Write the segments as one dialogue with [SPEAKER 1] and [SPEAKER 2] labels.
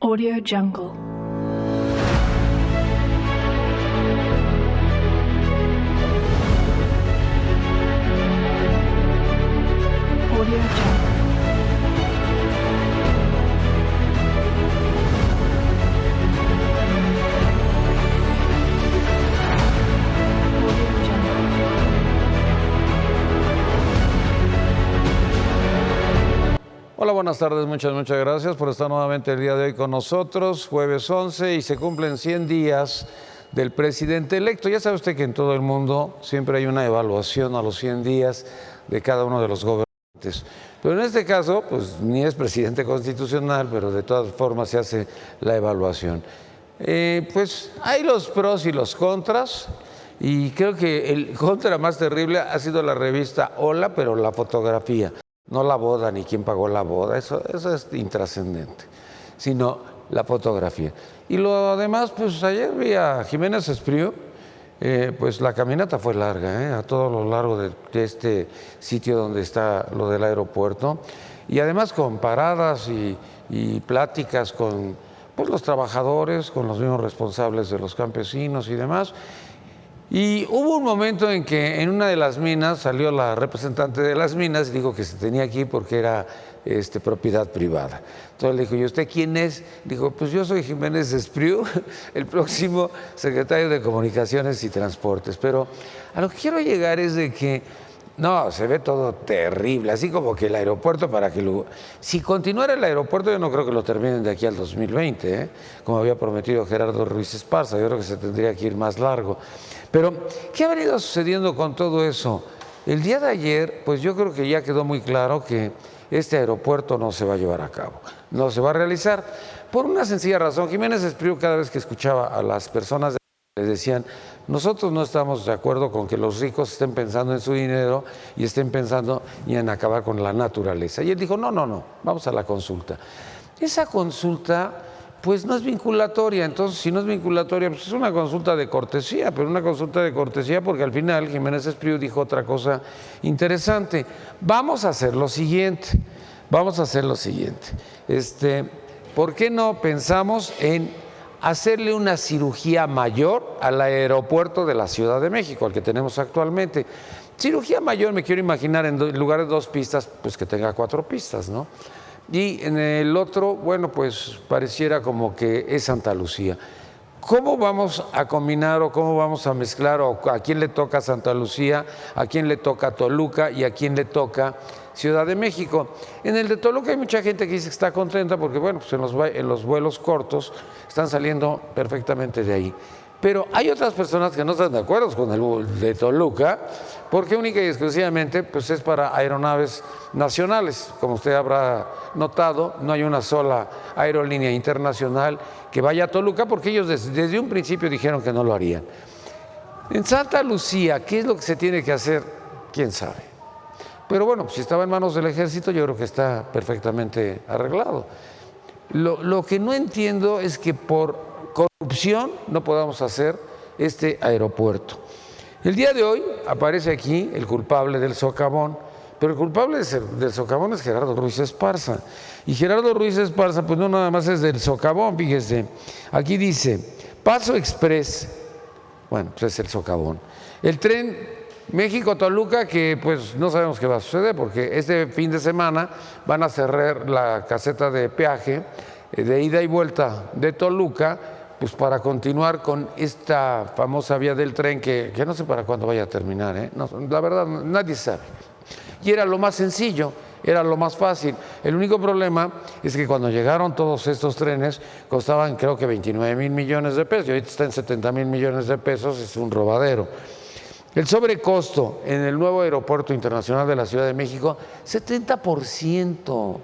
[SPEAKER 1] Audio Jungle. Audio Jungle.
[SPEAKER 2] Hola, buenas tardes, muchas gracias por estar nuevamente el día de hoy con nosotros, jueves 11, y se cumplen 100 días del presidente electo. Ya sabe usted que en todo el mundo siempre hay una evaluación a los 100 días de cada uno de los gobernantes. Pero en este caso, pues ni es presidente constitucional, pero de todas formas se hace la evaluación. Pues hay los pros y los contras, y creo que el contra más terrible ha sido la revista Hola, pero la fotografía. No la boda ni quién pagó la boda, eso es intrascendente, sino la fotografía. Y lo demás, pues ayer vi a Jiménez Espriu, pues la caminata fue larga, a todo lo largo de este sitio donde está lo del aeropuerto, y además con paradas y pláticas con pues, los trabajadores, con los mismos responsables de los campesinos y demás. Y hubo un momento en que en una de las minas salió la representante de las minas y dijo que se tenía aquí porque era propiedad privada. Entonces le dijo, ¿y usted quién es? Dijo, pues yo soy Jiménez Espriu, el próximo secretario de Comunicaciones y Transportes. Pero a lo que quiero llegar es de que, no, se ve todo terrible, así como que el aeropuerto para que lo... Si continuara el aeropuerto yo no creo que lo terminen de aquí al 2020, como había prometido Gerardo Ruiz Esparza, yo creo que se tendría que ir más largo. Pero, ¿qué ha venido sucediendo con todo eso? El día de ayer, pues yo creo que ya quedó muy claro que este aeropuerto no se va a llevar a cabo, no se va a realizar, por una sencilla razón. Jiménez Espriu, cada vez que escuchaba a las personas, les decían, nosotros no estamos de acuerdo con que los ricos estén pensando en su dinero y estén pensando en acabar con la naturaleza. Y él dijo, no, vamos a la consulta. Esa consulta pues no es vinculatoria, entonces si no es vinculatoria, pues es una consulta de cortesía, pero una consulta de cortesía porque al final Jiménez Espriu dijo otra cosa interesante. Vamos a hacer lo siguiente, ¿por qué no pensamos en hacerle una cirugía mayor al aeropuerto de la Ciudad de México, al que tenemos actualmente? Cirugía mayor me quiero imaginar en lugar de 2 pistas, pues que tenga 4 pistas, ¿no? Y en el otro, bueno, pues pareciera como que es Santa Lucía. ¿Cómo vamos a combinar o cómo vamos a mezclar o a quién le toca Santa Lucía, a quién le toca Toluca y a quién le toca Ciudad de México? En el de Toluca hay mucha gente que dice que está contenta porque, bueno, pues en los vuelos cortos están saliendo perfectamente de ahí. Pero hay otras personas que no están de acuerdo con el de Toluca, porque única y exclusivamente pues es para aeronaves nacionales. Como usted habrá notado, no hay una sola aerolínea internacional que vaya a Toluca, porque ellos desde un principio dijeron que no lo harían. En Santa Lucía, ¿qué es lo que se tiene que hacer? ¿Quién sabe? Pero bueno, si estaba en manos del ejército, yo creo que está perfectamente arreglado. Lo que no entiendo es que por corrupción no podamos hacer este aeropuerto. El día de hoy aparece aquí el culpable del socavón, pero el culpable del socavón es Gerardo Ruiz Esparza. Y Gerardo Ruiz Esparza, pues no nada más es del socavón, fíjese. Aquí dice, Paso Express, bueno, pues es el socavón. El tren México-Toluca, que pues no sabemos qué va a suceder, porque este fin de semana van a cerrar la caseta de peaje de ida y vuelta de Toluca, pues para continuar con esta famosa vía del tren que no sé para cuándo vaya a terminar, no, la verdad nadie sabe. Y era lo más sencillo, era lo más fácil. El único problema es que cuando llegaron todos estos trenes costaban creo que 29,000 millones de pesos y ahorita está en 70,000 millones de pesos, es un robadero. El sobrecosto en el nuevo aeropuerto internacional de la Ciudad de México, 70%.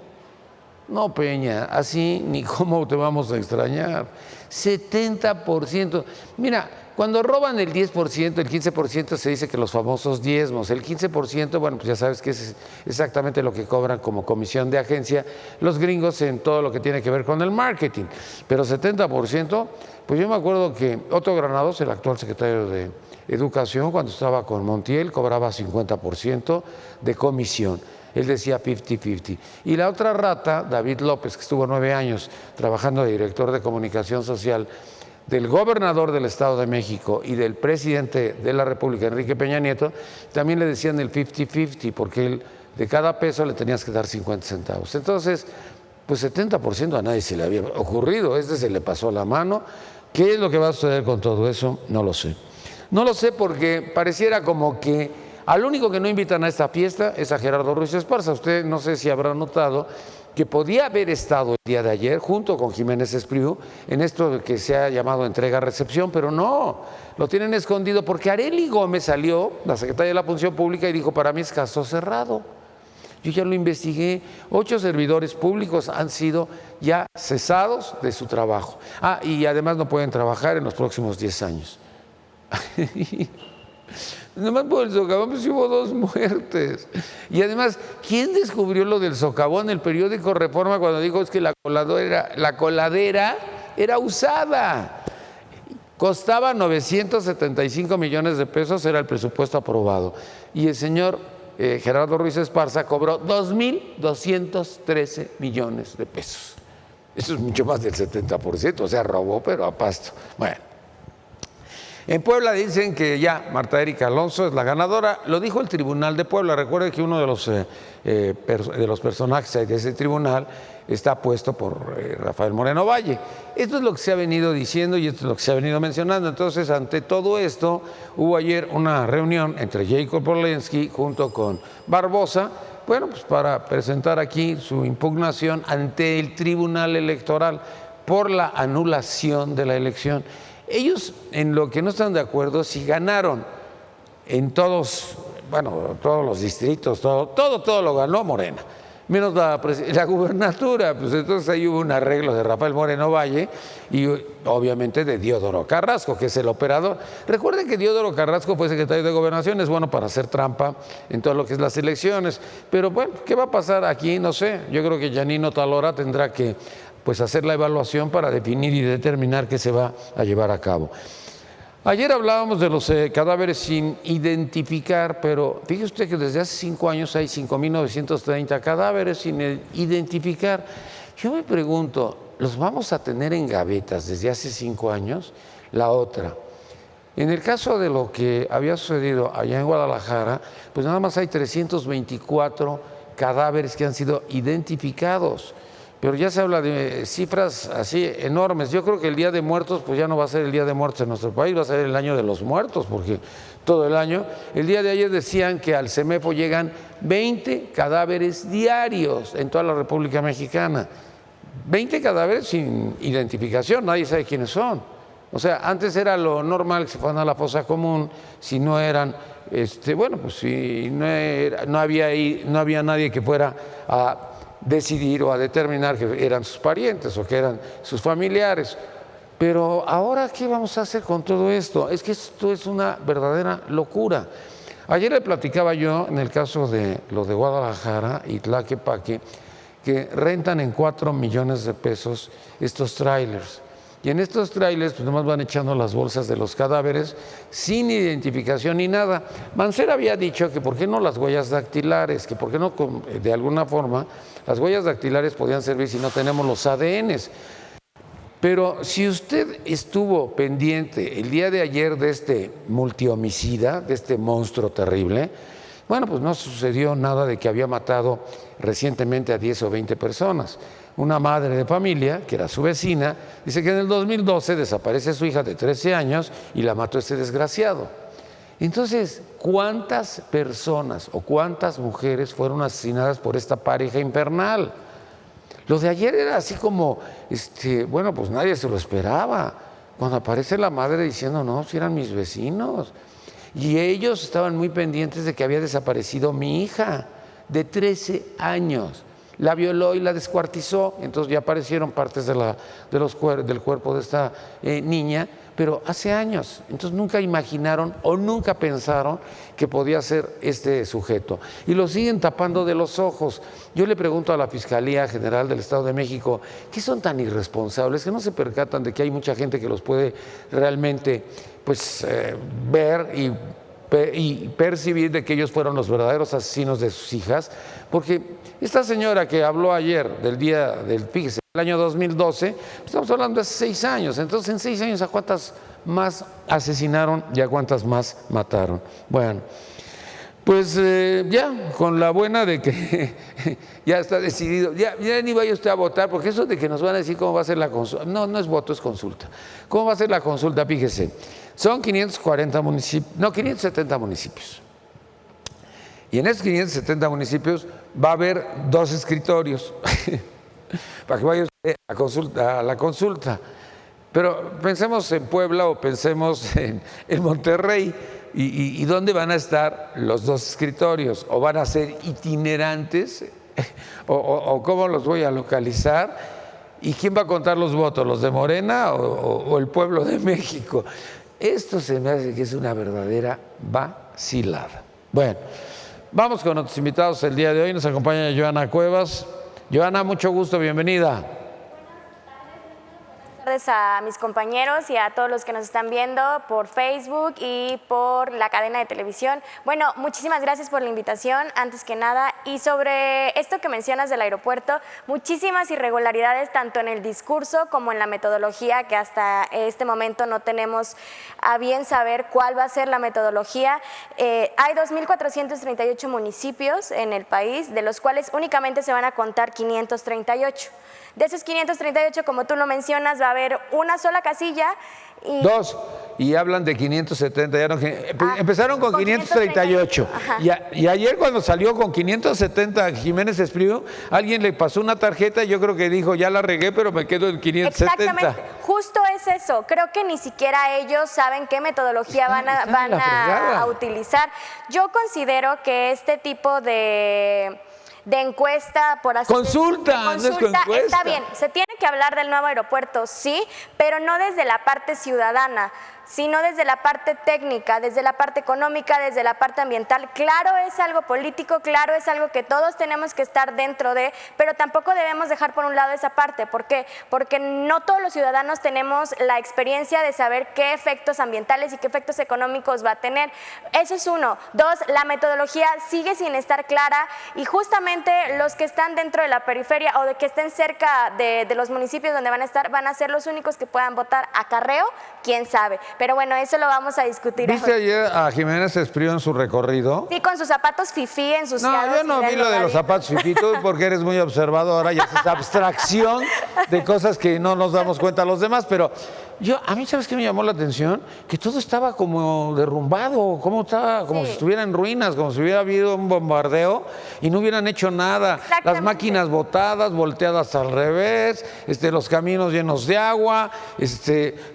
[SPEAKER 2] No, Peña, así ni cómo te vamos a extrañar. 70%. Mira, cuando roban el 10%, el 15% se dice que los famosos diezmos. El 15%, bueno, pues ya sabes que es exactamente lo que cobran como comisión de agencia los gringos en todo lo que tiene que ver con el marketing. Pero 70%, pues yo me acuerdo que Otto Granados, el actual secretario de Educación, cuando estaba con Montiel, cobraba 50% de comisión. Él decía 50-50. Y la otra rata, David López, que estuvo 9 años trabajando de director de comunicación social del gobernador del Estado de México y del presidente de la República, Enrique Peña Nieto, también le decían el 50-50, porque él, de cada peso le tenías que dar 50 centavos. Entonces, pues 70% a nadie se le había ocurrido, se le pasó la mano. ¿Qué es lo que va a suceder con todo eso? No lo sé. No lo sé porque pareciera como que al único que no invitan a esta fiesta es a Gerardo Ruiz Esparza. Usted no sé si habrá notado que podía haber estado el día de ayer junto con Jiménez Espriu en esto que se ha llamado entrega-recepción, pero no, lo tienen escondido porque Arely Gómez salió, la secretaria de la Función Pública, y dijo: para mí es caso cerrado. Yo ya lo investigué, 8 servidores públicos han sido ya cesados de su trabajo. Y además no pueden trabajar en los próximos 10 años. Nomás por el socavón pues hubo 2 muertes. Y además, ¿quién descubrió lo del socavón? El periódico Reforma, cuando dijo es que la coladera era usada. Costaba 975 millones de pesos, era el presupuesto aprobado. Y el señor Gerardo Ruiz Esparza cobró 2.213 millones de pesos. Eso es mucho más del 70%, o sea, robó, pero a pasto. Bueno. En Puebla dicen que ya Marta Erika Alonso es la ganadora. Lo dijo el Tribunal de Puebla. Recuerde que uno de los personajes de ese tribunal está puesto por Rafael Moreno Valle. Esto es lo que se ha venido diciendo y esto es lo que se ha venido mencionando. Entonces, ante todo esto, hubo ayer una reunión entre Jacob Polensky junto con Barbosa, bueno, pues para presentar aquí su impugnación ante el Tribunal Electoral por la anulación de la elección. Ellos, en lo que no están de acuerdo, si ganaron en todos los distritos, todo lo ganó Morena, menos la gubernatura, pues entonces ahí hubo un arreglo de Rafael Moreno Valle y obviamente de Diodoro Carrasco, que es el operador. Recuerden que Diodoro Carrasco fue secretario de Gobernación, es bueno para hacer trampa en todo lo que es las elecciones, pero bueno, ¿qué va a pasar aquí? No sé, yo creo que Yanino Talora tendrá que hacer la evaluación para definir y determinar qué se va a llevar a cabo. Ayer hablábamos de los cadáveres sin identificar, pero fíjese usted que desde hace 5 años hay 5.930 cadáveres sin identificar. Yo me pregunto, ¿los vamos a tener en gavetas desde hace 5 años? La otra, en el caso de lo que había sucedido allá en Guadalajara, pues nada más hay 324 cadáveres que han sido identificados. Pero ya se habla de cifras así enormes. Yo creo que el Día de Muertos, pues ya no va a ser el Día de Muertos en nuestro país, va a ser el Año de los Muertos, porque todo el año. El día de ayer decían que al CEMEFO llegan 20 cadáveres diarios en toda la República Mexicana. 20 cadáveres sin identificación, nadie sabe quiénes son. O sea, antes era lo normal que se fueran a la fosa común, si no eran, pues si no había nadie que fuera a decidir o a determinar que eran sus parientes o que eran sus familiares. Pero ahora, ¿qué vamos a hacer con todo esto? Es que esto es una verdadera locura. Ayer le platicaba yo, en el caso de lo de Guadalajara y Tlaquepaque, que rentan en 4 millones de pesos estos trailers. Y en estos trailers, pues nomás van echando las bolsas de los cadáveres sin identificación ni nada. Mancera había dicho que por qué no las huellas dactilares, que por qué no, de alguna forma, las huellas dactilares podían servir si no tenemos los ADNs. Pero si usted estuvo pendiente el día de ayer de este multihomicida, de este monstruo terrible, bueno, pues no sucedió nada de que había matado recientemente a 10 o 20 personas. Una madre de familia, que era su vecina, dice que en el 2012 desaparece su hija de 13 años y la mató este desgraciado. Entonces, ¿cuántas personas o cuántas mujeres fueron asesinadas por esta pareja infernal? Lo de ayer era así como, pues nadie se lo esperaba. Cuando aparece la madre diciendo, no, si eran mis vecinos. Y ellos estaban muy pendientes de que había desaparecido mi hija de 13 años. La violó y la descuartizó, entonces ya aparecieron partes del cuerpo de esta niña, pero hace años. Entonces nunca imaginaron o nunca pensaron que podía ser este sujeto. Y lo siguen tapando de los ojos. Yo le pregunto a la Fiscalía General del Estado de México, ¿qué son tan irresponsables que no se percatan de que hay mucha gente que los puede realmente ver y y percibir de que ellos fueron los verdaderos asesinos de sus hijas, porque esta señora que habló ayer del día del, fíjese, el año 2012, estamos hablando de hace 6 años, entonces en 6 años ¿a cuántas más asesinaron y a cuántas más mataron? Bueno, pues ya, con la buena de que ya está decidido, ya ni vaya usted a votar, porque eso de que nos van a decir cómo va a ser la consulta, no es voto, es consulta. ¿Cómo va a ser la consulta? Fíjese, son 540 municipios, no, 570 municipios. Y en esos 570 municipios va a haber 2 escritorios para que vaya usted a la consulta. Pero pensemos en Puebla o pensemos en Monterrey. ¿Y dónde van a estar los 2 escritorios? ¿O van a ser itinerantes? ¿O cómo los voy a localizar? ¿Y quién va a contar los votos? ¿Los de Morena o el pueblo de México? Esto se me hace que es una verdadera vacilada. Bueno, vamos con nuestros invitados el día de hoy. Nos acompaña Joana Cuevas. Joana, mucho gusto, bienvenida.
[SPEAKER 3] Buenas tardes a mis compañeros y a todos los que nos están viendo por Facebook y por la cadena de televisión. Bueno, muchísimas gracias por la invitación, antes que nada. Y sobre esto que mencionas del aeropuerto, muchísimas irregularidades tanto en el discurso como en la metodología, que hasta este momento no tenemos a bien saber cuál va a ser la metodología. Hay 2.438 municipios en el país, de los cuales únicamente se van a contar 538. De esos 538, como tú lo mencionas, va a haber una sola casilla. Y
[SPEAKER 2] 2, y hablan de 570, ya no, empezaron con 538. Y ayer cuando salió con 570 Jiménez Espriu, alguien le pasó una tarjeta y yo creo que dijo, ya la regué, pero me quedo en 570.
[SPEAKER 3] Exactamente, justo es eso. Creo que ni siquiera ellos saben qué metodología van a utilizar. Yo considero que este tipo de encuesta, por así
[SPEAKER 2] consulta, no es encuesta.
[SPEAKER 3] Está bien, se tiene que hablar del nuevo aeropuerto, sí, pero no desde la parte ciudadana, sino desde la parte técnica, desde la parte económica, desde la parte ambiental. Claro, es algo político, claro, es algo que todos tenemos que estar dentro de, pero tampoco debemos dejar por un lado esa parte. ¿Por qué? Porque no todos los ciudadanos tenemos la experiencia de saber qué efectos ambientales y qué efectos económicos va a tener. Eso es 1. 2, la metodología sigue sin estar clara y justamente los que están dentro de la periferia o de que estén cerca de los municipios donde van a estar, van a ser los únicos que puedan votar. ¿Acarreo? ¿Quién sabe? Pero bueno, eso lo vamos a discutir.
[SPEAKER 2] ¿Viste ayer a Jiménez Espriu en su recorrido?
[SPEAKER 3] Sí, con sus zapatos fifí ensuciados.
[SPEAKER 2] No, yo no vi lo de los zapatos fifí, tú porque eres muy observadora y haces abstracción de cosas que no nos damos cuenta a los demás, pero a mí, ¿sabes qué me llamó la atención? Que todo estaba como derrumbado, como si estuviera en ruinas, como si hubiera habido un bombardeo y no hubieran hecho nada. Las máquinas botadas, volteadas al revés, los caminos llenos de agua,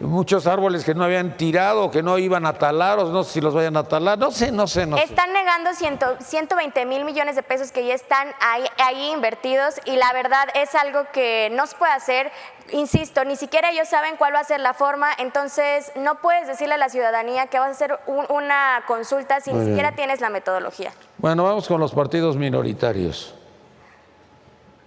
[SPEAKER 2] muchos árboles que no habían tirado, que no iban a talar, o no sé si los vayan a talar, no sé.
[SPEAKER 3] Están negando 120 mil millones de pesos que ya están ahí invertidos y la verdad es algo que no se puede hacer. Insisto, ni siquiera ellos saben cuál va a ser la forma, entonces no puedes decirle a la ciudadanía que vas a hacer una consulta si ni siquiera tienes la metodología.
[SPEAKER 2] Bueno, vamos con los partidos minoritarios.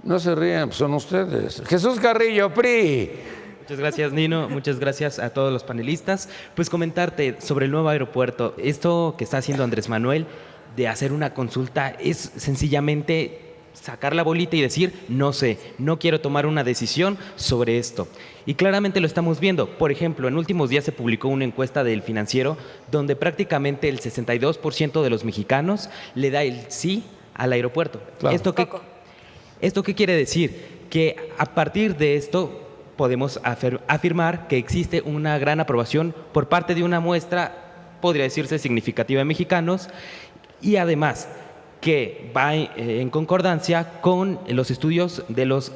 [SPEAKER 2] No se rían, son ustedes. Jesús Carrillo, PRI.
[SPEAKER 4] Muchas gracias, Nino. Muchas gracias a todos los panelistas. Pues comentarte sobre el nuevo aeropuerto. Esto que está haciendo Andrés Manuel de hacer una consulta es sencillamente sacar la bolita y decir, no sé, no quiero tomar una decisión sobre esto. Y claramente lo estamos viendo. Por ejemplo, en últimos días se publicó una encuesta del Financiero donde prácticamente el 62% de los mexicanos le da el sí al aeropuerto.
[SPEAKER 2] Claro.
[SPEAKER 4] ¿Esto qué quiere decir? Que a partir de esto podemos afirmar que existe una gran aprobación por parte de una muestra, podría decirse, significativa de mexicanos, y además que va en concordancia con los estudios de los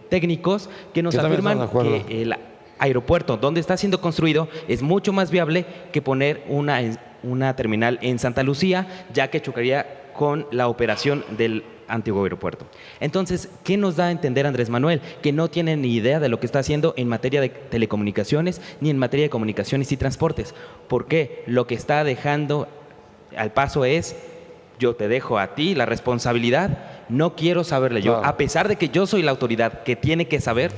[SPEAKER 4] técnicos que nos afirman que el aeropuerto donde está siendo construido es mucho más viable que poner una terminal en Santa Lucía, ya que chocaría con la operación del antiguo aeropuerto. Entonces, ¿qué nos da a entender Andrés Manuel? Que no tiene ni idea de lo que está haciendo en materia de telecomunicaciones ni en materia de comunicaciones y transportes. ¿Por qué? Lo que está dejando al paso es: yo te dejo a ti la responsabilidad, no quiero saberle yo, a pesar de que yo soy la autoridad que tiene que saber,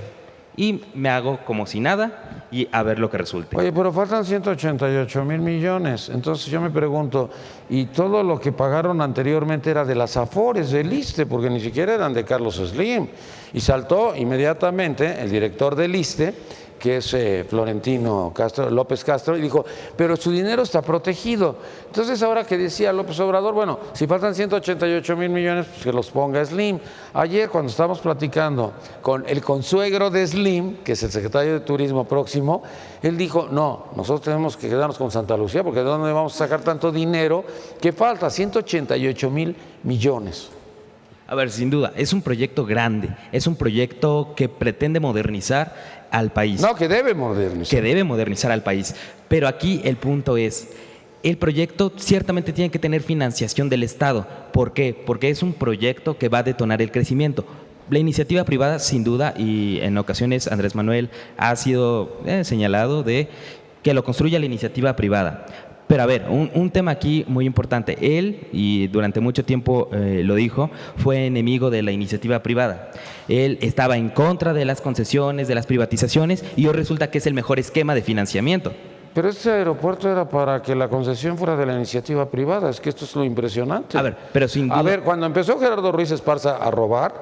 [SPEAKER 4] y me hago como si nada y a ver lo que resulte.
[SPEAKER 2] Oye, pero faltan 188,000 millones. Entonces yo me pregunto, ¿y todo lo que pagaron anteriormente era de las Afores, del ISSSTE? Porque ni siquiera eran de Carlos Slim. Y saltó inmediatamente el director del ISSSTE, que es Florentino López Castro, y dijo, pero su dinero está protegido. Entonces ahora que decía López Obrador, bueno, si faltan 188,000 millones, pues que los ponga Slim. Ayer cuando estábamos platicando con el consuegro de Slim, que es el secretario de Turismo próximo, él dijo, no, nosotros tenemos que quedarnos con Santa Lucía, porque ¿de dónde vamos a sacar tanto dinero? Que falta 188,000 millones.
[SPEAKER 4] A ver, sin duda, es un proyecto grande, es un proyecto que pretende modernizar al país.
[SPEAKER 2] No, que debe modernizar.
[SPEAKER 4] Que debe modernizar al país. Pero aquí el punto es, el proyecto ciertamente tiene que tener financiación del Estado. ¿Por qué? Porque es un proyecto que va a detonar el crecimiento. La iniciativa privada, sin duda, y en ocasiones Andrés Manuel ha sido señalado de que lo construya la iniciativa privada. Pero a ver, un tema aquí muy importante. Él, y durante mucho tiempo lo dijo, fue enemigo de la iniciativa privada. Él estaba en contra de las concesiones, de las privatizaciones, y hoy resulta que es el mejor esquema de financiamiento.
[SPEAKER 2] Pero este aeropuerto era para que la concesión fuera de la iniciativa privada. Es que esto es lo impresionante.
[SPEAKER 4] A ver, pero sin duda...
[SPEAKER 2] A ver, cuando empezó Gerardo Ruiz Esparza a robar,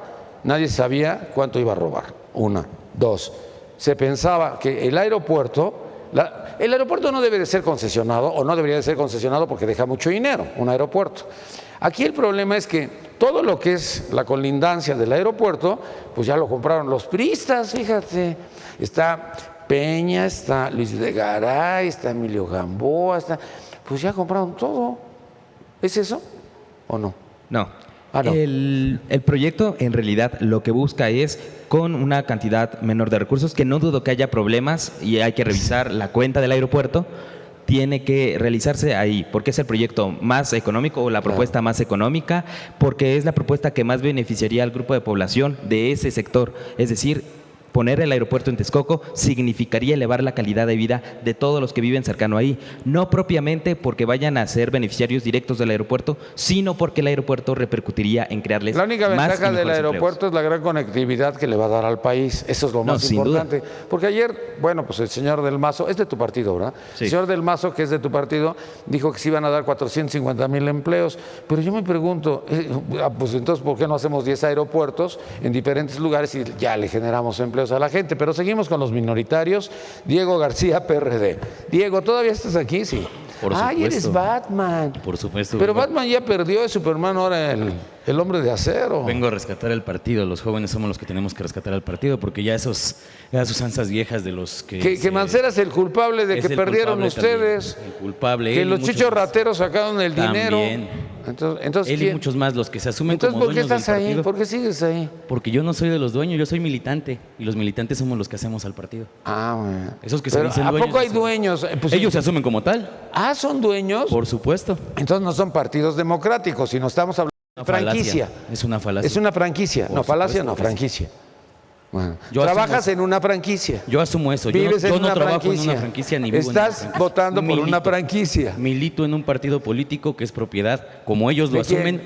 [SPEAKER 2] nadie sabía cuánto iba a robar. Una. Dos, se pensaba que el aeropuerto... El aeropuerto no debe de ser concesionado o no debería de ser concesionado porque deja mucho dinero, un aeropuerto. Aquí el problema es que todo lo que es la colindancia del aeropuerto, pues ya lo compraron los priistas, fíjate. Está Peña, está Luis de Garay, está Emilio Gamboa, pues ya compraron todo. ¿Es eso o no?
[SPEAKER 4] No.
[SPEAKER 2] No.
[SPEAKER 4] El proyecto en realidad lo que busca es con una cantidad menor de recursos, que no dudo que haya problemas y hay que revisar la cuenta del aeropuerto, tiene que realizarse ahí, porque es el proyecto más económico o la propuesta más económica, porque es la propuesta que más beneficiaría al grupo de población de ese sector, es decir, poner el aeropuerto en Texcoco significaría elevar la calidad de vida de todos los que viven cercano ahí, no propiamente porque vayan a ser beneficiarios directos del aeropuerto, sino porque el aeropuerto repercutiría en crearles
[SPEAKER 2] la única
[SPEAKER 4] más
[SPEAKER 2] ventaja
[SPEAKER 4] y
[SPEAKER 2] del
[SPEAKER 4] mejores
[SPEAKER 2] aeropuerto
[SPEAKER 4] empleos.
[SPEAKER 2] es la gran conectividad que le va a dar al país. Eso es lo más importante. Porque ayer, bueno, pues el señor Del Mazo, es de tu partido, ¿verdad?
[SPEAKER 4] Sí.
[SPEAKER 2] El señor Del Mazo, que es de tu partido, dijo que se iban a dar 450,000 empleos. Pero yo me pregunto, pues entonces, ¿por qué no hacemos 10 aeropuertos en diferentes lugares y ya le generamos empleos a la gente? Pero seguimos con los minoritarios. Diego García, PRD. Diego, ¿todavía estás aquí? Sí.
[SPEAKER 5] Por supuesto.
[SPEAKER 2] Ay, eres Batman.
[SPEAKER 5] Por supuesto.
[SPEAKER 2] Pero Batman ya perdió, es Superman ahora el hombre de acero.
[SPEAKER 5] Vengo a rescatar el partido. Los jóvenes somos los que tenemos que rescatar al partido, porque ya esas ansias viejas de los que...
[SPEAKER 2] Que Mancera es el culpable de
[SPEAKER 5] es
[SPEAKER 2] que
[SPEAKER 5] el
[SPEAKER 2] perdieron
[SPEAKER 5] culpable
[SPEAKER 2] ustedes.
[SPEAKER 5] también, el culpable.
[SPEAKER 2] Que
[SPEAKER 5] él y
[SPEAKER 2] los
[SPEAKER 5] muchos
[SPEAKER 2] chichos
[SPEAKER 5] más.
[SPEAKER 2] rateros sacaron el dinero.
[SPEAKER 5] También.
[SPEAKER 2] Entonces
[SPEAKER 5] Él y
[SPEAKER 2] ¿quién?
[SPEAKER 5] muchos más, los que se asumen
[SPEAKER 2] Entonces,
[SPEAKER 5] como
[SPEAKER 2] ¿por qué
[SPEAKER 5] dueños del
[SPEAKER 2] estás ahí?
[SPEAKER 5] partido.
[SPEAKER 2] ¿Por qué sigues ahí?
[SPEAKER 5] Porque yo no soy de los dueños, yo soy militante. Y los militantes somos los que hacemos al partido.
[SPEAKER 2] Ah, bueno.
[SPEAKER 5] Esos que se
[SPEAKER 2] Pero,
[SPEAKER 5] dicen
[SPEAKER 2] ¿a
[SPEAKER 5] dueños
[SPEAKER 2] poco hay
[SPEAKER 5] no son-
[SPEAKER 2] dueños? Pues,
[SPEAKER 5] Ellos se asumen como tal,
[SPEAKER 2] ¿son dueños?
[SPEAKER 5] por supuesto.
[SPEAKER 2] Entonces no son partidos democráticos, sino estamos hablando de
[SPEAKER 5] Una falacia.
[SPEAKER 2] franquicia.
[SPEAKER 5] Es una falacia.
[SPEAKER 2] Es una franquicia.
[SPEAKER 5] Por
[SPEAKER 2] No, falacia
[SPEAKER 5] supuesto
[SPEAKER 2] no,
[SPEAKER 5] que sí.
[SPEAKER 2] franquicia. Bueno,
[SPEAKER 5] Yo
[SPEAKER 2] trabajas
[SPEAKER 5] asumo-
[SPEAKER 2] en una franquicia.
[SPEAKER 5] Yo asumo eso.
[SPEAKER 2] Vives
[SPEAKER 5] yo
[SPEAKER 2] en
[SPEAKER 5] no
[SPEAKER 2] una
[SPEAKER 5] trabajo
[SPEAKER 2] franquicia.
[SPEAKER 5] en una franquicia ni vivo en una
[SPEAKER 2] Estás
[SPEAKER 5] franquicia.
[SPEAKER 2] votando por una franquicia.
[SPEAKER 5] Milito en un partido político que es propiedad, como ellos lo
[SPEAKER 2] ¿De quién?
[SPEAKER 5] asumen,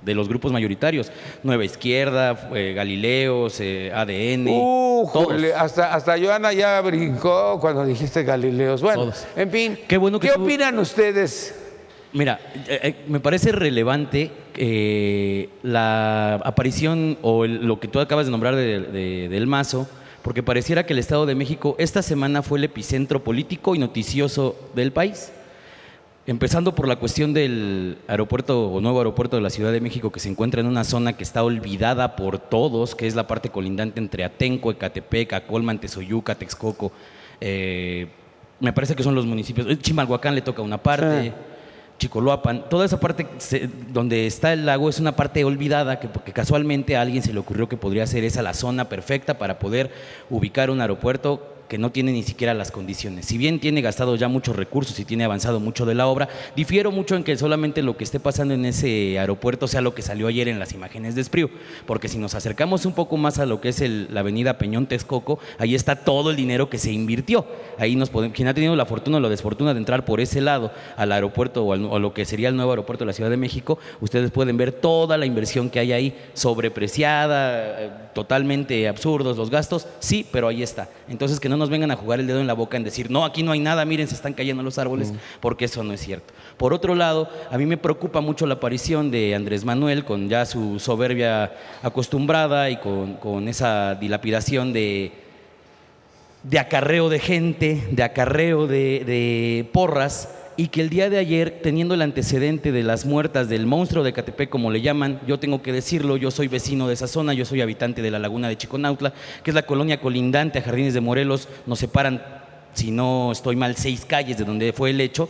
[SPEAKER 5] de los grupos mayoritarios. Nueva Izquierda, Galileos, ADN.
[SPEAKER 2] Jole,
[SPEAKER 5] todos.
[SPEAKER 2] hasta Joana ya brincó cuando dijiste Galileos. Bueno,
[SPEAKER 5] Todos.
[SPEAKER 2] en fin,
[SPEAKER 5] Qué bueno que tú-
[SPEAKER 2] opinan ustedes?
[SPEAKER 5] Mira, me parece relevante la aparición o lo que tú acabas de nombrar del Mazo, porque pareciera que el Estado de México esta semana fue el epicentro político y noticioso del país. Empezando por la cuestión del aeropuerto o nuevo aeropuerto de la Ciudad de México, que se encuentra en una zona que está olvidada por todos, que es la parte colindante entre Atenco, Ecatepec, Acolman, Tezoyuca, Texcoco. Me parece que son los municipios. Chimalhuacán le toca una parte.
[SPEAKER 2] Sí.
[SPEAKER 5] Chicoloapan, toda esa parte donde está el lago es una parte olvidada que casualmente a alguien se le ocurrió que podría ser esa la zona perfecta para poder ubicar un aeropuerto que no tiene ni siquiera las condiciones. Si bien tiene gastado ya muchos recursos y tiene avanzado mucho de la obra, difiero mucho en que solamente lo que esté pasando en ese aeropuerto sea lo que salió ayer en las imágenes de Espriu, porque si nos acercamos un poco más a lo que es la avenida Peñón Texcoco, ahí está todo el dinero que se invirtió. Ahí quien ha tenido la fortuna o la desfortuna de entrar por ese lado al aeropuerto o lo que sería el nuevo aeropuerto de la Ciudad de México, ustedes pueden ver toda la inversión que hay ahí, sobrepreciada, totalmente absurdos los gastos, sí, pero ahí está. Entonces que no no nos vengan a jugar el dedo en la boca en decir, no, aquí no hay nada, miren, se están cayendo los árboles, porque eso no es cierto. Por otro lado, a mí me preocupa mucho la aparición de Andrés Manuel con ya su soberbia acostumbrada y con esa dilapidación de acarreo de gente, de acarreo de porras, y que el día de ayer, teniendo el antecedente de las muertas del monstruo de Ecatepec, como le llaman, yo tengo que decirlo, yo soy vecino de esa zona, yo soy habitante de la laguna de Chiconautla, que es la colonia colindante a Jardines de Morelos, nos separan, si no estoy mal, 6 calles de donde fue el hecho.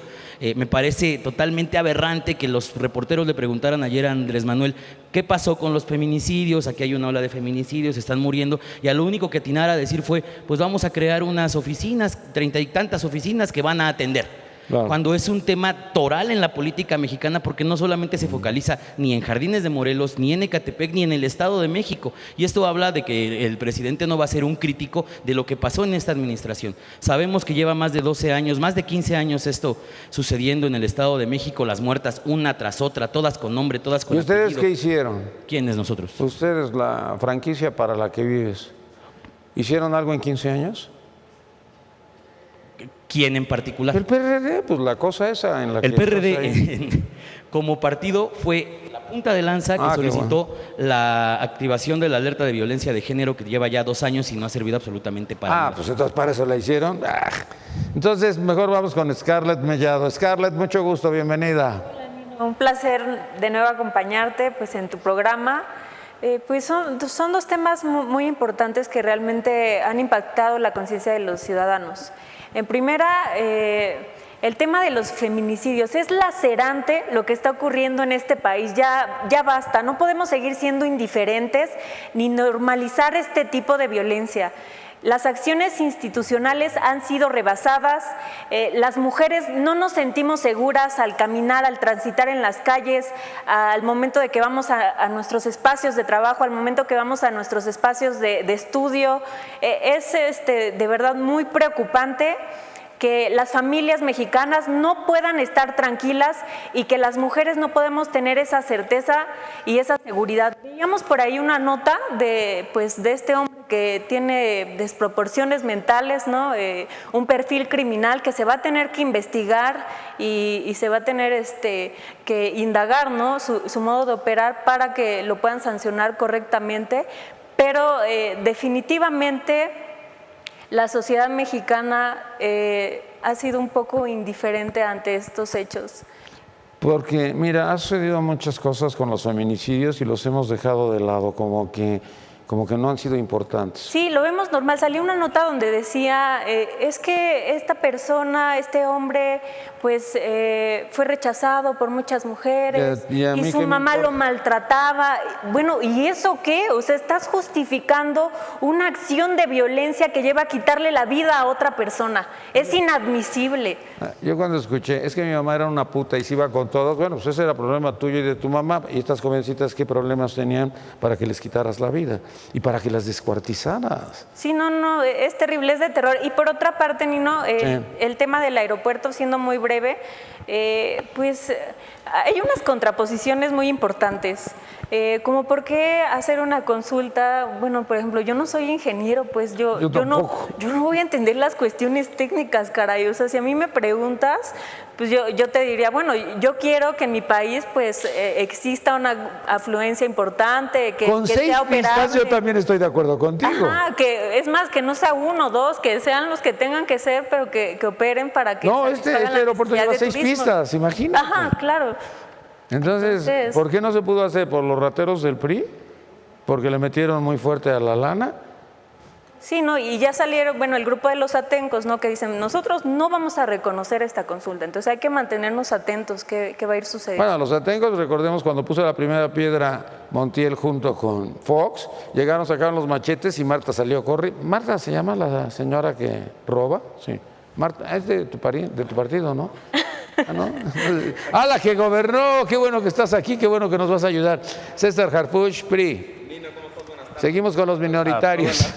[SPEAKER 5] Me parece totalmente aberrante que los reporteros le preguntaran ayer a Andrés Manuel qué pasó con los feminicidios, aquí hay una ola de feminicidios, están muriendo, y a lo único que atinara a decir fue, pues vamos a crear unas oficinas, 30 y tantas oficinas que van a atender. Claro. Cuando es un tema toral en la política mexicana, porque no solamente se focaliza ni en Jardines de Morelos, ni en Ecatepec, ni en el Estado de México. Y esto habla de que el presidente no va a ser un crítico de lo que pasó en esta administración. Sabemos que lleva más de 12 años, más de 15 años esto sucediendo en el Estado de México, las muertas una tras otra, todas con nombre, todas con apellido.
[SPEAKER 2] ¿Y ustedes qué hicieron?
[SPEAKER 5] ¿Quiénes nosotros?
[SPEAKER 2] Ustedes, la franquicia para la que vives. ¿Hicieron algo en 15 años?
[SPEAKER 5] ¿Quién en particular?
[SPEAKER 2] El PRD, pues la cosa esa en la que
[SPEAKER 5] el PRD como partido fue la punta de lanza que solicitó la activación de la alerta de violencia de género que lleva ya 2 años y no ha servido absolutamente para nada.
[SPEAKER 2] Pues entonces para eso la hicieron. Entonces mejor vamos con Scarlett Mellado. Scarlett, mucho gusto, bienvenida.
[SPEAKER 6] Un placer de nuevo acompañarte pues en tu programa. Pues son 2 temas muy importantes que realmente han impactado la conciencia de los ciudadanos. En primera, el tema de los feminicidios. Es lacerante lo que está ocurriendo en este país. Ya basta, no podemos seguir siendo indiferentes ni normalizar este tipo de violencia. Las acciones institucionales han sido rebasadas, las mujeres no nos sentimos seguras al caminar, al transitar en las calles, al momento de que vamos a nuestros espacios de trabajo, al momento que vamos a nuestros espacios de estudio. Es de verdad muy preocupante que las familias mexicanas no puedan estar tranquilas y que las mujeres no podemos tener esa certeza y esa seguridad. Veíamos por ahí una nota de este hombre que tiene desproporciones mentales, ¿no? Un perfil criminal que se va a tener que investigar y se va a tener que indagar, ¿no? Su modo de operar para que lo puedan sancionar correctamente, pero definitivamente la sociedad mexicana ha sido un poco indiferente ante estos hechos.
[SPEAKER 2] Porque, mira, ha sucedido muchas cosas con los feminicidios y los hemos dejado de lado, como que no han sido importantes.
[SPEAKER 6] Sí, lo vemos normal. Salió una nota donde decía, es que esta persona, este hombre, pues fue rechazado por muchas mujeres y su mamá lo maltrataba. Bueno, ¿y eso qué? O sea, estás justificando una acción de violencia que lleva a quitarle la vida a otra persona. Es inadmisible.
[SPEAKER 2] Yo cuando escuché, es que mi mamá era una puta y se iba con todos, bueno, pues ese era problema tuyo y de tu mamá, y estas jovencitas, ¿qué problemas tenían para que les quitaras la vida? Y para que las descuartizaras.
[SPEAKER 6] Sí, no, es terrible, es de terror. Y por otra parte, Nino, el tema del aeropuerto, siendo muy breve, pues hay unas contraposiciones muy importantes. Como por qué hacer una consulta, bueno, por ejemplo, yo no soy ingeniero, pues yo no voy a entender las cuestiones técnicas, caray. O sea, si a mí me preguntas, pues yo te diría, bueno, yo quiero que en mi país pues exista una afluencia importante, que sea operable.
[SPEAKER 2] Yo también estoy de acuerdo contigo.
[SPEAKER 6] Ajá, que es más, que no sea 1 o 2, que sean los que tengan que ser, pero que operen para que...
[SPEAKER 2] No, este aeropuerto lleva 6 pistas, imagínate.
[SPEAKER 6] Ajá, claro.
[SPEAKER 2] Entonces, ¿por qué no se pudo hacer? ¿Por los rateros del PRI? ¿Porque le metieron muy fuerte a la lana?
[SPEAKER 6] Sí, no, y ya salieron, bueno, el grupo de los atencos, ¿no? Que dicen, nosotros no vamos a reconocer esta consulta, entonces hay que mantenernos atentos, ¿qué va a ir sucediendo?
[SPEAKER 2] Bueno, los atencos, recordemos cuando puso la primera piedra Montiel junto con Fox, llegaron, sacaron los machetes y Marta salió corriendo. ¿Marta se llama la señora que roba? Sí. Marta, es de tu partido, ¿no? ¿No? La que gobernó, qué bueno que estás aquí, qué bueno que nos vas a ayudar. César Harfuch, PRI. Seguimos con los minoritarios.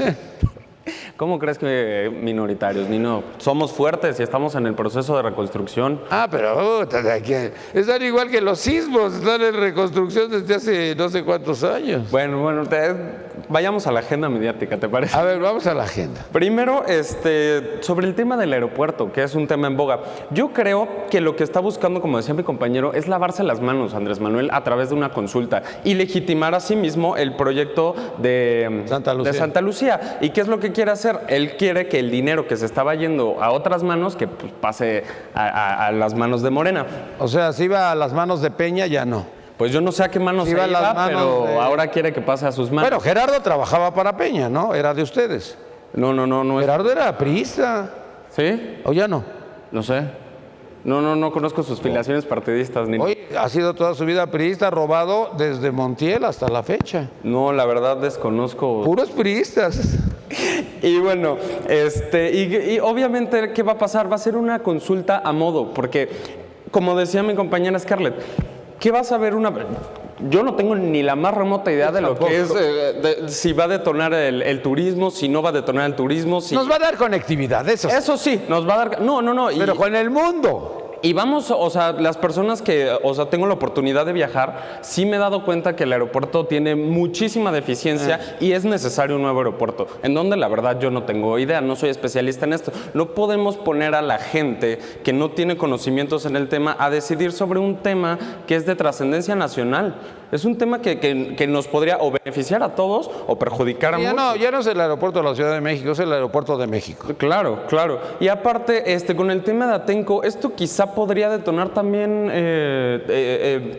[SPEAKER 7] ¿Cómo crees que minoritarios, Nino? Somos fuertes y estamos en el proceso de reconstrucción.
[SPEAKER 2] Pero están igual que los sismos, están en reconstrucción desde hace no sé cuántos años.
[SPEAKER 7] Bueno, vayamos a la agenda mediática, ¿te parece?
[SPEAKER 2] A ver, vamos a la agenda.
[SPEAKER 7] Primero, sobre el tema del aeropuerto, que es un tema en boga. Yo creo que lo que está buscando, como decía mi compañero, es lavarse las manos, Andrés Manuel, a través de una consulta y legitimar a sí mismo el proyecto de Santa Lucía. ¿Y qué es lo que quiere hacer? Él quiere que el dinero que se estaba yendo a otras manos, que pues, pase a las manos de Morena.
[SPEAKER 2] O sea, si iba a las manos de Peña, ya no.
[SPEAKER 7] Pues yo no sé a qué manos
[SPEAKER 2] iba,
[SPEAKER 7] pero ahora quiere que pase a sus manos.
[SPEAKER 2] Bueno, Gerardo trabajaba para Peña, ¿no? Era de ustedes.
[SPEAKER 7] No.
[SPEAKER 2] Gerardo era priista.
[SPEAKER 7] ¿Sí?
[SPEAKER 2] ¿O ya no?
[SPEAKER 7] No sé. No conozco sus filiaciones partidistas.
[SPEAKER 2] Hoy ha sido toda su vida priista, robado desde Montiel hasta la fecha.
[SPEAKER 7] No, la verdad desconozco.
[SPEAKER 2] Puros priistas.
[SPEAKER 7] Y bueno, y obviamente, ¿qué va a pasar? Va a ser una consulta a modo, porque, como decía mi compañera Scarlett, ¿qué vas a ver Yo no tengo ni la más remota idea de lo que es, si va a detonar el turismo, si no va a detonar el turismo. Si...
[SPEAKER 2] Nos va a dar conectividad, eso.
[SPEAKER 7] Eso sí, nos va a dar... No.
[SPEAKER 2] Pero con el mundo.
[SPEAKER 7] Y vamos, o sea, las personas que, tengo la oportunidad de viajar, sí me he dado cuenta que el aeropuerto tiene muchísima deficiencia y es necesario un nuevo aeropuerto, en donde la verdad yo no tengo idea, no soy especialista en esto. No podemos poner a la gente que no tiene conocimientos en el tema a decidir sobre un tema que es de trascendencia nacional. Es un tema que nos podría o beneficiar a todos o perjudicar a muchos.
[SPEAKER 2] Ya no es el aeropuerto de la Ciudad de México, es el aeropuerto de México.
[SPEAKER 7] Claro. Y aparte, con el tema de Atenco, esto quizá podría detonar también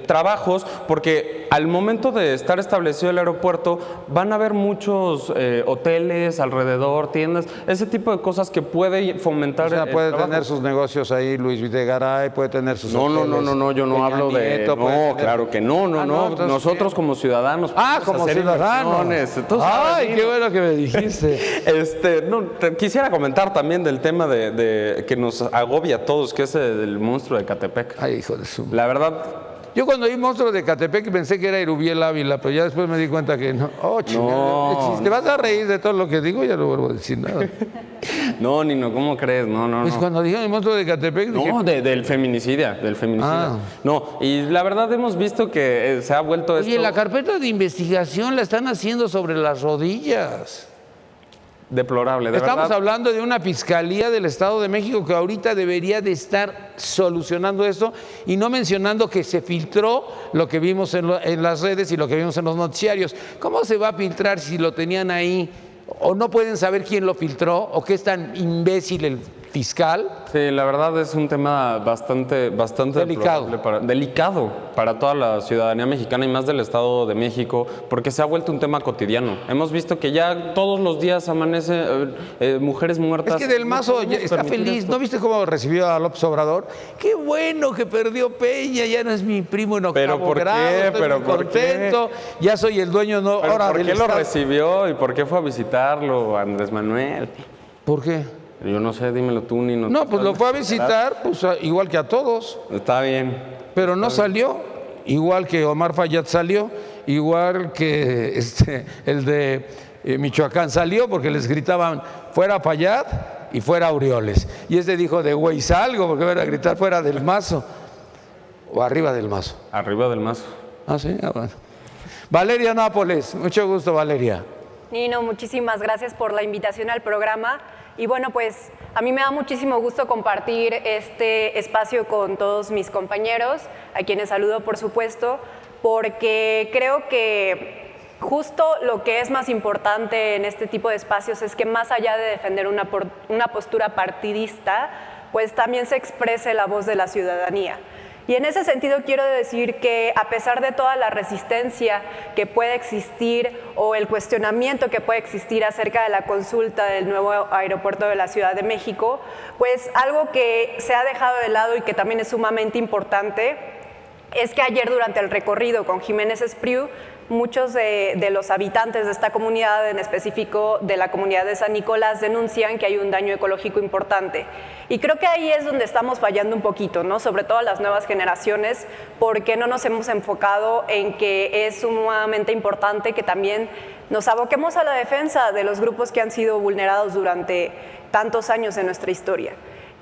[SPEAKER 7] trabajos, porque al momento de estar establecido el aeropuerto van a haber muchos hoteles alrededor, tiendas, ese tipo de cosas que puede fomentar.
[SPEAKER 2] O sea, puede tener sus negocios ahí Luis Videgaray, puede tener sus
[SPEAKER 7] hoteles. No, yo no hablo de... No, claro que no. Nosotros como ciudadanos.
[SPEAKER 2] Como ciudadanos. Ay, qué bueno que me dijiste.
[SPEAKER 7] Quisiera comentar también del tema de que nos agobia a todos, que es el monstruo de Ecatepec.
[SPEAKER 2] Ay, hijo de su...
[SPEAKER 7] La verdad...
[SPEAKER 2] Yo cuando vi Monstruo de Ecatepec pensé que era Erubiel Ávila, pero ya después me di cuenta que no.
[SPEAKER 7] No.
[SPEAKER 2] Si te vas a reír de todo lo que digo, ya no vuelvo a decir nada.
[SPEAKER 7] No, Nino, ¿cómo crees? No.
[SPEAKER 2] Pues cuando dijeron el Monstruo de Ecatepec...
[SPEAKER 7] No,
[SPEAKER 2] dije...
[SPEAKER 7] del feminicidio. No, y la verdad hemos visto que se ha vuelto esto...
[SPEAKER 2] Oye, la carpeta de investigación la están haciendo sobre las rodillas.
[SPEAKER 7] Deplorable, de verdad.
[SPEAKER 2] Estamos hablando de una fiscalía del Estado de México que ahorita debería de estar solucionando esto y no mencionando que se filtró lo que vimos en las redes y lo que vimos en los noticiarios. ¿Cómo se va a filtrar si lo tenían ahí? ¿O no pueden saber quién lo filtró? ¿O qué es tan imbécil el fiscal?
[SPEAKER 7] Sí, la verdad es un tema bastante delicado para toda la ciudadanía mexicana y más del Estado de México, porque se ha vuelto un tema cotidiano. Hemos visto que ya todos los días amanece mujeres muertas.
[SPEAKER 2] Es que Del Mazo está feliz. ¿No viste cómo recibió a López Obrador? Qué bueno que perdió Peña, ya no es mi primo en octavo grado. Estoy muy contento. Ya soy el dueño ahora del Estado.
[SPEAKER 7] ¿Por qué lo recibió y por qué fue a visitarlo Andrés Manuel?
[SPEAKER 2] ¿Por qué?
[SPEAKER 7] Yo no sé, dímelo tú, Nino.
[SPEAKER 2] No, pues lo fue a visitar, pues igual que a todos.
[SPEAKER 7] Está bien.
[SPEAKER 2] Pero no salió, igual que Omar Fayad salió, igual que el de Michoacán salió, porque les gritaban fuera Fayad y fuera Aureoles. Y dijo, de güey salgo, porque van a gritar fuera Del Mazo. O arriba Del Mazo.
[SPEAKER 7] Arriba Del Mazo.
[SPEAKER 2] Ah, sí, bueno. Valeria Nápoles, mucho gusto, Valeria.
[SPEAKER 8] Nino, muchísimas gracias por la invitación al programa. Y bueno, pues a mí me da muchísimo gusto compartir este espacio con todos mis compañeros, a quienes saludo por supuesto, porque creo que justo lo que es más importante en este tipo de espacios es que más allá de defender una postura partidista, pues también se exprese la voz de la ciudadanía. Y en ese sentido quiero decir que a pesar de toda la resistencia que puede existir o el cuestionamiento que puede existir acerca de la consulta del nuevo aeropuerto de la Ciudad de México, pues algo que se ha dejado de lado y que también es sumamente importante es que ayer durante el recorrido con Jiménez Espriu muchos de los habitantes de esta comunidad, en específico de la comunidad de San Nicolás, denuncian que hay un daño ecológico importante. Y creo que ahí es donde estamos fallando un poquito, ¿no? Sobre todo las nuevas generaciones, porque no nos hemos enfocado en que es sumamente importante que también nos aboquemos a la defensa de los grupos que han sido vulnerados durante tantos años en nuestra historia.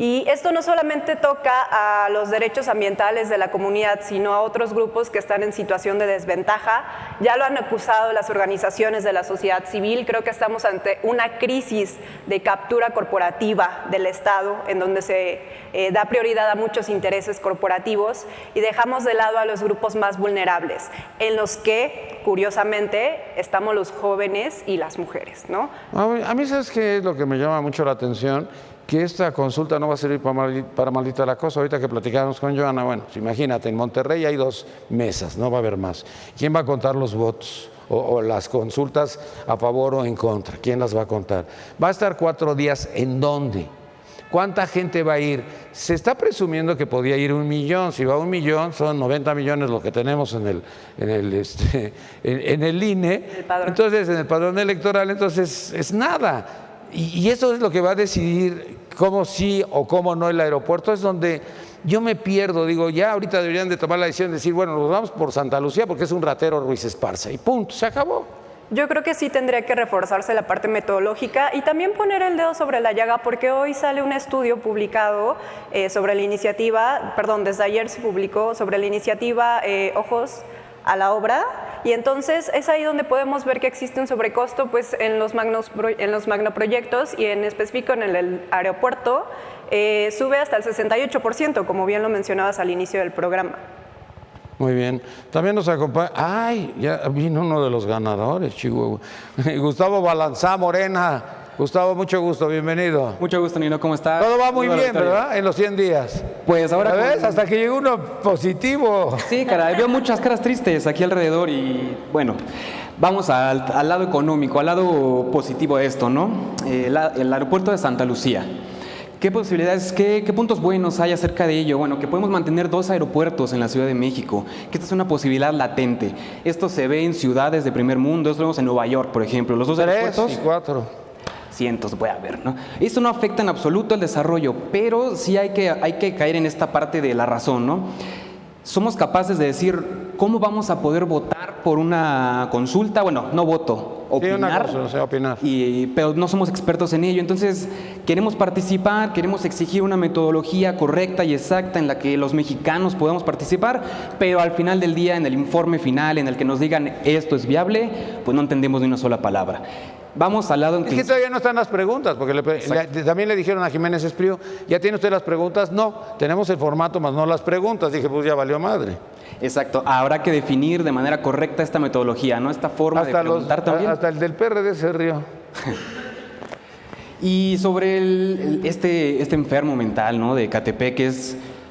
[SPEAKER 8] Y esto no solamente toca a los derechos ambientales de la comunidad, sino a otros grupos que están en situación de desventaja. Ya lo han acusado las organizaciones de la sociedad civil. Creo que estamos ante una crisis de captura corporativa del Estado, en donde se da prioridad a muchos intereses corporativos y dejamos de lado a los grupos más vulnerables, en los que, curiosamente, estamos los jóvenes y las mujeres, ¿no?
[SPEAKER 2] A mí, ¿sabes qué es lo que me llama mucho la atención? Que esta consulta no va a servir para maldita la cosa. Ahorita que platicábamos con Joana, bueno, pues imagínate, en Monterrey hay 2 mesas, no va a haber más. ¿Quién va a contar los votos o las consultas a favor o en contra? ¿Quién las va a contar? Va a estar 4 días, ¿en dónde? ¿Cuánta gente va a ir? Se está presumiendo que podía ir 1 millón. Si va 1 millón, son 90 millones lo que tenemos en el INE. Entonces, en el padrón electoral, entonces es nada. Y eso es lo que va a decidir cómo sí o cómo no el aeropuerto. Es donde yo me pierdo, digo, ya ahorita deberían de tomar la decisión de decir, bueno, nos vamos por Santa Lucía porque es un ratero Ruiz Esparza y punto, se acabó.
[SPEAKER 8] Yo creo que sí tendría que reforzarse la parte metodológica y también poner el dedo sobre la llaga, porque hoy sale un estudio publicado sobre la iniciativa, desde ayer se publicó sobre la iniciativa Ojos a la Obra, y entonces es ahí donde podemos ver que existe un sobrecosto pues, en los magnoproyectos y en específico en el aeropuerto sube hasta el 68%, como bien lo mencionabas al inicio del programa.
[SPEAKER 2] Muy bien. También nos acompaña, ¡ay! Ya vino uno de los ganadores, Chihuahua. Gustavo Balanzá Morena. Gustavo, mucho gusto, bienvenido.
[SPEAKER 9] Mucho gusto, Nino, ¿cómo estás?
[SPEAKER 2] Todo va muy bien, ¿verdad? En los 100 días.
[SPEAKER 9] Pues ahora...
[SPEAKER 2] ¿Ves? Hasta que llegó uno positivo.
[SPEAKER 9] Sí, caray, veo muchas caras tristes aquí alrededor y, bueno, vamos al lado económico, al lado positivo de esto, ¿no? El aeropuerto de Santa Lucía. ¿Qué posibilidades, qué puntos buenos hay acerca de ello? Bueno, que podemos mantener 2 aeropuertos en la Ciudad de México, que esta es una posibilidad latente. Esto se ve en ciudades de primer mundo, esto lo vemos en Nueva York, por ejemplo. Los 2 aeropuertos...
[SPEAKER 2] 3 y 4.
[SPEAKER 9] Cientos puede haber, ¿no? Esto no afecta en absoluto el desarrollo, pero sí hay que caer en esta parte de la razón, ¿no? Somos capaces de decir cómo vamos a poder votar por una consulta, bueno, no voto, opinar, pero no somos expertos en ello, entonces queremos participar, queremos exigir una metodología correcta y exacta en la que los mexicanos podamos participar, pero al final del día, en el informe final, en el que nos digan esto es viable, pues no entendemos ni una sola palabra. Vamos al lado en
[SPEAKER 2] que... Es que todavía no están las preguntas, porque también le dijeron a Jiménez Espriu, ¿ya tiene usted las preguntas? No, tenemos el formato, más no las preguntas. Dije, pues ya valió madre.
[SPEAKER 9] Exacto, habrá que definir de manera correcta esta metodología, ¿no? Esta forma de preguntar también.
[SPEAKER 2] Hasta el del PRD se rió.
[SPEAKER 9] Y sobre este enfermo mental, ¿no? De Ecatepec,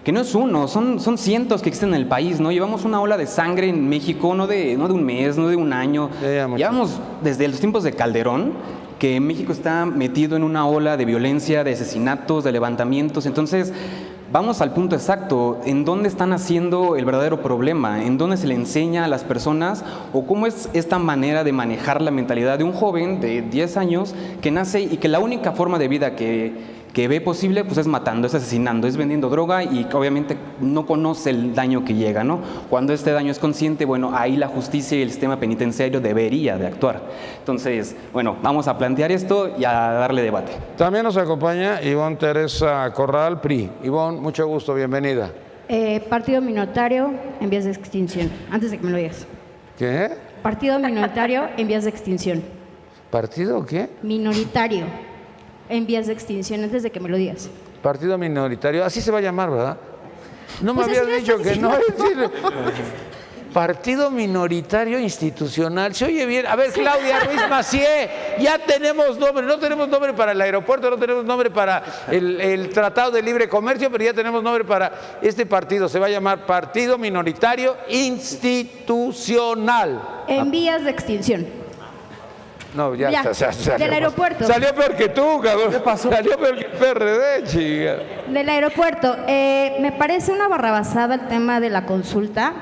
[SPEAKER 9] que no es uno, son cientos que existen en el país, ¿no? Llevamos una ola de sangre en México, no de un mes, no de un año. Llevamos desde los tiempos de Calderón, que México está metido en una ola de violencia, de asesinatos, de levantamientos. Entonces, vamos al punto exacto, ¿en dónde están haciendo el verdadero problema? ¿En dónde se le enseña a las personas? ¿O cómo es esta manera de manejar la mentalidad de un joven de 10 años que nace y que la única forma de vida que ve posible, pues es matando, es asesinando, es vendiendo droga y obviamente no conoce el daño que llega, ¿no? Cuando este daño es consciente, bueno, ahí la justicia y el sistema penitenciario debería de actuar. Entonces, bueno, vamos a plantear esto y a darle debate.
[SPEAKER 2] También nos acompaña Ivonne Teresa Corral, PRI. Ivonne, mucho gusto, bienvenida.
[SPEAKER 10] Partido minoritario en vías de extinción, antes de que me lo digas.
[SPEAKER 2] ¿Qué?
[SPEAKER 10] Partido minoritario en vías de extinción.
[SPEAKER 2] ¿Partido qué?
[SPEAKER 10] Minoritario en vías de extinción, antes de que me lo digas.
[SPEAKER 2] Partido minoritario, así se va a llamar, ¿verdad? No
[SPEAKER 10] pues
[SPEAKER 2] me habías dicho que no. Partido minoritario institucional, se oye bien. A ver, Claudia Ruiz Massieu, ya tenemos nombre, no tenemos nombre para el aeropuerto, no tenemos nombre para el Tratado de Libre Comercio, pero ya tenemos nombre para este partido, se va a llamar Partido Minoritario Institucional.
[SPEAKER 10] En vías de extinción.
[SPEAKER 2] No, ya salió.
[SPEAKER 10] Del aeropuerto.
[SPEAKER 2] Salió peor que tú, cabrón. ¿Qué pasó? Salió peor que el PRD, chica.
[SPEAKER 10] Del aeropuerto. Me parece una barrabasada el tema de la consulta.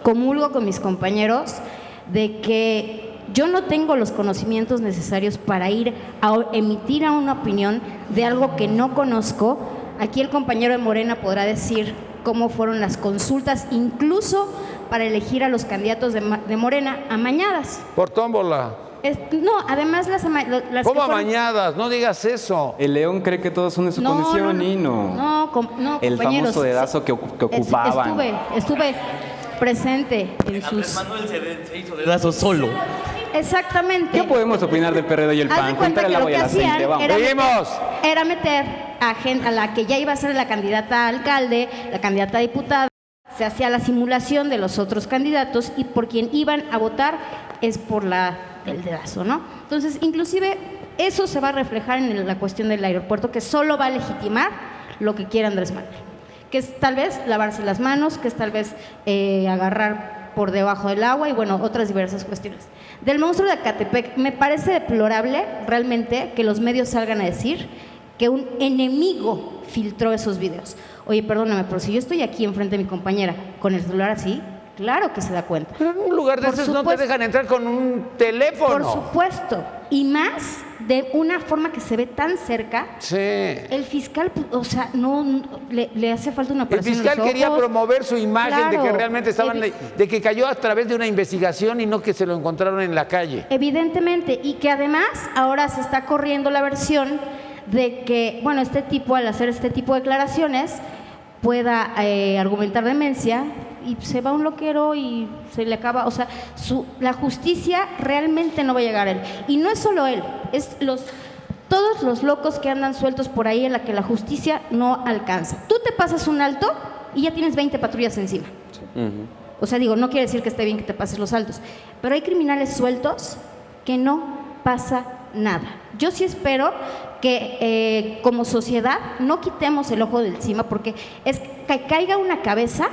[SPEAKER 10] Comulgo con mis compañeros de que yo no tengo los conocimientos necesarios para ir a emitir una opinión de algo que no conozco. Aquí el compañero de Morena podrá decir cómo fueron las consultas, incluso para elegir a los candidatos de Morena, amañadas.
[SPEAKER 2] Por tómbola.
[SPEAKER 10] No, además las
[SPEAKER 2] ¿Cómo
[SPEAKER 10] que fueron-
[SPEAKER 2] amañadas? No digas eso.
[SPEAKER 9] El León cree que todos son de su condición y no.
[SPEAKER 10] No,
[SPEAKER 9] El
[SPEAKER 10] compañeros,
[SPEAKER 9] famoso dedazo que ocupaban.
[SPEAKER 10] Estuve presente en sus...
[SPEAKER 5] Manuel se hizo dedazo solo.
[SPEAKER 10] Exactamente.
[SPEAKER 9] ¿Qué podemos opinar del PRD y el
[SPEAKER 10] Haz de
[SPEAKER 9] PAN?
[SPEAKER 10] cuenta
[SPEAKER 9] Juntar el
[SPEAKER 10] que lo
[SPEAKER 9] agua y
[SPEAKER 10] que
[SPEAKER 9] el aceite,
[SPEAKER 10] hacían
[SPEAKER 9] vamos.
[SPEAKER 10] era meter a la que ya iba a ser la candidata a alcalde, la candidata a diputada, se hacía la simulación de los otros candidatos y por quien iban a votar es por el dedazo, ¿no? Entonces, inclusive, eso se va a reflejar en la cuestión del aeropuerto, que solo va a legitimar lo que quiera Andrés Manuel, que es tal vez lavarse las manos, que es tal vez agarrar por debajo del agua y, bueno, otras diversas cuestiones. Del monstruo de Ecatepec, me parece deplorable realmente que los medios salgan a decir que un enemigo filtró esos videos. Oye, perdóname, pero si yo estoy aquí enfrente de mi compañera con el celular así, claro que se da cuenta.
[SPEAKER 2] Pero en un lugar de
[SPEAKER 10] Por
[SPEAKER 2] esos no te
[SPEAKER 10] supuesto.
[SPEAKER 2] dejan entrar con un teléfono.
[SPEAKER 10] Por supuesto, y más de una forma que se ve tan cerca.
[SPEAKER 2] Sí.
[SPEAKER 10] El fiscal, o sea, le hace falta una
[SPEAKER 2] El
[SPEAKER 10] operación en
[SPEAKER 2] fiscal
[SPEAKER 10] los
[SPEAKER 2] quería
[SPEAKER 10] ojos.
[SPEAKER 2] promover su imagen de que
[SPEAKER 10] Claro.
[SPEAKER 2] realmente estaban, de que cayó a través de una investigación y no que se lo encontraron en la calle.
[SPEAKER 10] Evidentemente, y que además ahora se está corriendo la versión de que, bueno, este tipo, al hacer este tipo de declaraciones, pueda argumentar demencia y se va un loquero y se le acaba, o sea, la justicia realmente no va a llegar a él. Y no es solo él, es todos los locos que andan sueltos por ahí en la que la justicia no alcanza. Tú te pasas un alto y ya tienes 20 patrullas encima. O sea, digo, no quiere decir que esté bien que te pases los altos, pero hay criminales sueltos que no pasa nada. Yo sí espero que como sociedad no quitemos el ojo de encima, porque es que caiga una cabeza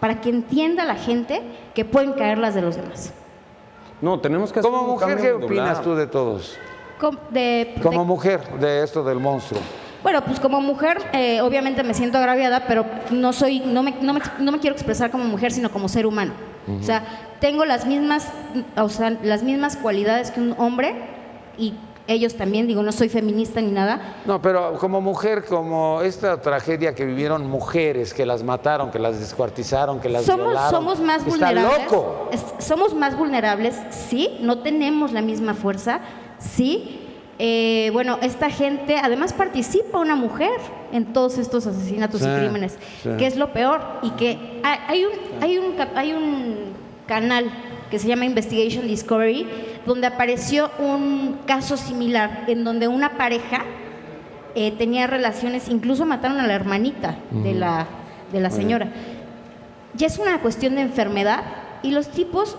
[SPEAKER 10] para que entienda la gente que pueden caer las de los demás.
[SPEAKER 7] No, tenemos que hacer
[SPEAKER 2] Como
[SPEAKER 7] un
[SPEAKER 2] mujer,
[SPEAKER 7] cambio
[SPEAKER 2] ¿qué
[SPEAKER 7] medular.
[SPEAKER 2] opinas tú de todos?
[SPEAKER 10] Como
[SPEAKER 2] Como mujer, de esto del monstruo.
[SPEAKER 10] Bueno, pues como mujer, obviamente me siento agraviada, pero no me quiero expresar como mujer, sino como ser humano. O sea, tengo las mismas cualidades que un hombre y ellos también, digo, no soy feminista ni nada.
[SPEAKER 2] No, pero como mujer, como esta tragedia que vivieron mujeres, que las mataron, que las descuartizaron, que las violaron.
[SPEAKER 10] Somos más
[SPEAKER 2] Está
[SPEAKER 10] vulnerables.
[SPEAKER 2] loco.
[SPEAKER 10] Somos más vulnerables, sí, no tenemos la misma fuerza, sí. Bueno, esta gente, además participa una mujer en todos estos asesinatos y crímenes, que es lo peor, y que hay un canal que se llama Investigation Discovery, donde apareció un caso similar, en donde una pareja tenía relaciones, incluso mataron a la hermanita de la señora. Ya es una cuestión de enfermedad, y los tipos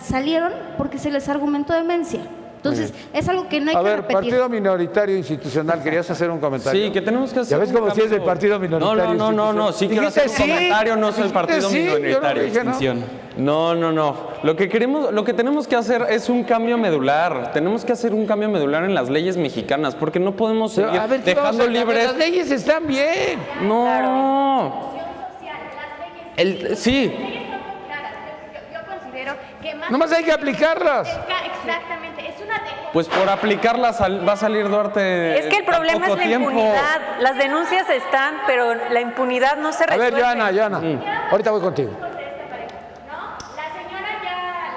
[SPEAKER 10] salieron porque se les argumentó demencia. Entonces, es algo que no hay
[SPEAKER 2] A
[SPEAKER 10] que
[SPEAKER 2] ver,
[SPEAKER 10] repetir.
[SPEAKER 2] partido minoritario institucional, ¿querías hacer un comentario?
[SPEAKER 7] Sí, que tenemos que hacer
[SPEAKER 2] ¿Ya ves
[SPEAKER 7] un
[SPEAKER 2] cómo si es
[SPEAKER 7] cambio?
[SPEAKER 2] el partido minoritario
[SPEAKER 7] No, sí quiero hacer un
[SPEAKER 2] Dijiste sí.
[SPEAKER 7] comentario, no soy el
[SPEAKER 2] Dijiste
[SPEAKER 7] partido
[SPEAKER 2] sí, yo no
[SPEAKER 7] minoritario.
[SPEAKER 2] dije no.
[SPEAKER 7] Extinción. No. Lo que tenemos que hacer es un cambio medular. Tenemos que hacer un cambio medular en las leyes mexicanas, porque no podemos
[SPEAKER 2] Pero,
[SPEAKER 7] seguir
[SPEAKER 2] a ver, ¿qué
[SPEAKER 7] dejando
[SPEAKER 2] vamos a cambiar?
[SPEAKER 7] libres.
[SPEAKER 2] Las leyes están bien.
[SPEAKER 7] No. Sí.
[SPEAKER 3] Yo considero que más...
[SPEAKER 2] Nomás hay que aplicarlas.
[SPEAKER 3] Exactamente, es una...
[SPEAKER 7] Pues por aplicarlas va a salir Duarte.
[SPEAKER 6] Es que el problema es
[SPEAKER 7] poco
[SPEAKER 6] la
[SPEAKER 7] tiempo.
[SPEAKER 6] impunidad. Las denuncias están, pero la impunidad no se
[SPEAKER 2] A
[SPEAKER 6] resuelve.
[SPEAKER 2] ver, Joana, ahorita voy contigo.
[SPEAKER 3] La señora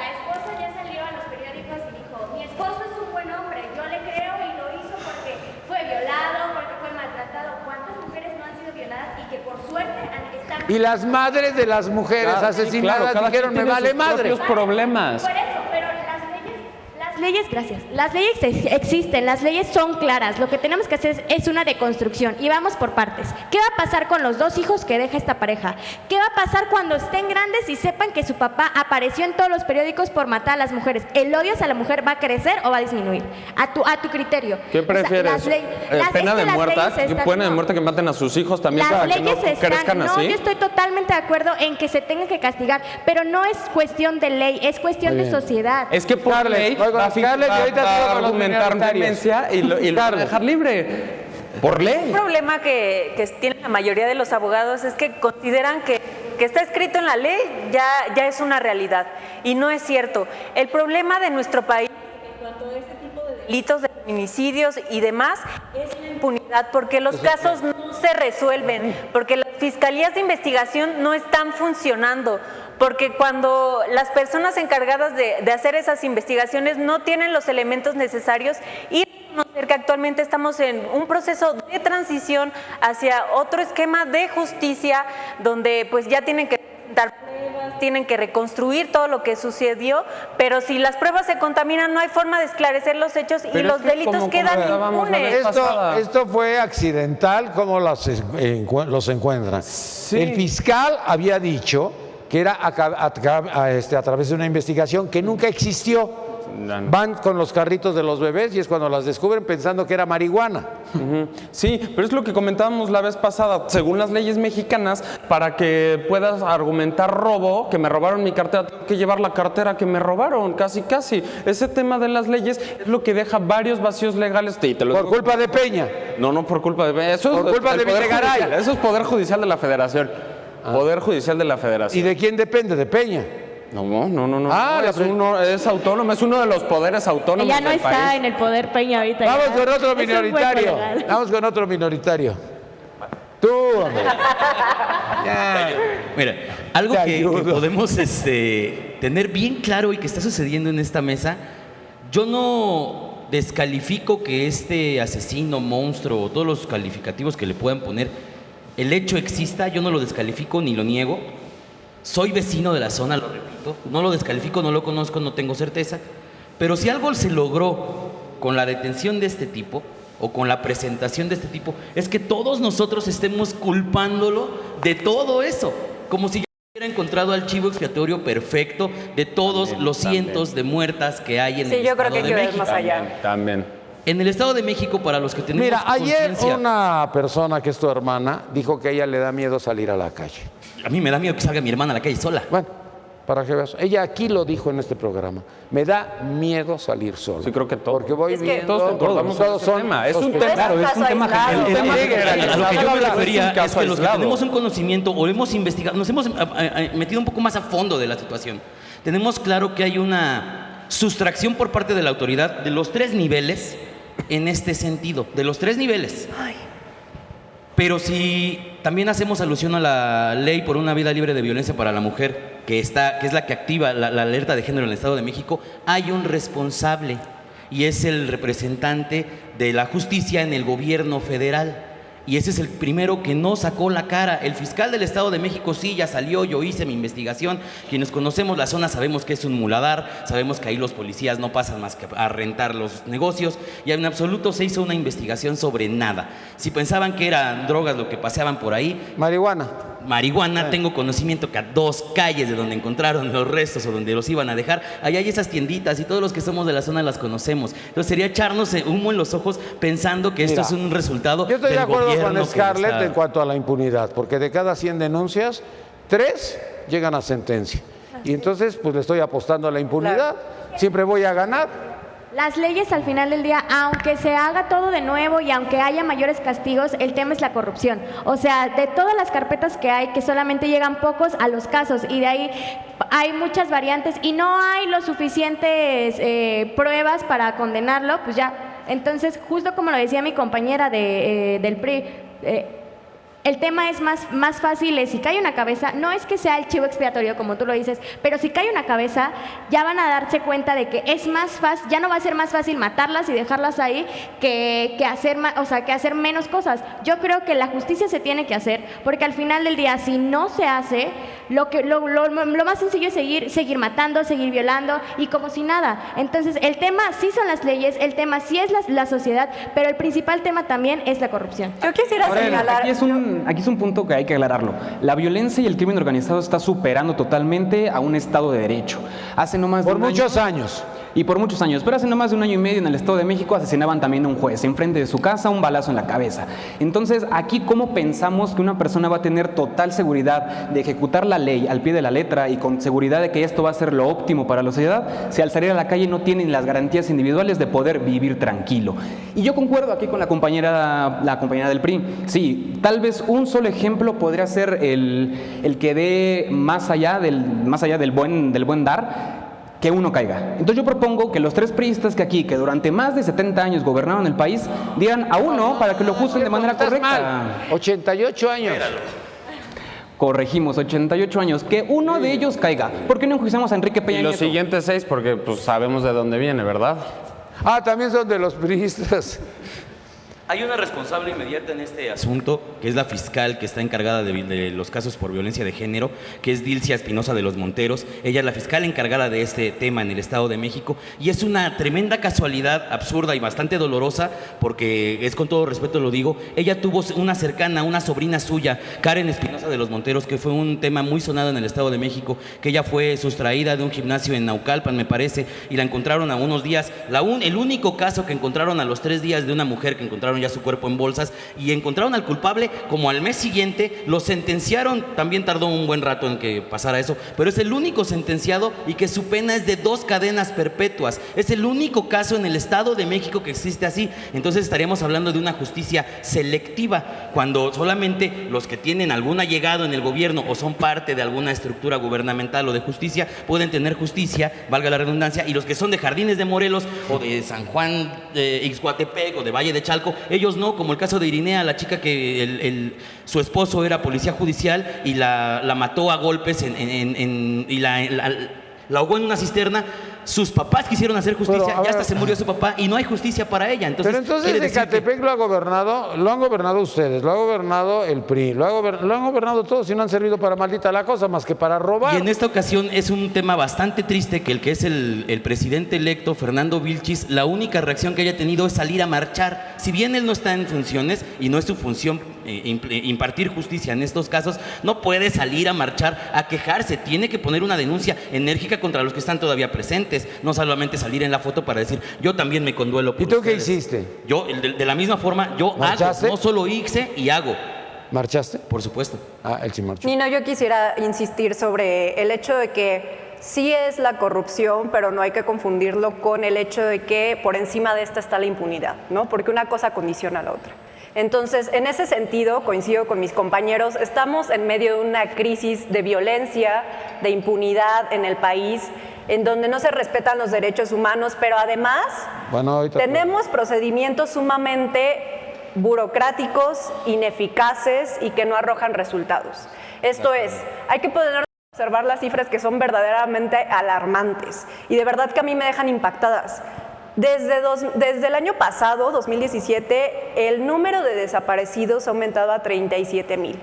[SPEAKER 3] la esposa ya salió a los periódicos y dijo, mi esposo es un buen hombre, yo le creo y lo hizo porque fue violado, porque fue maltratado. ¿Cuántas mujeres no han sido violadas y que por suerte están...
[SPEAKER 2] Y las madres de las mujeres
[SPEAKER 7] Claro, sí,
[SPEAKER 2] asesinadas
[SPEAKER 7] claro, cada
[SPEAKER 2] dijeron,
[SPEAKER 7] quien
[SPEAKER 2] me
[SPEAKER 7] tiene
[SPEAKER 2] vale
[SPEAKER 7] sus
[SPEAKER 2] madre.
[SPEAKER 7] propios problemas.
[SPEAKER 3] Por eso, pero las leyes existen, las leyes son claras. Lo que tenemos que hacer es una deconstrucción y vamos por partes. ¿Qué va a pasar con los 2 hijos que deja esta pareja? ¿Qué va a pasar cuando estén grandes y sepan que su papá apareció en todos los periódicos por matar a las mujeres? ¿El odio hacia la mujer va a crecer o va a disminuir? A tu criterio.
[SPEAKER 7] ¿Qué prefieres? ¿Pena de muerte? ¿Pena de muerte que maten a sus hijos también
[SPEAKER 3] Las
[SPEAKER 7] para que no
[SPEAKER 3] leyes
[SPEAKER 7] crezcan
[SPEAKER 3] no,
[SPEAKER 7] así?
[SPEAKER 3] yo estoy totalmente de acuerdo en que se tenga que castigar, pero no es cuestión de ley, es cuestión de sociedad.
[SPEAKER 7] Es que por ley
[SPEAKER 2] voy con
[SPEAKER 7] va
[SPEAKER 2] Scarlett y ahorita sigo con los
[SPEAKER 7] argumentar
[SPEAKER 2] minoritarios.
[SPEAKER 7] demencia y lo va a dejar libre. Por ley.
[SPEAKER 6] Un problema que tiene la mayoría de los abogados es que consideran que porque está escrito en la ley ya es una realidad. Y no es cierto. El problema de nuestro país en cuanto a este tipo de delitos, de feminicidios y demás, es la impunidad, porque los casos no se resuelven, porque las fiscalías de investigación no están funcionando, porque cuando las personas encargadas de hacer esas investigaciones no tienen los elementos necesarios y reconocer que actualmente estamos en un proceso de transición hacia otro esquema de justicia donde pues ya tienen que dar pruebas, tienen que reconstruir todo lo que sucedió, pero si las pruebas se contaminan no hay forma de esclarecer los hechos y los delitos quedan impunes.
[SPEAKER 2] Esto fue accidental, ¿cómo los encuentran?
[SPEAKER 7] Sí.
[SPEAKER 2] El fiscal había dicho que era a través de una investigación que nunca existió. Van con los carritos de los bebés y es cuando las descubren pensando que era marihuana.
[SPEAKER 7] Sí, pero es lo que comentábamos la vez pasada. Según las leyes mexicanas, para que puedas argumentar robo, que me robaron mi cartera, tengo que llevar la cartera que me robaron, casi. Ese tema de las leyes es lo que deja varios vacíos legales.
[SPEAKER 2] Por culpa de Peña.
[SPEAKER 7] No por culpa de Peña. Eso
[SPEAKER 2] por
[SPEAKER 7] es
[SPEAKER 2] culpa de Videgaray.
[SPEAKER 7] Eso es Poder Judicial de la Federación. Poder Judicial de la Federación.
[SPEAKER 2] ¿Y de quién depende? ¿De Peña?
[SPEAKER 7] No. Es autónomo, es uno de los poderes autónomos
[SPEAKER 10] Ella no
[SPEAKER 7] del
[SPEAKER 10] está
[SPEAKER 7] país.
[SPEAKER 10] en el poder Peña ahorita.
[SPEAKER 2] Vamos
[SPEAKER 10] ya.
[SPEAKER 2] con otro
[SPEAKER 10] Es un
[SPEAKER 2] minoritario.
[SPEAKER 10] cuerpo legal.
[SPEAKER 2] Vamos con otro minoritario. Tú, hombre. Ya.
[SPEAKER 5] Mira, algo
[SPEAKER 2] Te
[SPEAKER 5] que
[SPEAKER 2] ayudo.
[SPEAKER 5] podemos tener bien claro y que está sucediendo en esta mesa, yo no descalifico que este asesino, monstruo o todos los calificativos que le puedan poner, el hecho exista, yo no lo descalifico ni lo niego. Soy vecino de la zona, lo repito, no lo descalifico, no lo conozco, no tengo certeza, pero si algo se logró con la detención de este tipo o con la presentación de este tipo, es que todos nosotros estemos culpándolo de todo eso, como si yo hubiera encontrado al chivo expiatorio perfecto de todos los cientos de muertas que hay en el
[SPEAKER 8] yo creo
[SPEAKER 5] Estado
[SPEAKER 8] que hay
[SPEAKER 5] de
[SPEAKER 8] que ver
[SPEAKER 5] México.
[SPEAKER 8] más allá.
[SPEAKER 7] También.
[SPEAKER 5] En el Estado de México, para los que tenemos
[SPEAKER 2] Mira, ayer
[SPEAKER 5] conciencia,
[SPEAKER 2] una persona que es tu hermana dijo que a ella le da miedo salir a la calle.
[SPEAKER 5] a mí me da miedo que salga mi hermana a la calle sola.
[SPEAKER 2] Bueno, para que veas. Ella aquí lo dijo en este programa. Me da miedo salir solo.
[SPEAKER 7] Sí, creo que todos.
[SPEAKER 2] Porque voy
[SPEAKER 8] Es que
[SPEAKER 2] viendo.
[SPEAKER 7] todos concordamos en ese tema. Es un
[SPEAKER 2] sospechosos.
[SPEAKER 7] tema.
[SPEAKER 6] Claro, es un tema
[SPEAKER 8] aislado.
[SPEAKER 6] general.
[SPEAKER 7] El tema
[SPEAKER 5] A lo que yo me
[SPEAKER 7] Es un
[SPEAKER 5] refería es
[SPEAKER 7] caso
[SPEAKER 5] que los que
[SPEAKER 7] aislado.
[SPEAKER 5] tenemos un conocimiento o hemos investigado, nos hemos metido un poco más a fondo de la situación. Tenemos claro que hay una sustracción por parte de la autoridad de los 3 niveles en este sentido, de los 3 niveles. Pero si también hacemos alusión a la ley por una vida libre de violencia para la mujer, que es la que activa la alerta de género en el Estado de México, hay un responsable y es el representante de la justicia en el gobierno federal. Y ese es el primero que no sacó la cara. El fiscal del Estado de México sí, ya salió, yo hice mi investigación. Quienes conocemos la zona sabemos que es un muladar, sabemos que ahí los policías no pasan más que a rentar los negocios y en absoluto se hizo una investigación sobre nada. Si pensaban que eran drogas lo que paseaban por ahí, marihuana, tengo conocimiento que a 2 calles de donde encontraron los restos o donde los iban a dejar, ahí hay esas tienditas y todos los que somos de la zona las conocemos. Entonces sería echarnos humo en los ojos pensando que esto es un resultado
[SPEAKER 2] Yo estoy
[SPEAKER 5] del
[SPEAKER 2] de acuerdo
[SPEAKER 5] gobierno
[SPEAKER 2] con Scarlett
[SPEAKER 5] está...
[SPEAKER 2] en cuanto a la impunidad, porque de cada 100 denuncias, 3 llegan a sentencia. Y entonces, pues le estoy apostando a la impunidad. Siempre voy a ganar.
[SPEAKER 10] Las leyes al final del día, aunque se haga todo de nuevo y aunque haya mayores castigos, el tema es la corrupción. O sea, de todas las carpetas que hay, que solamente llegan pocos a los casos y de ahí hay muchas variantes y no hay los suficientes pruebas para condenarlo, pues ya. Entonces, justo como lo decía mi compañera del PRI, el tema es más fácil, si cae una cabeza, no es que sea el chivo expiatorio como tú lo dices, pero si cae una cabeza, ya van a darse cuenta de que es más fácil, ya no va a ser más fácil matarlas y dejarlas ahí que hacer menos cosas. Yo creo que la justicia se tiene que hacer, porque al final del día, si no se hace, lo más sencillo es seguir matando, seguir violando y como si nada. Entonces, el tema sí son las leyes, el tema sí es la sociedad, pero el principal tema también es la corrupción.
[SPEAKER 8] Yo quisiera señalar...
[SPEAKER 9] Aquí es un punto que hay que aclararlo. La violencia y el crimen organizado está superando totalmente a un Estado de Derecho. Hace no más de
[SPEAKER 2] Por
[SPEAKER 9] un año-
[SPEAKER 2] muchos años.
[SPEAKER 9] y por muchos años. Pero hace no más de un año y medio en el Estado de México asesinaban también a un juez enfrente de su casa, un balazo en la cabeza. Entonces, aquí, ¿cómo pensamos que una persona va a tener total seguridad de ejecutar la ley al pie de la letra y con seguridad de que esto va a ser lo óptimo para la sociedad si al salir a la calle no tienen las garantías individuales de poder vivir tranquilo? Y yo concuerdo aquí con la compañera del PRI. Sí, tal vez un solo ejemplo podría ser el que dé más allá del buen dar, que uno caiga. Entonces yo propongo que los 3 priistas que durante más de 70 años gobernaron el país, dieran a uno para que lo juzguen de manera correcta.
[SPEAKER 2] Mal. 88 años.
[SPEAKER 9] Corregimos, 88 años. Que uno de ellos caiga. ¿Por qué no enjuiciamos a Enrique Peña
[SPEAKER 7] Y los
[SPEAKER 9] Nieto?
[SPEAKER 7] siguientes 6, porque pues sabemos de dónde viene, ¿verdad?
[SPEAKER 2] Ah, también son de los priistas.
[SPEAKER 5] Hay una responsable inmediata en este asunto, que es la fiscal que está encargada de los casos por violencia de género, que es Dilcia Espinosa de los Monteros. Ella es la fiscal encargada de este tema en el Estado de México, y es una tremenda casualidad, absurda y bastante dolorosa, porque es con todo respeto lo digo. Ella tuvo una cercana, una sobrina suya, Karen Espinosa de los Monteros, que fue un tema muy sonado en el Estado de México, que ella fue sustraída de un gimnasio en Naucalpan, me parece, y la encontraron a unos días. El único caso que encontraron a los 3 días de una mujer que encontraron ya su cuerpo en bolsas, y encontraron al culpable como al mes siguiente, lo sentenciaron. También tardó un buen rato en que pasara eso, pero es el único sentenciado, y que su pena es de 2 cadenas perpetuas. Es el único caso en el Estado de México que existe así. Entonces estaríamos hablando de una justicia selectiva, cuando solamente los que tienen algún allegado en el gobierno o son parte de alguna estructura gubernamental o de justicia pueden tener justicia, valga la redundancia, y los que son de Jardines de Morelos o de San Juan de Ixhuatepec o de Valle de Chalco, ellos no, como el caso de Irinea, la chica que su esposo era policía judicial y la mató a golpes y la ahogó en una cisterna. Sus papás quisieron hacer justicia, ya hasta se murió su papá y no hay justicia para ella. Entonces,
[SPEAKER 2] pero entonces Ecatepec lo han gobernado ustedes, lo ha gobernado el PRI, lo han gobernado todos y no han servido para maldita la cosa más que para robar.
[SPEAKER 5] Y en esta ocasión es un tema bastante triste, que el presidente electo, Fernando Vilchis, la única reacción que haya tenido es salir a marchar. Si bien él no está en funciones y no es su función impartir justicia en estos casos, no puede salir a marchar, a quejarse, tiene que poner una denuncia enérgica contra los que están todavía presentes, no solamente salir en la foto para decir, yo también me conduelo por
[SPEAKER 2] ¿Y tú
[SPEAKER 5] ustedes.
[SPEAKER 2] qué hiciste?
[SPEAKER 5] Yo, de la misma forma, yo
[SPEAKER 2] ¿Marchaste?
[SPEAKER 5] hago, no solo hice y hago.
[SPEAKER 2] ¿Marchaste?
[SPEAKER 5] Por supuesto.
[SPEAKER 2] Ah, él sí marchó.
[SPEAKER 8] Nino, yo quisiera insistir sobre el hecho de que sí es la corrupción, pero no hay que confundirlo con el hecho de que por encima de esta está la impunidad, ¿no? Porque una cosa condiciona a la otra. Entonces, en ese sentido, coincido con mis compañeros, estamos en medio de una crisis de violencia, de impunidad en el país, en donde no se respetan los derechos humanos, pero además tenemos procedimientos sumamente burocráticos, ineficaces y que no arrojan resultados. Esto es, hay que poder observar las cifras que son verdaderamente alarmantes y de verdad que a mí me dejan impactadas. Desde el año pasado, 2017, el número de desaparecidos ha aumentado a 37,000.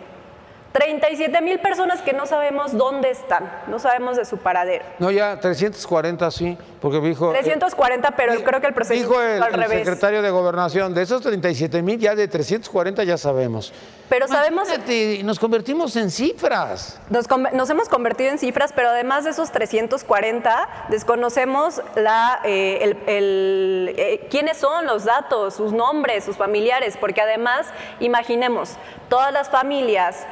[SPEAKER 8] 37,000 personas que no sabemos dónde están, no sabemos de su paradero.
[SPEAKER 2] No, ya 340 sí, porque dijo...
[SPEAKER 8] 340, pero creo que el procedimiento
[SPEAKER 2] dijo
[SPEAKER 8] al revés.
[SPEAKER 2] el secretario de Gobernación, de esos 37,000, ya de 340 ya sabemos.
[SPEAKER 8] Pero sabemos...
[SPEAKER 2] Nos convertimos en cifras.
[SPEAKER 8] Nos hemos convertido en cifras, pero además de esos 340, desconocemos quiénes son los datos, sus nombres, sus familiares, porque además, imaginemos, todas las familias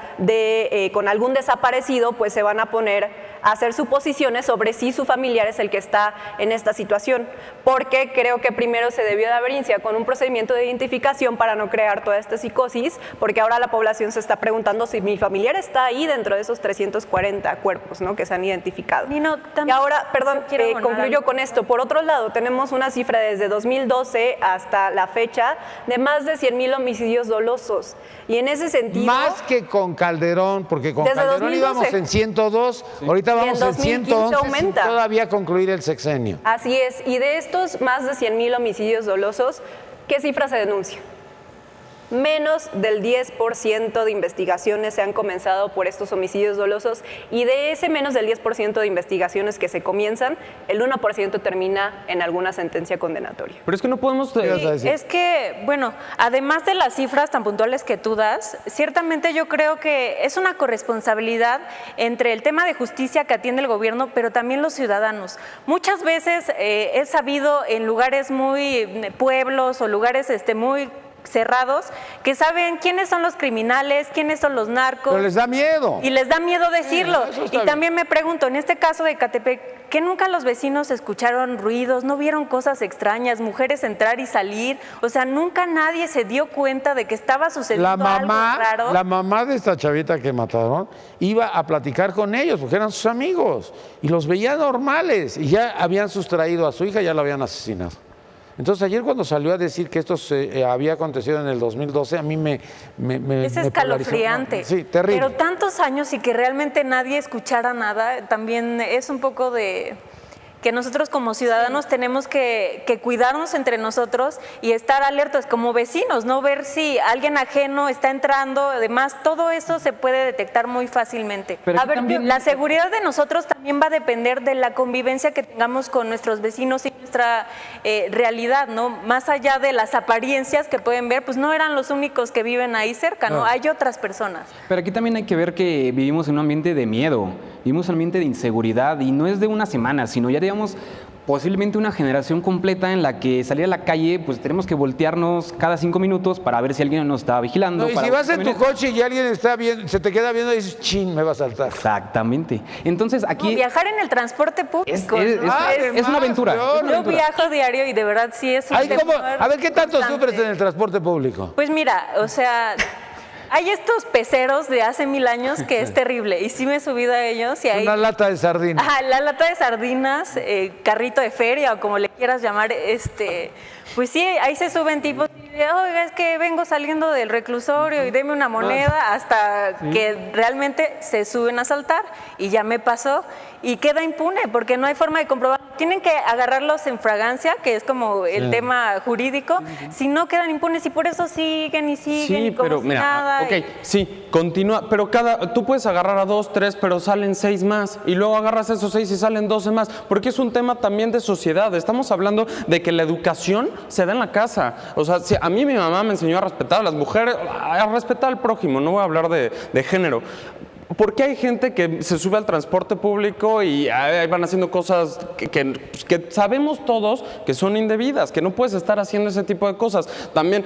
[SPEAKER 8] con algún desaparecido, pues se van a poner a hacer suposiciones sobre si su familiar es el que está en esta situación, porque creo que primero se debió de haber iniciado con un procedimiento de identificación para no crear toda esta psicosis, porque ahora la población se está preguntando si mi familiar está ahí dentro de esos 340 cuerpos, ¿no?, que se han identificado. Y ahora, perdón, concluyo con esto. Por otro lado, tenemos una cifra desde 2012 hasta la fecha de más de 100,000 homicidios dolosos. Y en ese sentido...
[SPEAKER 2] Más que con Calderón, porque con
[SPEAKER 8] desde
[SPEAKER 2] Calderón
[SPEAKER 8] 2012.
[SPEAKER 2] íbamos en 102, sí. Ahorita vamos en 111 sin todavía concluir el sexenio.
[SPEAKER 8] Así es, y de estos más de 100,000 homicidios dolosos, ¿qué cifra se denuncia? menos del 10% de investigaciones se han comenzado por estos homicidios dolosos, y de ese menos del 10% de investigaciones que se comienzan, el 1% termina en alguna sentencia condenatoria.
[SPEAKER 7] Pero es que no podemos...
[SPEAKER 6] Es que, bueno, además de las cifras tan puntuales que tú das, ciertamente yo creo que es una corresponsabilidad entre el tema de justicia que atiende el gobierno, pero también los ciudadanos. Muchas veces he sabido en lugares muy pueblos o lugares muy cerrados, que saben quiénes son los criminales, quiénes son los narcos.
[SPEAKER 2] Pero les da miedo.
[SPEAKER 6] Y les da miedo decirlo.
[SPEAKER 2] Sí,
[SPEAKER 6] y también me pregunto, en este caso de Ecatepec, ¿que nunca los vecinos escucharon ruidos, no vieron cosas extrañas, mujeres entrar y salir? O sea, nunca nadie se dio cuenta de que estaba sucediendo algo raro.
[SPEAKER 2] La mamá de esta chavita que mataron iba a platicar con ellos porque eran sus amigos y los veía normales y ya habían sustraído a su hija, ya la habían asesinado. Entonces ayer cuando salió a decir que esto había acontecido en el 2012, a mí me
[SPEAKER 6] es escalofriante.
[SPEAKER 2] Sí, terrible.
[SPEAKER 6] Pero tantos años y que realmente nadie escuchara nada, también es un poco de que nosotros como ciudadanos tenemos que cuidarnos entre nosotros y estar alertos como vecinos, no ver si alguien ajeno está entrando, además todo eso se puede detectar muy fácilmente.
[SPEAKER 9] Pero
[SPEAKER 6] a ver,
[SPEAKER 9] también...
[SPEAKER 6] la seguridad de nosotros también va a depender de la convivencia que tengamos con nuestros vecinos y nuestra realidad, ¿no? Más allá de las apariencias que pueden ver, pues no eran los únicos que viven ahí cerca, ¿no? Hay otras personas.
[SPEAKER 9] Pero aquí también hay que ver que vivimos en un ambiente de miedo, vivimos en un ambiente de inseguridad y no es de una semana, sino ya digamos posiblemente una generación completa en la que salir a la calle, pues tenemos que voltearnos cada 5 minutos para ver si alguien nos está vigilando.
[SPEAKER 2] No, y si vas en tu coche y alguien está viendo, se te queda viendo y dices, chin, me va a saltar.
[SPEAKER 9] Exactamente. Entonces aquí...
[SPEAKER 6] No, viajar en el transporte público.
[SPEAKER 9] Es una aventura.
[SPEAKER 6] Yo viajo diario y de verdad sí es un
[SPEAKER 2] A ver, ¿qué tanto sufres en el transporte público?
[SPEAKER 6] Pues mira, o sea... Hay estos peceros de hace 1000 años que es terrible y sí me he subido a ellos. Y
[SPEAKER 2] Una lata de sardinas.
[SPEAKER 6] Ajá, la lata de sardinas, carrito de feria o como le quieras llamar, pues sí, ahí se suben tipos y de, oiga, es que vengo saliendo del reclusorio y deme una moneda, hasta que realmente se suben a asaltar y ya me pasó y queda impune porque no hay forma de comprobar. Tienen que agarrarlos en fragancia, que es como el tema jurídico, si no quedan impunes y por eso siguen y siguen y como
[SPEAKER 7] pero
[SPEAKER 6] si
[SPEAKER 7] mira,
[SPEAKER 6] nada.
[SPEAKER 7] Ok, sí, continúa, pero tú puedes agarrar a 2, 3, pero salen 6 más y luego agarras esos 6 y salen 12 más, porque es un tema también de sociedad. Estamos hablando de que la educación se da en la casa. O sea, si a mí mi mamá me enseñó a respetar a las mujeres, a respetar al prójimo, no voy a hablar de género. ¿Por qué hay gente que se sube al transporte público y ahí van haciendo cosas que sabemos todos que son indebidas, que no puedes estar haciendo ese tipo de cosas? También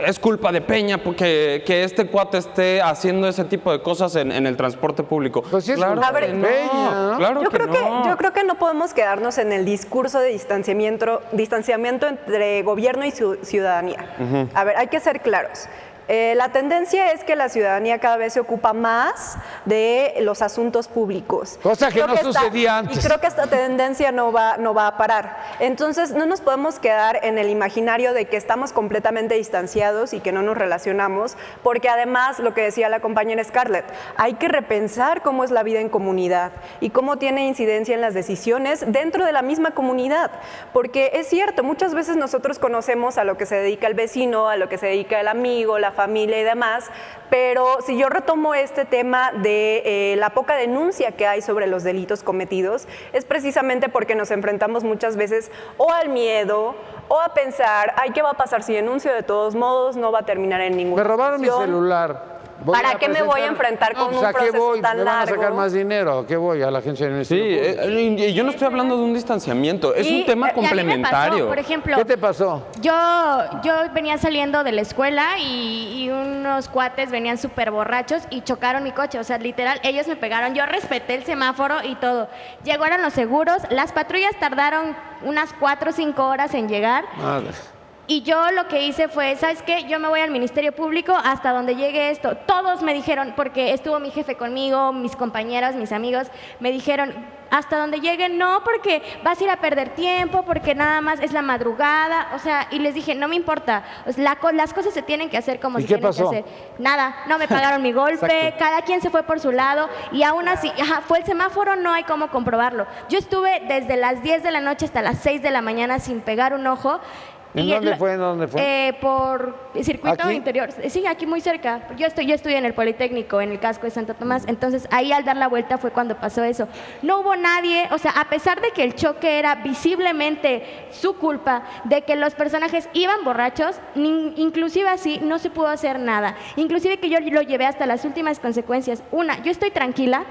[SPEAKER 7] es culpa de Peña porque que este cuate esté haciendo ese tipo de cosas en el transporte público.
[SPEAKER 2] Pues sí,
[SPEAKER 7] claro
[SPEAKER 2] a ver,
[SPEAKER 7] que no,
[SPEAKER 2] Peña, ¿no?
[SPEAKER 7] Claro
[SPEAKER 8] Yo
[SPEAKER 7] que
[SPEAKER 8] creo
[SPEAKER 7] no.
[SPEAKER 8] yo creo que no podemos quedarnos en el discurso de distanciamiento entre gobierno y ciudadanía. A ver, hay que ser claros. La tendencia es que la ciudadanía cada vez se ocupa más de los asuntos públicos.
[SPEAKER 2] Cosa que no sucedía antes.
[SPEAKER 8] Y creo que esta tendencia no va a parar. Entonces, no nos podemos quedar en el imaginario de que estamos completamente distanciados y que no nos relacionamos, porque además, lo que decía la compañera Scarlett, hay que repensar cómo es la vida en comunidad y cómo tiene incidencia en las decisiones dentro de la misma comunidad. Porque es cierto, muchas veces nosotros conocemos a lo que se dedica el vecino, a lo que se dedica el amigo, la familia y demás, pero si yo retomo este tema de la poca denuncia que hay sobre los delitos cometidos, es precisamente porque nos enfrentamos muchas veces o al miedo o a pensar, ay, ¿qué va a pasar si denuncio? De todos modos no va a terminar en ninguna
[SPEAKER 2] Me robaron mi
[SPEAKER 8] situación.
[SPEAKER 2] celular.
[SPEAKER 8] ¿Para qué me voy a enfrentar con un proceso tan
[SPEAKER 2] ¿Me van a sacar
[SPEAKER 8] largo?
[SPEAKER 2] más dinero? ¿A qué voy? A la agencia de
[SPEAKER 7] Sí, y yo no estoy hablando de un distanciamiento, es un tema
[SPEAKER 10] y a mí me
[SPEAKER 7] complementario.
[SPEAKER 10] pasó, por ejemplo,
[SPEAKER 2] ¿Qué te pasó?
[SPEAKER 10] yo venía saliendo de la escuela y unos cuates venían súper borrachos y chocaron mi coche. O sea, literal, ellos me pegaron. Yo respeté el semáforo y todo. Llegaron los seguros. Las patrullas tardaron unas 4 o 5 horas en llegar.
[SPEAKER 2] Madre.
[SPEAKER 10] Y yo lo que hice fue, ¿sabes qué? Yo me voy al Ministerio Público hasta donde llegue esto. Todos me dijeron, porque estuvo mi jefe conmigo, mis compañeras, mis amigos, me dijeron, hasta donde llegue no, porque vas a ir a perder tiempo, porque nada más es la madrugada. O sea, y les dije, no me importa, las cosas se tienen que hacer como se tienen que hacer. Nada, no me pagaron mi golpe, cada quien se fue por su lado y aún así, fue el semáforo, no hay cómo comprobarlo. Yo estuve desde las 10 de la noche hasta las 6 de la mañana sin pegar un ojo.
[SPEAKER 2] ¿En dónde fue? ¿En dónde fue?
[SPEAKER 3] Por circuito
[SPEAKER 2] ¿Aquí?
[SPEAKER 3] interior. Sí, aquí muy cerca. Yo estudié en el Politécnico, en el casco de Santo Tomás. Entonces, ahí al dar la vuelta fue cuando pasó eso. No hubo nadie, o sea, a pesar de que el choque era visiblemente su culpa, de que los personajes iban borrachos, inclusive así no se pudo hacer nada. Inclusive que yo lo llevé hasta las últimas consecuencias. Una, yo estoy tranquila.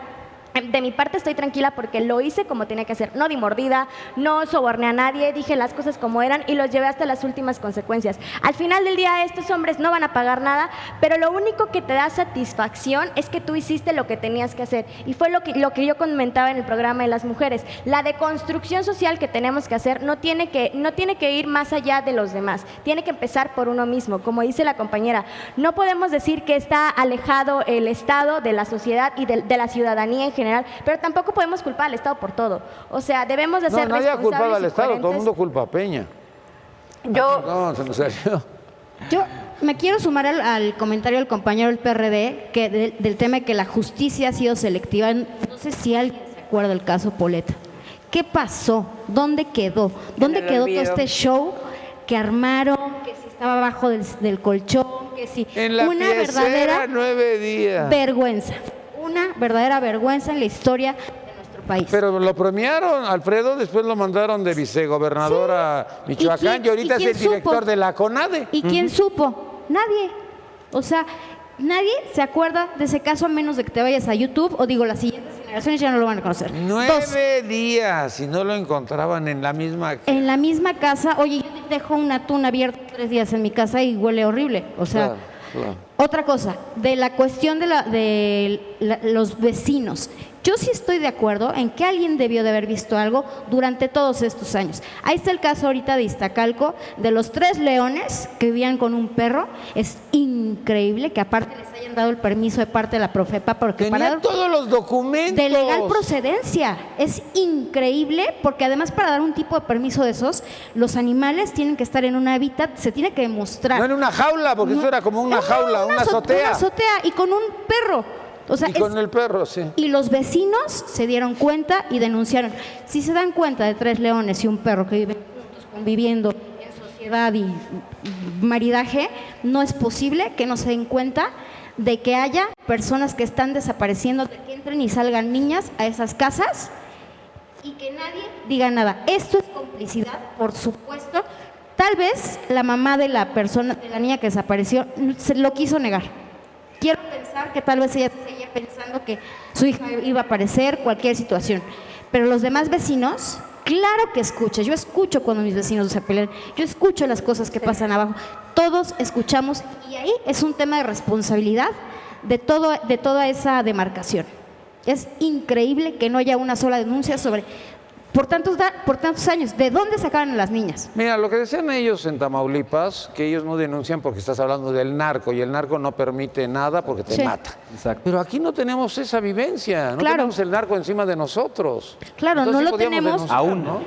[SPEAKER 3] De mi parte estoy tranquila porque lo hice como tenía que hacer. No di mordida, no soborné a nadie, dije las cosas como eran y los llevé hasta las últimas consecuencias. Al final del día estos hombres no van a pagar nada, pero lo único que te da satisfacción es que tú hiciste lo que tenías que hacer. Y fue lo que yo comentaba en el programa de las mujeres. La deconstrucción social que tenemos que hacer no tiene que ir más allá de los demás. Tiene que empezar por uno mismo. Como dice la compañera, no podemos decir que está alejado el Estado de la sociedad y de la ciudadanía en general, pero tampoco podemos culpar al Estado por todo. O sea, debemos de ser
[SPEAKER 2] No, nadie ha
[SPEAKER 3] responsables
[SPEAKER 2] culpado al
[SPEAKER 3] y
[SPEAKER 2] Estado, todo el
[SPEAKER 3] coherentes.
[SPEAKER 2] mundo culpa a Peña. No, se nos salió.
[SPEAKER 10] Yo me quiero sumar al comentario del compañero del PRD que del tema de que la justicia ha sido selectiva. No sé si alguien se acuerda del caso Poleta. ¿Qué pasó? ¿Dónde quedó? ¿Dónde quedó todo este show que armaron? Que si estaba abajo del colchón, que si
[SPEAKER 2] En la
[SPEAKER 10] una
[SPEAKER 2] piecera,
[SPEAKER 10] verdadera
[SPEAKER 2] 9 días.
[SPEAKER 10] vergüenza. Una verdadera vergüenza en la historia de nuestro país.
[SPEAKER 2] Pero lo premiaron, Alfredo, después lo mandaron de vicegobernador a Michoacán y ahorita es el director de la CONADE.
[SPEAKER 10] ¿Y quién supo? Nadie. O sea, nadie se acuerda de ese caso a menos de que te vayas a YouTube o digo, las siguientes generaciones ya no lo van a conocer.
[SPEAKER 2] 9 días y no lo encontraban en la misma...
[SPEAKER 10] En la misma casa, oye, yo dejo un atún abierto 3 días en mi casa y huele horrible. O sea,
[SPEAKER 2] Claro.
[SPEAKER 10] otra cosa, de la cuestión de los vecinos. Yo sí estoy de acuerdo en que alguien debió de haber visto algo durante todos estos años. Ahí está el caso ahorita de Iztacalco, de los 3 leones que vivían con un perro. Es increíble que aparte les hayan dado el permiso de parte de la Profepa porque
[SPEAKER 2] Tenía todos los documentos.
[SPEAKER 10] de legal procedencia. Es increíble porque además para dar un tipo de permiso de esos, los animales tienen que estar en un hábitat, se tiene que demostrar.
[SPEAKER 2] No en una jaula, porque eso era como una jaula, una azotea.
[SPEAKER 10] Una azotea y con un perro. O sea,
[SPEAKER 2] Y con el perro, sí.
[SPEAKER 10] y los vecinos se dieron cuenta y denunciaron. Si se dan cuenta de 3 leones y un perro que viven juntos, conviviendo en sociedad y maridaje, no es posible que no se den cuenta de que haya personas que están desapareciendo, de que entren y salgan niñas a esas casas y que nadie diga nada. Esto es complicidad, por supuesto. Tal vez la mamá de la persona, de la niña que desapareció, se lo quiso negar. Quiero pensar que tal vez ella seguía pensando que su hija iba a aparecer, cualquier situación. Pero los demás vecinos, claro que escuchan. Yo escucho cuando mis vecinos se pelean. Yo escucho las cosas que pasan abajo. Todos escuchamos y ahí es un tema de responsabilidad de toda esa demarcación. Es increíble que no haya una sola denuncia sobre... Por tantos años, ¿de dónde sacaban a las niñas?
[SPEAKER 2] Mira, lo que decían ellos en Tamaulipas, que ellos no denuncian porque estás hablando del narco y el narco no permite nada porque te mata.
[SPEAKER 9] Exacto.
[SPEAKER 2] Pero aquí no tenemos esa vivencia, no
[SPEAKER 10] Claro.
[SPEAKER 2] tenemos el narco encima de nosotros.
[SPEAKER 10] Claro,
[SPEAKER 2] Entonces,
[SPEAKER 10] no
[SPEAKER 2] sí
[SPEAKER 10] lo
[SPEAKER 2] podíamos
[SPEAKER 10] tenemos
[SPEAKER 2] denunciar,
[SPEAKER 9] aún,
[SPEAKER 2] ¿no?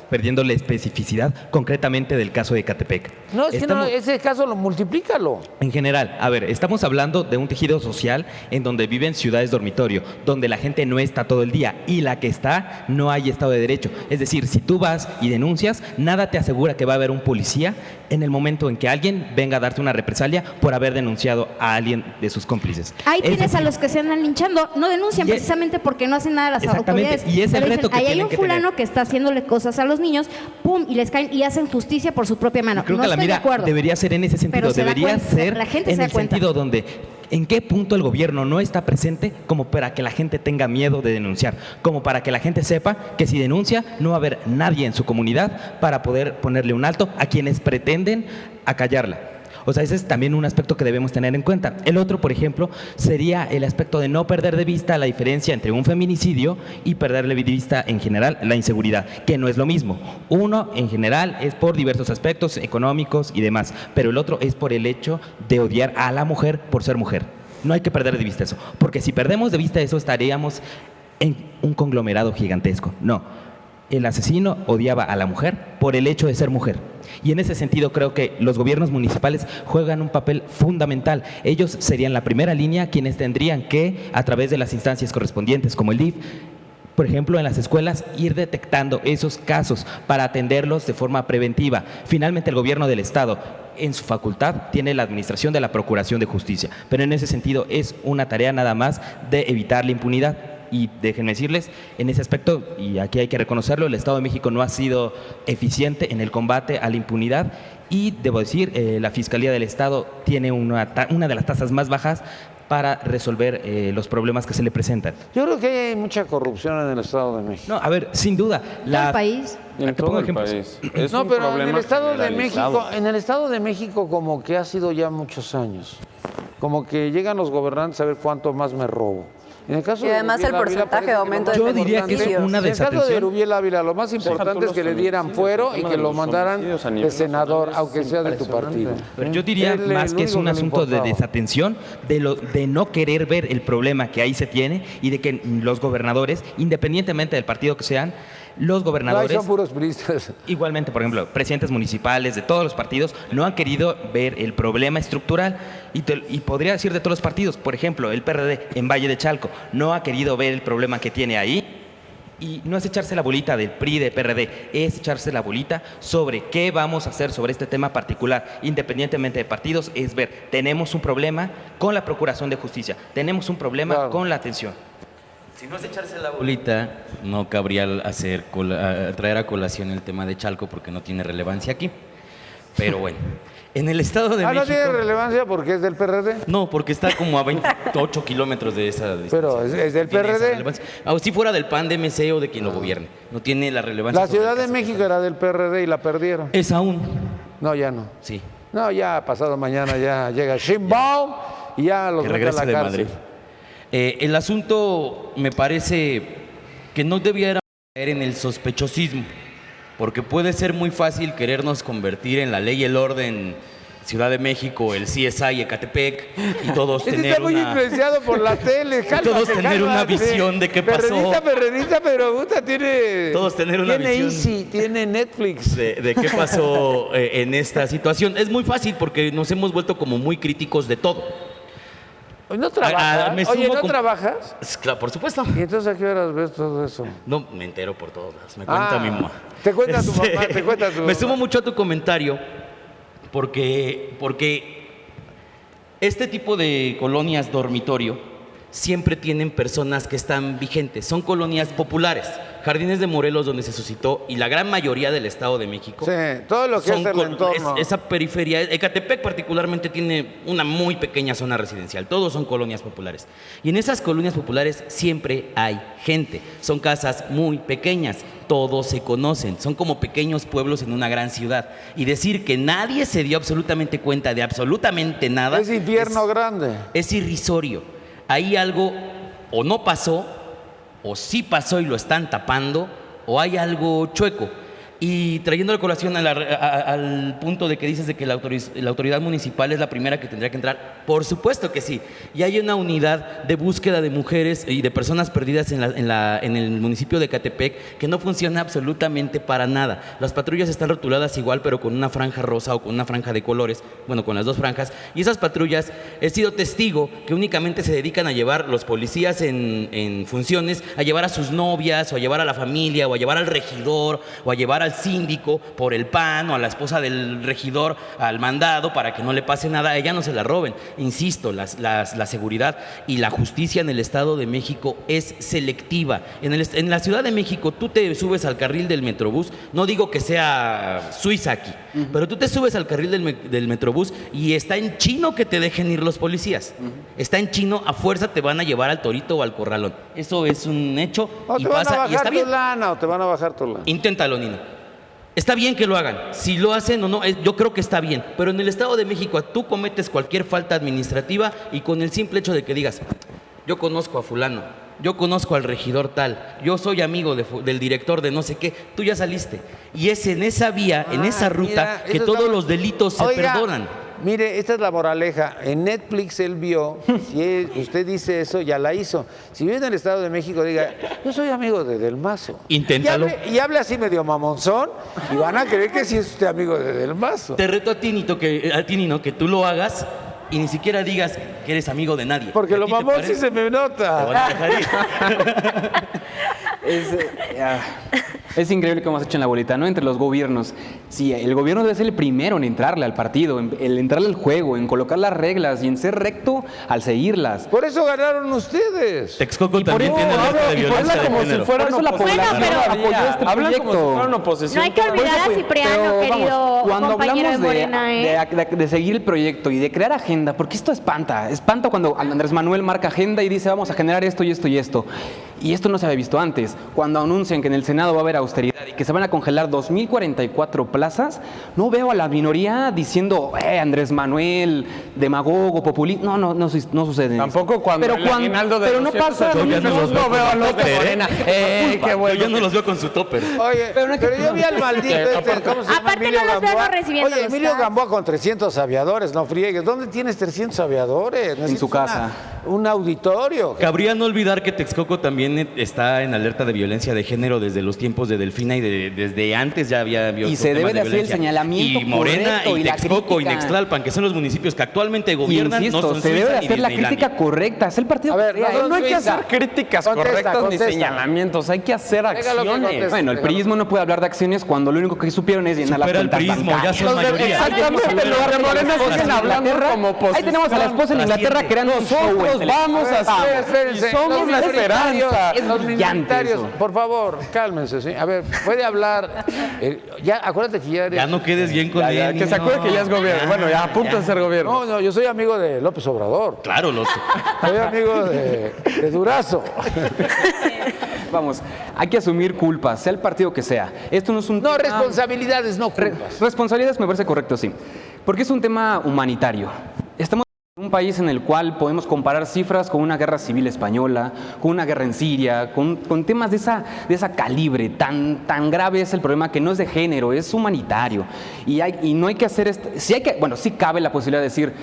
[SPEAKER 4] Perdiendo la especificidad concretamente del caso de Ecatepec.
[SPEAKER 2] No, es que no, ese caso lo multiplícalo.
[SPEAKER 4] En general, a ver, estamos hablando de un tejido social en donde viven ciudades dormitorio, donde la gente no está todo el día y la que está no hay Estado de Derecho. Es decir, si tú vas y denuncias, nada te asegura que va a haber un policía en el momento en que alguien venga a darte una represalia por haber denunciado a alguien de sus cómplices.
[SPEAKER 10] Ahí
[SPEAKER 4] Es
[SPEAKER 10] tienes a
[SPEAKER 4] decir,
[SPEAKER 10] los que se andan linchando, no denuncian
[SPEAKER 4] Y-
[SPEAKER 10] precisamente porque no hacen nada las
[SPEAKER 4] Exactamente,
[SPEAKER 10] autoridades.
[SPEAKER 4] y es el
[SPEAKER 10] Pero
[SPEAKER 4] reto que
[SPEAKER 10] ahí hay
[SPEAKER 4] tienen
[SPEAKER 10] un
[SPEAKER 4] que
[SPEAKER 10] fulano
[SPEAKER 4] tener.
[SPEAKER 10] que está haciéndole cosas a los niños, pum, y les caen y hacen justicia por su propia mano.
[SPEAKER 4] Creo
[SPEAKER 10] no
[SPEAKER 4] que la
[SPEAKER 10] estoy de
[SPEAKER 4] mira
[SPEAKER 10] acuerdo.
[SPEAKER 4] debería ser en ese sentido,
[SPEAKER 10] Pero se da
[SPEAKER 4] debería
[SPEAKER 10] cuenta,
[SPEAKER 4] ser
[SPEAKER 10] la gente
[SPEAKER 4] en
[SPEAKER 10] se da
[SPEAKER 4] el
[SPEAKER 10] cuenta.
[SPEAKER 4] sentido donde en qué punto el gobierno no está presente como para que la gente tenga miedo de denunciar, como para que la gente sepa que si denuncia no va a haber nadie en su comunidad para poder ponerle un alto a quienes pretenden acallarla. O sea, ese es también un aspecto que debemos tener en cuenta. El otro, por ejemplo, sería el aspecto de no perder de vista la diferencia entre un feminicidio y perderle de vista en general la inseguridad, que no es lo mismo. Uno, en general, es por diversos aspectos económicos y demás, pero el otro es por el hecho de odiar a la mujer por ser mujer. No hay que perder de vista eso, porque si perdemos de vista eso estaríamos en un conglomerado gigantesco. No. El asesino odiaba a la mujer por el hecho de ser mujer. Y en ese sentido creo que los gobiernos municipales juegan un papel fundamental. Ellos serían la primera línea quienes tendrían que, a través de las instancias correspondientes como el DIF, Por ejemplo, en las escuelas, ir detectando esos casos para atenderlos de forma preventiva. Finalmente, el gobierno del Estado, en su facultad, tiene la administración de la Procuración de Justicia, pero en ese sentido es una tarea nada más de evitar la impunidad. Y déjenme decirles, en ese aspecto, y aquí hay que reconocerlo, el Estado de México no ha sido eficiente en el combate a la impunidad y, debo decir, la Fiscalía del Estado tiene una de las tasas más bajas para resolver los problemas que se le presentan.
[SPEAKER 2] Yo creo que hay mucha corrupción en el Estado de México.
[SPEAKER 4] No, a ver, sin duda.
[SPEAKER 10] ¿En el país?
[SPEAKER 7] En
[SPEAKER 4] Te pongo
[SPEAKER 7] todo el
[SPEAKER 4] ejemplos.
[SPEAKER 7] país. Es
[SPEAKER 2] No,
[SPEAKER 7] un
[SPEAKER 2] pero en
[SPEAKER 7] problema
[SPEAKER 2] el Estado de
[SPEAKER 7] generalizado.
[SPEAKER 2] México, en el Estado de México como que ha sido ya muchos años. Como que llegan los gobernantes a ver cuánto más me robo. En el caso
[SPEAKER 8] Y además
[SPEAKER 2] de
[SPEAKER 8] el
[SPEAKER 2] Rubiel Ávila,
[SPEAKER 8] porcentaje de
[SPEAKER 2] parece
[SPEAKER 8] aumento de
[SPEAKER 4] Yo diría que es
[SPEAKER 8] feminicidios.
[SPEAKER 4] una
[SPEAKER 2] en el caso de
[SPEAKER 4] desatención.
[SPEAKER 2] Rubiel Ávila, lo más importante es que le dieran fuero y que lo mandaran de senador, aunque sea de tu partido.
[SPEAKER 4] Pero yo diría
[SPEAKER 2] Es
[SPEAKER 4] más
[SPEAKER 2] lo
[SPEAKER 4] que es
[SPEAKER 2] único
[SPEAKER 4] un
[SPEAKER 2] le
[SPEAKER 4] asunto de
[SPEAKER 2] importaba.
[SPEAKER 4] desatención, de no querer ver el problema que ahí se tiene y de que los gobernadores, independientemente del partido que sean, los
[SPEAKER 2] No, ahí
[SPEAKER 4] gobernadores,
[SPEAKER 2] son puros priistas.
[SPEAKER 4] igualmente, por ejemplo, presidentes municipales de todos los partidos, no han querido ver el problema estructural y podría decir de todos los partidos. Por ejemplo, el PRD en Valle de Chalco no ha querido ver el problema que tiene ahí. Y no es echarse la bolita del PRI, del PRD, es echarse la bolita sobre qué vamos a hacer sobre este tema particular, independientemente de partidos, es ver, tenemos un problema con la Procuración de Justicia, tenemos un problema
[SPEAKER 2] Claro.
[SPEAKER 4] con la atención.
[SPEAKER 5] Si no es echarse la bolita, no cabría traer a colación el tema de Chalco porque no tiene relevancia aquí. Pero bueno, en el Estado de
[SPEAKER 2] No
[SPEAKER 5] México...
[SPEAKER 2] tiene relevancia porque es del PRD.
[SPEAKER 5] No, porque está como a 28 kilómetros de esa distancia.
[SPEAKER 2] Pero es del
[SPEAKER 5] No tiene esa
[SPEAKER 2] PRD.
[SPEAKER 5] relevancia. O si fuera del PAN, de MC o de quien lo gobierne. No tiene la relevancia.
[SPEAKER 2] La
[SPEAKER 5] sobre
[SPEAKER 2] Ciudad
[SPEAKER 5] el
[SPEAKER 2] de
[SPEAKER 5] caso que
[SPEAKER 2] México
[SPEAKER 5] está.
[SPEAKER 2] era del PRD y la perdieron.
[SPEAKER 5] Es aún.
[SPEAKER 2] No, ya no.
[SPEAKER 5] Sí.
[SPEAKER 2] No, ya pasado mañana ya llega Sheinbaum y ya los
[SPEAKER 5] Que
[SPEAKER 2] mete a
[SPEAKER 5] regrese
[SPEAKER 2] la
[SPEAKER 5] de
[SPEAKER 2] cárcel.
[SPEAKER 5] Madrid. El asunto me parece que no debiera caer en el sospechosismo, porque puede ser muy fácil querernos convertir en la ley y el orden Ciudad de México, el CSI Ecatepec, y todos
[SPEAKER 2] Este
[SPEAKER 5] tener
[SPEAKER 2] está muy
[SPEAKER 5] una...
[SPEAKER 2] influenciado por la tele. Cálmate,
[SPEAKER 5] Todos tener una
[SPEAKER 2] cálmate.
[SPEAKER 5] visión de qué pasó.
[SPEAKER 2] Perredista, pero puta, tiene...
[SPEAKER 5] Todos tener una
[SPEAKER 2] tiene
[SPEAKER 5] visión.
[SPEAKER 2] Easy, tiene Netflix.
[SPEAKER 5] de qué pasó en esta situación. Es muy fácil porque nos hemos vuelto como muy críticos de todo.
[SPEAKER 2] ¿No trabajas?
[SPEAKER 5] me
[SPEAKER 2] Oye,
[SPEAKER 5] sumo
[SPEAKER 2] ¿no
[SPEAKER 5] con-
[SPEAKER 2] trabajas?
[SPEAKER 5] Claro, por supuesto.
[SPEAKER 2] ¿Y entonces a qué horas ves todo eso?
[SPEAKER 5] No, me entero por todas. Me cuenta mi mamá.
[SPEAKER 2] Te cuenta tu mamá, te cuenta tu
[SPEAKER 5] Me
[SPEAKER 2] mamá.
[SPEAKER 5] sumo mucho a tu comentario porque este tipo de colonias dormitorio siempre tienen personas que están vigentes. Son colonias populares. Jardines de Morelos, donde se suscitó, y la gran mayoría del Estado de México.
[SPEAKER 2] Sí, todo lo que es el
[SPEAKER 5] col-
[SPEAKER 2] entorno.
[SPEAKER 5] esa periferia, Ecatepec particularmente tiene una muy pequeña zona residencial, todos son colonias populares. Y en esas colonias populares siempre hay gente, son casas muy pequeñas, todos se conocen, son como pequeños pueblos en una gran ciudad. Y decir que nadie se dio absolutamente cuenta de absolutamente nada
[SPEAKER 2] Es infierno grande.
[SPEAKER 5] es irrisorio. Ahí algo o no pasó, o sí pasó y lo están tapando, o hay algo chueco. Y trayendo la colación al punto de que dices de que la autoridad municipal es la primera que tendría que entrar, por supuesto que sí. Y hay una unidad de búsqueda de mujeres y de personas perdidas en el municipio de Ecatepec que no funciona absolutamente para nada. Las patrullas están rotuladas igual, pero con una franja rosa o con una franja de colores, bueno, con las dos franjas. Y esas patrullas, he sido testigo que únicamente se dedican a llevar los policías en funciones, a llevar a sus novias, o a llevar a la familia, o a llevar al regidor, o a llevar al síndico por el PAN, o a la esposa del regidor al mandado para que no le pase nada, a ella no se la roben. Insisto, la seguridad y la justicia en el Estado de México es selectiva. En la Ciudad de México tú te subes al carril del Metrobús, no digo que sea Suiza aquí, pero tú te subes al carril del Metrobús y está en chino que te dejen ir los policías. Está en chino, a fuerza te van a llevar al Torito o al Corralón. Eso es un hecho
[SPEAKER 2] O
[SPEAKER 5] y
[SPEAKER 2] te van a
[SPEAKER 5] pasa y
[SPEAKER 2] bajar
[SPEAKER 5] está
[SPEAKER 2] tu
[SPEAKER 5] bien.
[SPEAKER 2] lana, o te van a bajar tu lana.
[SPEAKER 5] Inténtalo, Nino. Está bien que lo hagan. Si lo hacen o no, yo creo que está bien. Pero en el Estado de México tú cometes cualquier falta administrativa y con el simple hecho de que digas, yo conozco a fulano, yo conozco al regidor tal, yo soy amigo del director de no sé qué, tú ya saliste. Y es en esa vía, en esa ruta,
[SPEAKER 2] mira,
[SPEAKER 5] que
[SPEAKER 2] eso
[SPEAKER 5] todos
[SPEAKER 2] está-
[SPEAKER 5] los delitos se
[SPEAKER 2] Oiga,
[SPEAKER 5] perdonan.
[SPEAKER 2] Mire, esta es la moraleja. En Netflix él vio, si usted dice eso, ya la hizo. Si vive en el Estado de México, diga, yo soy amigo de Del Mazo.
[SPEAKER 5] Inténtalo.
[SPEAKER 2] Y hable así medio mamonzón y van a creer que sí es usted amigo de Del Mazo.
[SPEAKER 5] Te reto a ti, Nino, que tú lo hagas y ni siquiera digas que eres amigo de nadie.
[SPEAKER 2] Porque
[SPEAKER 5] ¿A
[SPEAKER 2] lo
[SPEAKER 5] ti te
[SPEAKER 2] mamón
[SPEAKER 5] parece?
[SPEAKER 2] sí se me
[SPEAKER 5] Te van
[SPEAKER 2] nota.
[SPEAKER 5] a dejar ir.
[SPEAKER 9] Es increíble cómo se hecho en la bolita, ¿no? Entre los gobiernos. Sí, el gobierno debe ser el primero en entrarle al partido, en entrarle al juego, en colocar las reglas y en ser recto al seguirlas.
[SPEAKER 2] Por eso ganaron ustedes.
[SPEAKER 5] Texcoco también tiene alerta de violencia de género.
[SPEAKER 9] Por eso la población apoyó este
[SPEAKER 7] Hablan como si
[SPEAKER 9] proyecto.
[SPEAKER 7] fueran oposición.
[SPEAKER 3] No hay que olvidar a Cipriano, querido
[SPEAKER 9] cuando
[SPEAKER 3] compañero de
[SPEAKER 9] hablamos
[SPEAKER 3] Morena,
[SPEAKER 9] de seguir el proyecto y de crear agenda, porque esto espanta cuando Andrés Manuel marca agenda y dice vamos a generar esto y esto y esto. Y esto no se había visto antes. Cuando anuncian que en el Senado va a haber austeridad y que se van a congelar 2.044 plazas, no veo a la minoría diciendo Andrés Manuel, demagogo, populista. No sucede.
[SPEAKER 7] Tampoco cuando
[SPEAKER 9] pero
[SPEAKER 7] el aguinaldo de
[SPEAKER 9] pero no
[SPEAKER 7] 200
[SPEAKER 9] pasa.
[SPEAKER 5] Yo ya no los veo
[SPEAKER 7] veo a
[SPEAKER 5] con
[SPEAKER 7] los
[SPEAKER 5] su
[SPEAKER 7] de
[SPEAKER 5] topper,
[SPEAKER 7] Morena. Qué
[SPEAKER 5] Yo
[SPEAKER 7] bueno.
[SPEAKER 5] ya no los veo con su topper.
[SPEAKER 2] Oye, pero yo vi al maldito ¿cómo se llama?
[SPEAKER 3] Aparte
[SPEAKER 2] Emilio
[SPEAKER 3] no los veo
[SPEAKER 2] Gamboa.
[SPEAKER 3] recibiendo
[SPEAKER 2] Oye,
[SPEAKER 3] los
[SPEAKER 2] Emilio
[SPEAKER 3] tags.
[SPEAKER 2] Gamboa con 300 aviadores, no friegues. ¿Dónde tienes 300 aviadores?
[SPEAKER 9] En su casa.
[SPEAKER 2] Un auditorio.
[SPEAKER 5] Cabría no olvidar que Texcoco también está en alerta de violencia de género desde los tiempos de Delfina y desde antes ya había habido
[SPEAKER 9] Y se
[SPEAKER 5] temas
[SPEAKER 9] debe de hacer el
[SPEAKER 5] violencia.
[SPEAKER 9] señalamiento
[SPEAKER 5] Y Morena
[SPEAKER 9] correcto
[SPEAKER 5] y
[SPEAKER 9] y la
[SPEAKER 5] Texcoco y
[SPEAKER 9] crítica.
[SPEAKER 5] Nextlalpan, que son los municipios que actualmente gobiernan,
[SPEAKER 9] Insisto,
[SPEAKER 5] no son
[SPEAKER 9] se debe
[SPEAKER 5] Suiza
[SPEAKER 9] de
[SPEAKER 5] ni
[SPEAKER 9] hacer la
[SPEAKER 5] Disneylandia.
[SPEAKER 9] crítica correcta. Es el partido
[SPEAKER 2] A ver,
[SPEAKER 9] que sea,
[SPEAKER 2] no,
[SPEAKER 7] No hay que
[SPEAKER 2] Suiza.
[SPEAKER 7] hacer críticas
[SPEAKER 2] Contesta,
[SPEAKER 7] correctas
[SPEAKER 2] contesta.
[SPEAKER 7] ni señalamientos, hay que hacer
[SPEAKER 2] Venga, lo que
[SPEAKER 7] acciones.
[SPEAKER 2] conteste.
[SPEAKER 9] Bueno, el priismo no puede hablar de acciones cuando lo único que supieron es llenar las
[SPEAKER 5] Supera el
[SPEAKER 9] cuentas
[SPEAKER 5] priismo, ya
[SPEAKER 9] bancarias.
[SPEAKER 5] son mayoría.
[SPEAKER 7] Exactamente, los de Morena siguen hablando como oposición.
[SPEAKER 9] Ahí tenemos a la esposa en Inglaterra creando un show.
[SPEAKER 7] Nosotros vamos a hacer, y somos la esperanza.
[SPEAKER 2] Los minoritarios,
[SPEAKER 9] eso.
[SPEAKER 2] por favor, cálmense, ¿sí? A ver, puede hablar. Ya, acuérdate que ya eres.
[SPEAKER 5] Ya no quedes bien con
[SPEAKER 7] Ya,
[SPEAKER 5] él.
[SPEAKER 7] que se acuerde que ya es gobierno. Bueno, ya a punto de ser gobierno.
[SPEAKER 2] No, yo soy amigo de López Obrador.
[SPEAKER 5] Claro,
[SPEAKER 2] Soy amigo de Durazo.
[SPEAKER 9] Vamos, hay que asumir culpas, sea el partido que sea. Esto no es un
[SPEAKER 2] No,
[SPEAKER 9] tema-
[SPEAKER 2] responsabilidades, no culpas.
[SPEAKER 9] Responsabilidades me parece correcto, sí. Porque es un tema humanitario. Estamos en un país en el cual podemos comparar cifras con una guerra civil española, con una guerra en Siria, con temas de esa calibre. Tan grave es el problema que no es de género, es humanitario. Y no hay que hacer sí cabe la posibilidad de decir,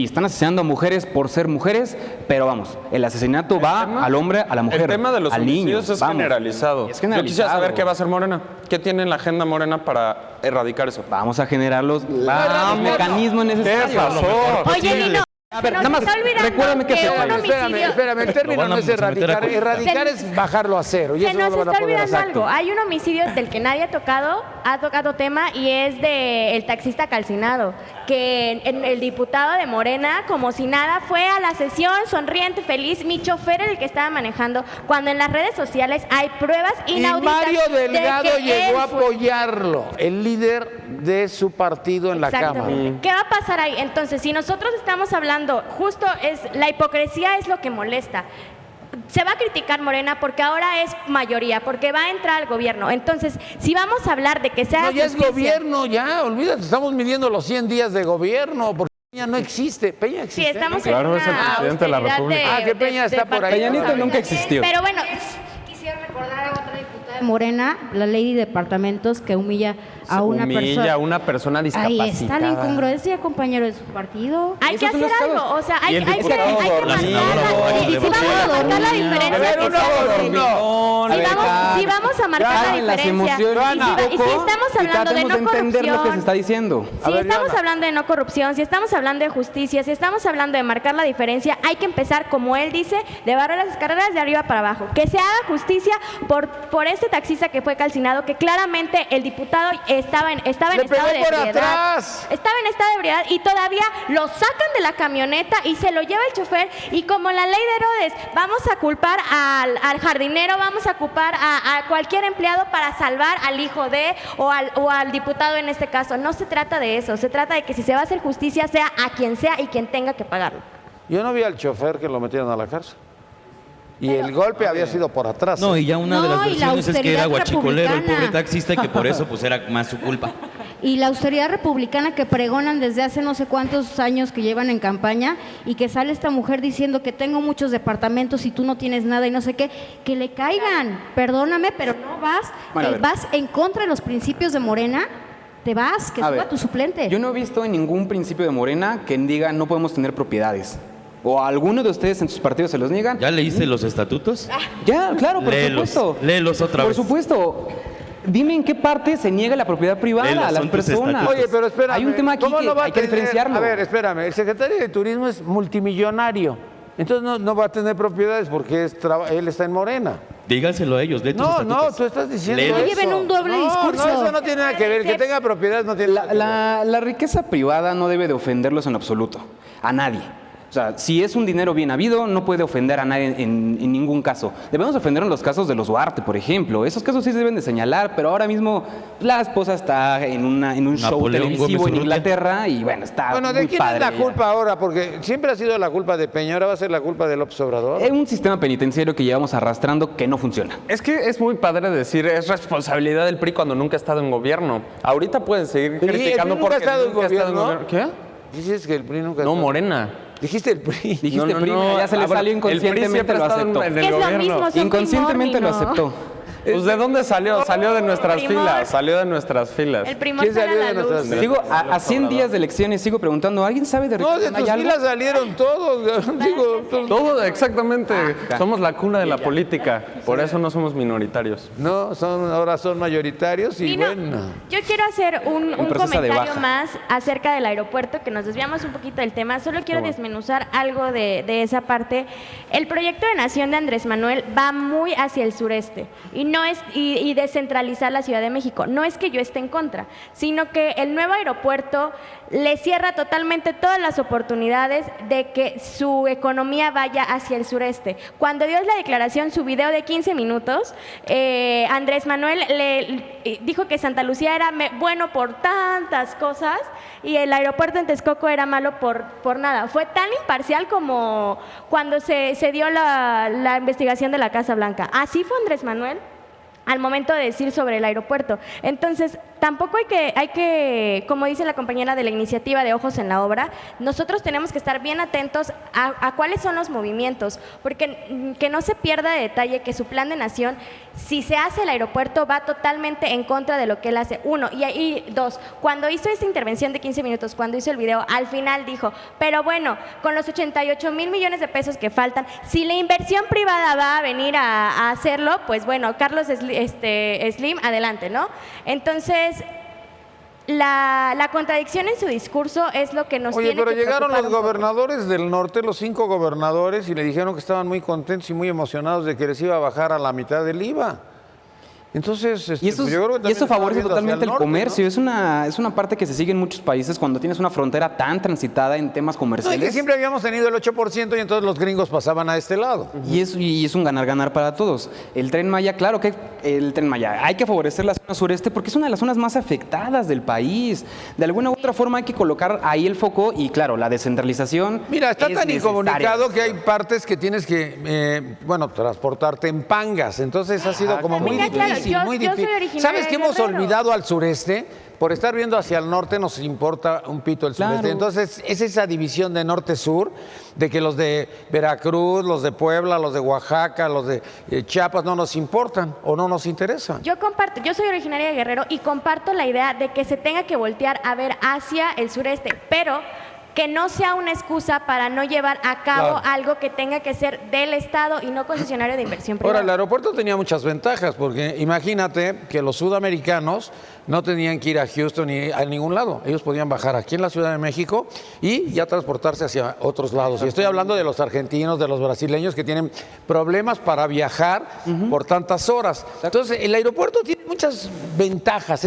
[SPEAKER 9] están asesinando a mujeres por ser mujeres, pero vamos, el asesinato va al hombre, a la mujer,
[SPEAKER 7] El tema de los
[SPEAKER 9] al niño.
[SPEAKER 7] homicidios es
[SPEAKER 9] Vamos.
[SPEAKER 7] generalizado.
[SPEAKER 9] Es
[SPEAKER 7] Yo quisiera
[SPEAKER 9] generalizado.
[SPEAKER 7] saber qué va a hacer Morena. ¿Qué tiene en la agenda Morena para erradicar eso?
[SPEAKER 9] Vamos a generar los mecanismos
[SPEAKER 7] ¿Qué
[SPEAKER 9] necesarios.
[SPEAKER 7] pasó?
[SPEAKER 3] Oye, Lino,
[SPEAKER 9] A ver,
[SPEAKER 3] nos
[SPEAKER 9] nada más,
[SPEAKER 3] está olvidando
[SPEAKER 9] recuérdame qué
[SPEAKER 3] que
[SPEAKER 9] hacer.
[SPEAKER 3] un homicidio...
[SPEAKER 2] Espérame, el término
[SPEAKER 5] Lo van
[SPEAKER 2] no
[SPEAKER 5] a
[SPEAKER 2] es
[SPEAKER 5] someter a
[SPEAKER 2] erradicar.
[SPEAKER 5] corte.
[SPEAKER 2] Erradicar es bajarlo a cero. Y
[SPEAKER 3] Se
[SPEAKER 2] eso no
[SPEAKER 3] nos
[SPEAKER 2] lo van a
[SPEAKER 3] está
[SPEAKER 2] poder
[SPEAKER 3] olvidando
[SPEAKER 2] exacto.
[SPEAKER 3] algo. Hay un homicidio del que nadie ha tocado tema y es del taxista calcinado, que el diputado de Morena, como si nada, fue a la sesión sonriente, feliz. Mi chofer era el que estaba manejando, cuando en las redes sociales hay pruebas
[SPEAKER 2] Y
[SPEAKER 3] inauditas.
[SPEAKER 2] Mario Delgado
[SPEAKER 3] de que
[SPEAKER 2] llegó a
[SPEAKER 3] él fue-
[SPEAKER 2] apoyarlo, el líder de su partido en la Cámara.
[SPEAKER 3] Exactamente. ¿Qué va a pasar ahí? Entonces, si nosotros estamos hablando, justo es la hipocresía es lo que molesta. Se va a criticar Morena porque ahora es mayoría, porque va a entrar al gobierno. Entonces, si vamos a hablar de que sea
[SPEAKER 2] No, ya es
[SPEAKER 3] justicia-
[SPEAKER 2] gobierno, ya, olvídate, estamos midiendo los 100 días de gobierno, porque Peña no existe. Peña existe.
[SPEAKER 3] Sí, estamos
[SPEAKER 7] Claro,
[SPEAKER 3] en
[SPEAKER 7] es el
[SPEAKER 3] una
[SPEAKER 7] presidente de la
[SPEAKER 3] austeridad
[SPEAKER 7] República.
[SPEAKER 2] Ah, que Peña está por ahí.
[SPEAKER 9] Peña Nieto
[SPEAKER 3] ¿sabes?
[SPEAKER 9] nunca existió.
[SPEAKER 3] Pero bueno,
[SPEAKER 10] Quisiera recordar a otra diputada de Morena, la ley de departamentos que humilla a una
[SPEAKER 7] Humilla
[SPEAKER 10] persona.
[SPEAKER 7] a una persona
[SPEAKER 10] Ahí
[SPEAKER 7] discapacitada.
[SPEAKER 10] está la incongruencia, compañero de su partido.
[SPEAKER 3] hay que
[SPEAKER 9] Esos son
[SPEAKER 3] hacer
[SPEAKER 9] los
[SPEAKER 3] algo.
[SPEAKER 9] casos.
[SPEAKER 3] O sea,
[SPEAKER 7] Y
[SPEAKER 3] hay
[SPEAKER 7] el
[SPEAKER 3] que
[SPEAKER 7] diputado
[SPEAKER 3] marcar
[SPEAKER 7] dormido.
[SPEAKER 3] la
[SPEAKER 5] La senadora
[SPEAKER 3] y si vamos a marcar la diferencia,
[SPEAKER 2] A ver,
[SPEAKER 3] que
[SPEAKER 2] uno
[SPEAKER 3] sea-
[SPEAKER 2] dormidón.
[SPEAKER 3] si vamos a marcar la
[SPEAKER 9] Calmen las
[SPEAKER 3] diferencia,
[SPEAKER 9] emociones
[SPEAKER 3] y si estamos hablando de no
[SPEAKER 9] tratemos de entender lo que se
[SPEAKER 3] corrupción,
[SPEAKER 9] está diciendo.
[SPEAKER 2] A
[SPEAKER 3] si
[SPEAKER 2] ver,
[SPEAKER 3] estamos
[SPEAKER 2] Diana.
[SPEAKER 3] hablando de no corrupción, si estamos hablando de justicia, si estamos hablando de marcar la diferencia, hay que empezar, como él dice, de barrer las carreras de arriba para abajo. Que se haga justicia por este taxista que fue calcinado, que claramente el diputado estaba en
[SPEAKER 2] Le
[SPEAKER 3] estado
[SPEAKER 2] pegó
[SPEAKER 3] de
[SPEAKER 2] por
[SPEAKER 3] ebriedad.
[SPEAKER 2] atrás.
[SPEAKER 3] Estaba en estado de ebriedad y todavía lo sacan de la camioneta y se lo lleva el chofer. Y como la ley de Herodes, vamos a culpar al jardinero, vamos a culpar a cualquier empleado para salvar al hijo de o al diputado en este caso. No se trata de eso, se trata de que si se va a hacer justicia sea a quien sea y quien tenga que pagarlo.
[SPEAKER 2] Yo no vi al chofer que lo metieron a la cárcel. Y el golpe había sido por atrás.
[SPEAKER 5] No, y ya una de las
[SPEAKER 10] No, y la
[SPEAKER 5] versiones es que era
[SPEAKER 10] austeridad
[SPEAKER 5] guachicolero el
[SPEAKER 10] republicana.
[SPEAKER 5] pobre taxista y que por eso pues era más su culpa.
[SPEAKER 10] Y la austeridad republicana que pregonan desde hace no sé cuántos años que llevan en campaña y que sale esta mujer diciendo que tengo muchos departamentos y tú no tienes nada y no sé qué, que le caigan. Perdóname, pero no vas,
[SPEAKER 9] Bueno, a ver.
[SPEAKER 10] vas en contra de los principios de Morena, te vas, que
[SPEAKER 9] A
[SPEAKER 10] suba
[SPEAKER 9] ver,
[SPEAKER 10] tu suplente.
[SPEAKER 9] Yo no he visto en ningún principio de Morena que diga no podemos tener propiedades. ¿O a alguno de ustedes en sus partidos se los niegan?
[SPEAKER 5] ¿Ya leíste los estatutos?
[SPEAKER 9] Ya, claro, por
[SPEAKER 5] Léelos,
[SPEAKER 9] supuesto.
[SPEAKER 5] léelos otra
[SPEAKER 9] Por
[SPEAKER 5] vez.
[SPEAKER 9] supuesto. Dime en qué parte se niega la propiedad privada
[SPEAKER 5] Léelos,
[SPEAKER 9] a las
[SPEAKER 5] son tus
[SPEAKER 9] personas.
[SPEAKER 5] estatutos.
[SPEAKER 2] Oye, pero espérame.
[SPEAKER 9] Hay un tema aquí
[SPEAKER 2] ¿cómo
[SPEAKER 9] que
[SPEAKER 2] no va a
[SPEAKER 9] hay que
[SPEAKER 2] tener-
[SPEAKER 9] diferenciarlo.
[SPEAKER 2] A ver, espérame. El secretario de Turismo es multimillonario. Entonces no va a tener propiedades porque él está en Morena.
[SPEAKER 5] Díganselo a ellos, de
[SPEAKER 2] No, tú estás diciendo
[SPEAKER 10] No
[SPEAKER 2] eso.
[SPEAKER 10] lleven un doble discurso.
[SPEAKER 2] No, eso no tiene nada que ver. Que tenga propiedades no tiene nada que ver.
[SPEAKER 9] La riqueza privada no debe de ofenderlos en absoluto, a nadie. O sea, si es un dinero bien habido, no puede ofender a nadie en ningún caso. Debemos ofender en los casos de los Duarte, por ejemplo. Esos casos sí se deben de señalar, pero ahora mismo la esposa está en un show
[SPEAKER 5] Napoleón
[SPEAKER 9] televisivo
[SPEAKER 5] Gómez
[SPEAKER 9] en
[SPEAKER 5] Urrutia.
[SPEAKER 9] Inglaterra y bueno, está
[SPEAKER 2] Bueno, ¿de
[SPEAKER 9] muy
[SPEAKER 2] quién
[SPEAKER 9] padre
[SPEAKER 2] es la
[SPEAKER 9] ya.
[SPEAKER 2] culpa ahora? Porque siempre ha sido la culpa de Peña, ahora va a ser la culpa de López Obrador.
[SPEAKER 9] Es un sistema penitenciario que llevamos arrastrando que no funciona.
[SPEAKER 7] Es que es muy padre decir es responsabilidad del PRI cuando nunca ha estado en gobierno. Ahorita pueden seguir
[SPEAKER 2] Sí, el
[SPEAKER 7] criticando
[SPEAKER 2] PRI nunca
[SPEAKER 7] porque
[SPEAKER 2] ha estado en
[SPEAKER 7] nunca ha estado en
[SPEAKER 2] gobierno.
[SPEAKER 7] gobierno. ¿Qué?
[SPEAKER 2] Dices que el PRI nunca...
[SPEAKER 7] No,
[SPEAKER 2] está-
[SPEAKER 7] Morena.
[SPEAKER 2] Dijiste el PRI.
[SPEAKER 9] Dijiste PRI, ya se le salió inconscientemente, lo aceptó.
[SPEAKER 7] En
[SPEAKER 10] Que
[SPEAKER 7] el
[SPEAKER 10] es lo
[SPEAKER 7] gobierno.
[SPEAKER 10] mismo, son
[SPEAKER 9] Inconscientemente lo
[SPEAKER 10] primordios.
[SPEAKER 9] aceptó.
[SPEAKER 7] Pues ¿de dónde salió? Salió de nuestras
[SPEAKER 3] Primor.
[SPEAKER 7] filas, salió de nuestras filas.
[SPEAKER 3] El primor
[SPEAKER 2] ¿Quién
[SPEAKER 3] sale
[SPEAKER 2] salió
[SPEAKER 3] a
[SPEAKER 2] de
[SPEAKER 3] la luz.
[SPEAKER 2] nuestras-
[SPEAKER 9] Digo, a 100 días de elecciones sigo preguntando, ¿alguien sabe de
[SPEAKER 2] No,
[SPEAKER 9] Ricardo
[SPEAKER 2] de tus
[SPEAKER 9] Anaya algo?
[SPEAKER 2] filas salieron todos. Digo,
[SPEAKER 7] Todo, exactamente. Somos la cuna de la política. Por eso no somos minoritarios.
[SPEAKER 2] no, ahora son mayoritarios y
[SPEAKER 3] Lino,
[SPEAKER 2] bueno.
[SPEAKER 3] yo quiero hacer un
[SPEAKER 9] proceso de
[SPEAKER 3] comentario
[SPEAKER 9] baja.
[SPEAKER 3] más acerca del aeropuerto, que nos desviamos un poquito del tema. Solo quiero desmenuzar algo de esa parte. El proyecto de nación de Andrés Manuel va muy hacia el sureste y no es y descentralizar la Ciudad de México. No es que yo esté en contra, sino que el nuevo aeropuerto le cierra totalmente todas las oportunidades de que su economía vaya hacia el sureste. Cuando dio la declaración, su video de 15 minutos, Andrés Manuel le dijo que Santa Lucía era bueno por tantas cosas y el aeropuerto en Texcoco era malo por nada. Fue tan imparcial como cuando se dio la investigación de la Casa Blanca. Así fue Andrés Manuel al momento de decir sobre el aeropuerto. Entonces, tampoco hay que, como dice la compañera de la iniciativa de Ojos en la Obra, nosotros tenemos que estar bien atentos a cuáles son los movimientos, porque que no se pierda de detalle que su plan de nación, si se hace el aeropuerto, va totalmente en contra de lo que él hace. Uno, y dos, cuando hizo esta intervención de 15 minutos, cuando hizo el video, al final dijo, pero bueno, con los 88,000 millones de pesos que faltan, si la inversión privada va a venir a hacerlo, pues bueno, Carlos Slim, adelante, ¿no? Entonces, la contradicción en su discurso es lo que nos
[SPEAKER 2] Oye,
[SPEAKER 3] tiene
[SPEAKER 2] pero
[SPEAKER 3] que
[SPEAKER 2] llegaron
[SPEAKER 3] preocupar
[SPEAKER 2] los
[SPEAKER 3] un poco.
[SPEAKER 2] gobernadores del norte, los 5 gobernadores, y le dijeron que estaban muy contentos y muy emocionados de que les iba a bajar a la mitad del IVA. Entonces,
[SPEAKER 9] Y eso,
[SPEAKER 2] pues yo creo que
[SPEAKER 9] y
[SPEAKER 2] también
[SPEAKER 9] eso
[SPEAKER 2] están
[SPEAKER 9] favorece
[SPEAKER 2] viendo hacia
[SPEAKER 9] totalmente el
[SPEAKER 2] norte,
[SPEAKER 9] comercio.
[SPEAKER 2] ¿no?
[SPEAKER 9] Es una parte que se sigue en muchos países cuando tienes una frontera tan transitada en temas
[SPEAKER 2] No, y
[SPEAKER 9] comerciales.
[SPEAKER 2] que siempre habíamos tenido el 8% y entonces los gringos pasaban a este lado.
[SPEAKER 9] Y es un ganar-ganar para todos. El Tren Maya, claro que el Tren Maya, hay que favorecer la zona sureste porque es una de las zonas más afectadas del país. De alguna u otra forma hay que colocar ahí el foco y claro, la descentralización.
[SPEAKER 2] Mira, está
[SPEAKER 9] es
[SPEAKER 2] tan
[SPEAKER 9] necesaria.
[SPEAKER 2] incomunicado que hay partes que tienes que, transportarte en pangas. Entonces ha sido como muy
[SPEAKER 3] Mira, claro,
[SPEAKER 2] difícil,
[SPEAKER 3] yo-
[SPEAKER 2] muy
[SPEAKER 3] yo soy
[SPEAKER 2] difícil.
[SPEAKER 3] originaria
[SPEAKER 2] ¿Sabes
[SPEAKER 3] de
[SPEAKER 2] que hemos
[SPEAKER 3] Guerrero?
[SPEAKER 2] olvidado al sureste? Por estar viendo hacia el norte nos importa un pito el sureste.
[SPEAKER 9] Claro.
[SPEAKER 2] Entonces es esa división de norte-sur, de que los de Veracruz, los de Puebla, los de Oaxaca, los de Chiapas no nos importan o no nos interesan.
[SPEAKER 3] Yo soy originaria de Guerrero y comparto la idea de que se tenga que voltear a ver hacia el sureste, pero que no sea una excusa para no llevar a cabo
[SPEAKER 2] Claro.
[SPEAKER 3] algo que tenga que ser del Estado y no concesionario de inversión
[SPEAKER 2] Ahora,
[SPEAKER 3] privada.
[SPEAKER 2] el aeropuerto tenía muchas ventajas, porque imagínate que los sudamericanos no tenían que ir a Houston ni a ningún lado. Ellos podían bajar aquí en la Ciudad de México y ya transportarse hacia otros lados. Y estoy hablando de los argentinos, de los brasileños que tienen problemas para viajar por tantas horas. Entonces, el aeropuerto tiene muchas ventajas.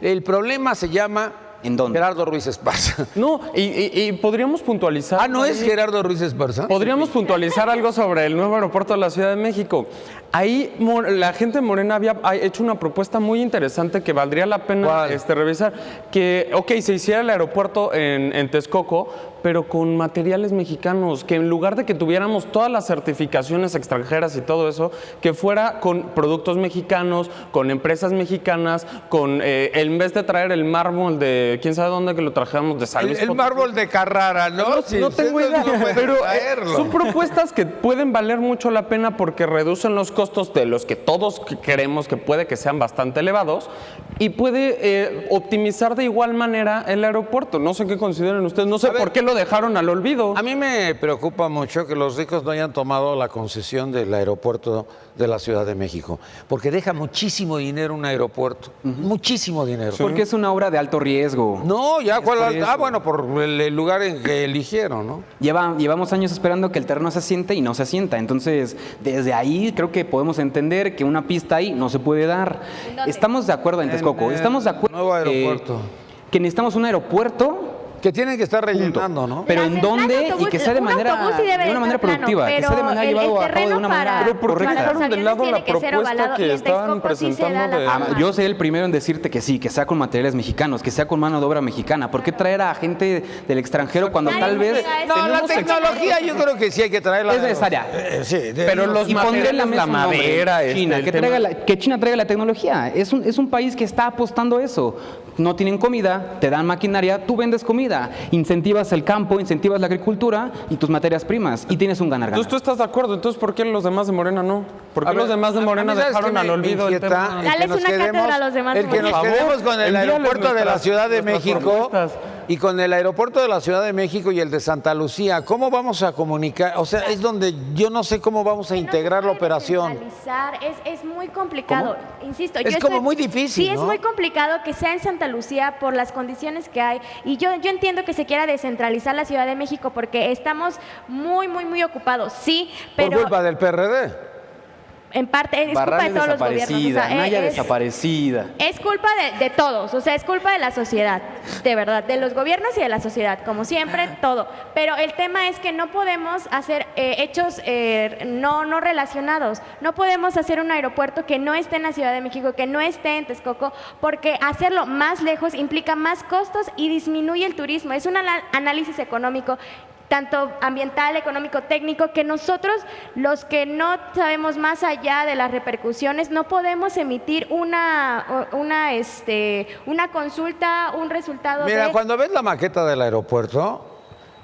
[SPEAKER 2] El problema se llama...
[SPEAKER 9] ¿En dónde?
[SPEAKER 2] Gerardo Ruiz Esparza.
[SPEAKER 7] No, y podríamos puntualizar.
[SPEAKER 2] Ah, ¿no es Gerardo Ruiz Esparza?
[SPEAKER 7] Podríamos puntualizar algo sobre el nuevo aeropuerto de la Ciudad de México. Ahí la gente de Morena ha hecho una propuesta muy interesante que valdría la pena
[SPEAKER 2] ¿Cuál?
[SPEAKER 7] revisar. Que, se hiciera el aeropuerto en Texcoco, pero con materiales mexicanos. Que en lugar de que tuviéramos todas las certificaciones extranjeras y todo eso, que fuera con productos mexicanos, con empresas mexicanas, en vez de traer el mármol de quién sabe dónde, que lo trajéramos de San Luis
[SPEAKER 2] El
[SPEAKER 7] Potosí.
[SPEAKER 2] mármol de Carrara, ¿no?
[SPEAKER 7] No tengo idea, pero
[SPEAKER 2] traerlo.
[SPEAKER 7] son propuestas que pueden valer mucho la pena porque reducen los costos de los que todos queremos que puede que sean bastante elevados y puede optimizar de igual manera el aeropuerto. No sé qué consideren ustedes, no sé por qué lo dejaron al olvido.
[SPEAKER 2] A mí me preocupa mucho que los ricos no hayan tomado la concesión del aeropuerto de la Ciudad de México, porque deja muchísimo dinero un aeropuerto, muchísimo dinero.
[SPEAKER 9] Porque es una obra de alto riesgo.
[SPEAKER 2] No, ya
[SPEAKER 9] por eso.
[SPEAKER 2] bueno, por el lugar en que eligieron, ¿no?
[SPEAKER 9] Llevamos años esperando que el terreno se asiente y no se asienta. Entonces, desde ahí creo que podemos entender que una pista ahí no se puede dar. Estamos de acuerdo en Texcoco. Estamos de acuerdo
[SPEAKER 2] nuevo aeropuerto.
[SPEAKER 9] Que necesitamos un aeropuerto.
[SPEAKER 2] Que tienen que estar rellenando, ¿no?
[SPEAKER 9] Pero ¿en dónde? Y que sea de una manera productiva, que sea de manera llevado a cabo de una manera
[SPEAKER 7] Pero ¿por qué
[SPEAKER 9] correcta.
[SPEAKER 7] dejaron de lado la propuesta que estaban presentando de...
[SPEAKER 9] Yo seré el primero en decirte que sí, que sea con materiales mexicanos, que sea con mano de obra mexicana. ¿Por qué traer a gente del extranjero cuando tal vez...
[SPEAKER 2] No, la tecnología yo creo que sí hay que traerla.
[SPEAKER 9] Es necesaria.
[SPEAKER 2] Sí,
[SPEAKER 7] pero los
[SPEAKER 9] y pondré
[SPEAKER 7] materiales, la madera,
[SPEAKER 9] China, que China traiga la tecnología. Es un país que está apostando a eso. No tienen comida, te dan maquinaria, tú vendes comida, incentivas el campo, incentivas la agricultura y tus materias primas y tienes un ganar-ganar.
[SPEAKER 7] Entonces tú estás de acuerdo, entonces ¿por qué los demás de Morena no? ¿Por qué los demás de Morena dejaron al olvido el tema?
[SPEAKER 3] Dales una cátedra a los demás de
[SPEAKER 2] El que nos
[SPEAKER 3] Morena.
[SPEAKER 2] quedemos con el aeropuerto de la Ciudad de México
[SPEAKER 7] propuestas.
[SPEAKER 2] y con el aeropuerto de la Ciudad de México y el de Santa Lucía, ¿cómo vamos a comunicar? O sea, es donde yo no sé cómo vamos a integrar la operación.
[SPEAKER 3] Es muy complicado, insisto.
[SPEAKER 2] Es como muy difícil,
[SPEAKER 3] Sí,
[SPEAKER 2] ¿no?
[SPEAKER 3] es muy complicado que sea en Santa Lucía por las condiciones que hay. Y yo entiendo que se quiera descentralizar la Ciudad de México porque estamos muy ocupados, sí, pero...
[SPEAKER 2] Por culpa del PRD.
[SPEAKER 3] En parte, es culpa de
[SPEAKER 9] Barrales
[SPEAKER 3] todos los gobiernos.
[SPEAKER 9] desaparecida, Naya desaparecida.
[SPEAKER 3] Es culpa de todos, o sea, es culpa de la sociedad, de verdad, de los gobiernos y de la sociedad, como siempre, todo. Pero el tema es que no podemos hacer hechos no relacionados. No podemos hacer un aeropuerto que no esté en la Ciudad de México, que no esté en Texcoco, porque hacerlo más lejos implica más costos y disminuye el turismo. Es un análisis económico tanto ambiental, económico, técnico, que nosotros, los que no sabemos más allá de las repercusiones, no podemos emitir una consulta, un resultado.
[SPEAKER 2] Mira, cuando ves la maqueta del aeropuerto,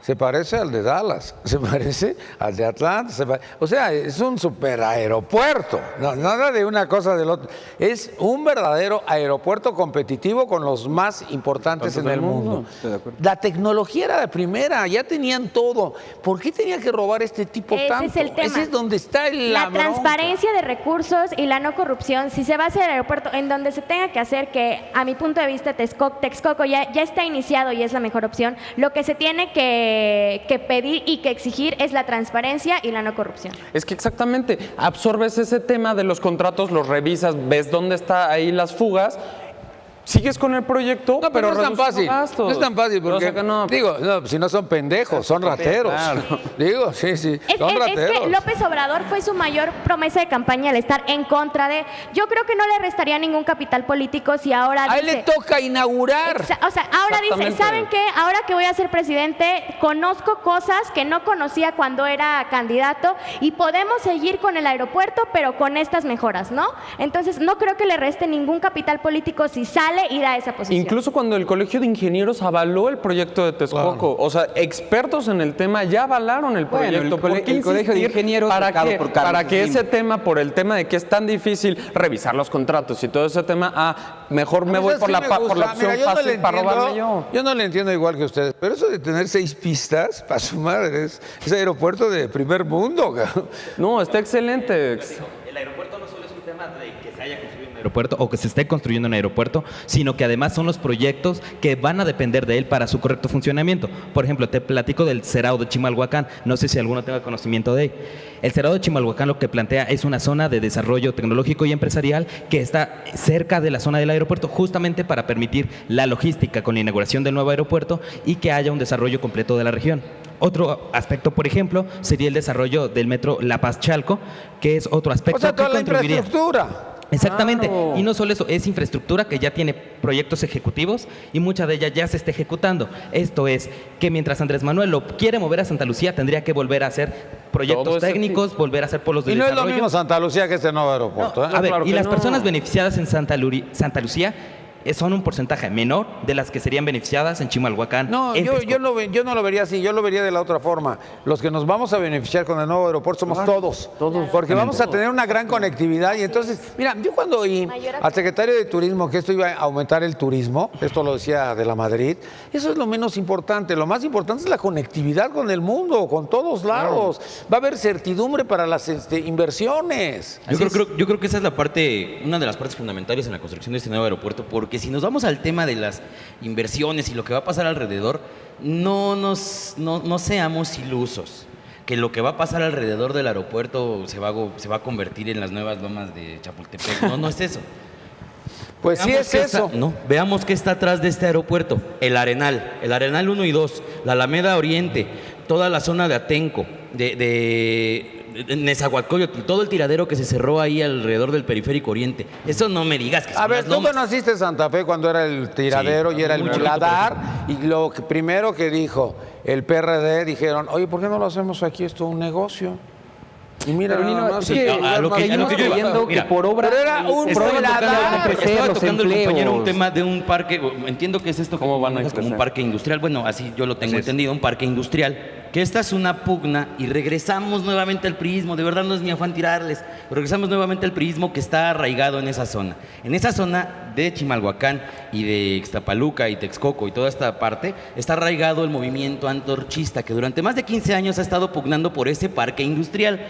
[SPEAKER 2] se parece al de Dallas, se parece al de Atlanta, o sea, es un superaeropuerto, no, nada de una cosa del otro. Es un verdadero aeropuerto competitivo con los más importantes en el mundo. La tecnología era de primera, ya tenían todo. ¿Por qué tenía que robar este tipo tanto?
[SPEAKER 3] Ese es el tema.
[SPEAKER 2] Ese es donde está
[SPEAKER 3] la transparencia de recursos y la no corrupción. Si se va a hacer el aeropuerto en donde se tenga que hacer, que a mi punto de vista Texcoco ya está iniciado y es la mejor opción, lo que se tiene que pedir y que exigir es la transparencia y la no corrupción.
[SPEAKER 7] Es que exactamente, absorbes ese tema de los contratos, los revisas, ves dónde está ahí las fugas, sigues con el proyecto,
[SPEAKER 2] no, pero no es tan fácil.
[SPEAKER 7] Gastos.
[SPEAKER 2] No es tan fácil porque, digo, no, si no son pendejos, son rateros.
[SPEAKER 7] Claro.
[SPEAKER 2] Digo, sí, son rateros.
[SPEAKER 3] Es que López Obrador fue su mayor promesa de campaña al estar en contra de... Yo creo que no le restaría ningún capital político si ahora
[SPEAKER 2] a él le toca inaugurar.
[SPEAKER 3] O sea, ahora dice, ¿saben qué? Ahora que voy a ser presidente, conozco cosas que no conocía cuando era candidato y podemos seguir con el aeropuerto, pero con estas mejoras, ¿no? Entonces, no creo que le reste ningún capital político si sale y da esa posición.
[SPEAKER 7] Incluso cuando el Colegio de Ingenieros avaló el proyecto de Texcoco, o sea, expertos en el tema ya avalaron el proyecto.
[SPEAKER 9] Bueno, el Colegio de Ingenieros
[SPEAKER 7] para que ese tema, por el tema de que es tan difícil revisar los contratos y todo ese tema, mejor me voy por la opción fácil para robarme yo.
[SPEAKER 2] Yo no le entiendo igual que ustedes, pero eso de tener 6 pistas, para su madre, es aeropuerto de primer mundo. Cabrón.
[SPEAKER 7] No, está excelente.
[SPEAKER 4] El aeropuerto no solo es un tema de que se haya construido un aeropuerto o que se esté construyendo un aeropuerto, sino que además son los proyectos que van a depender de él para su correcto funcionamiento. Por ejemplo, te platico del Cerrado de Chimalhuacán, no sé si alguno tenga conocimiento de él. El Cerrado de Chimalhuacán lo que plantea es una zona de desarrollo tecnológico y empresarial que está cerca de la zona del aeropuerto, justamente para permitir la logística con la inauguración del nuevo aeropuerto y que haya un desarrollo completo de la región. Otro aspecto, por ejemplo, sería el desarrollo del metro La Paz-Chalco, que es otro aspecto
[SPEAKER 2] o sea, toda
[SPEAKER 4] que
[SPEAKER 2] la
[SPEAKER 4] contribuiría.
[SPEAKER 2] Infraestructura.
[SPEAKER 4] Exactamente,
[SPEAKER 7] Claro.
[SPEAKER 4] y no solo eso, es infraestructura que ya tiene proyectos ejecutivos y mucha de ella ya se está ejecutando. Esto es que mientras Andrés Manuel lo quiere mover a Santa Lucía, tendría que volver a hacer proyectos técnicos, volver a hacer polos de
[SPEAKER 2] y no
[SPEAKER 4] desarrollo.
[SPEAKER 2] es lo mismo Santa Lucía que este nuevo aeropuerto.
[SPEAKER 4] A ver,
[SPEAKER 7] claro
[SPEAKER 4] y
[SPEAKER 7] que
[SPEAKER 4] las
[SPEAKER 7] no.
[SPEAKER 4] personas beneficiadas en Santa Lucía son un porcentaje menor de las que serían beneficiadas en Chimalhuacán.
[SPEAKER 2] No,
[SPEAKER 4] en
[SPEAKER 2] yo
[SPEAKER 4] Texcoco.
[SPEAKER 2] no lo vería así, yo lo vería de la otra forma. Los que nos vamos a beneficiar con el nuevo aeropuerto somos todos, porque vamos a tener una gran conectividad. Y entonces, mira, yo cuando oí al secretario de Turismo que esto iba a aumentar el turismo, esto lo decía de la Madrid, eso es lo menos importante. Lo más importante es la conectividad con el mundo, con todos lados. Va a haber certidumbre para las inversiones.
[SPEAKER 5] Yo creo que esa es una de las partes fundamentales en la construcción de este nuevo aeropuerto, porque si nos vamos al tema de las inversiones y lo que va a pasar alrededor, no seamos ilusos, que lo que va a pasar alrededor del aeropuerto se va a convertir en las nuevas lomas de Chapultepec. No es eso.
[SPEAKER 2] Pues sí es eso.
[SPEAKER 5] Veamos qué está atrás de este aeropuerto. El Arenal 1 y 2, la Alameda Oriente, toda la zona de Atenco, de Nezahualcóyotl, todo el tiradero que se cerró ahí alrededor del Periférico Oriente. Eso no me digas que son
[SPEAKER 2] A ver,
[SPEAKER 5] las
[SPEAKER 2] tú
[SPEAKER 5] lomas.
[SPEAKER 2] conociste Santa Fe cuando era el tiradero y era el muladar, y lo primero que dijo el PRD, dijeron, oye, ¿por qué no lo hacemos aquí? Esto es un negocio. Y mira,
[SPEAKER 9] Pero, Nino, es que
[SPEAKER 5] a lo que yo
[SPEAKER 9] creyendo que por obra
[SPEAKER 2] pero era un muladar.
[SPEAKER 5] Estaba
[SPEAKER 9] los
[SPEAKER 5] tocando el compañero
[SPEAKER 9] empleos.
[SPEAKER 5] un tema de un parque, entiendo que es esto
[SPEAKER 7] ¿Cómo van a
[SPEAKER 5] como un
[SPEAKER 7] crecer?
[SPEAKER 5] parque industrial, bueno, así yo lo tengo entendido, un parque industrial, que esta es una pugna y regresamos nuevamente al priismo, de verdad no es mi afán tirarles, pero regresamos nuevamente al priismo que está arraigado en esa zona de Chimalhuacán y de Ixtapaluca y Texcoco y toda esta parte, está arraigado el movimiento antorchista que durante más de 15 años ha estado pugnando por ese parque industrial.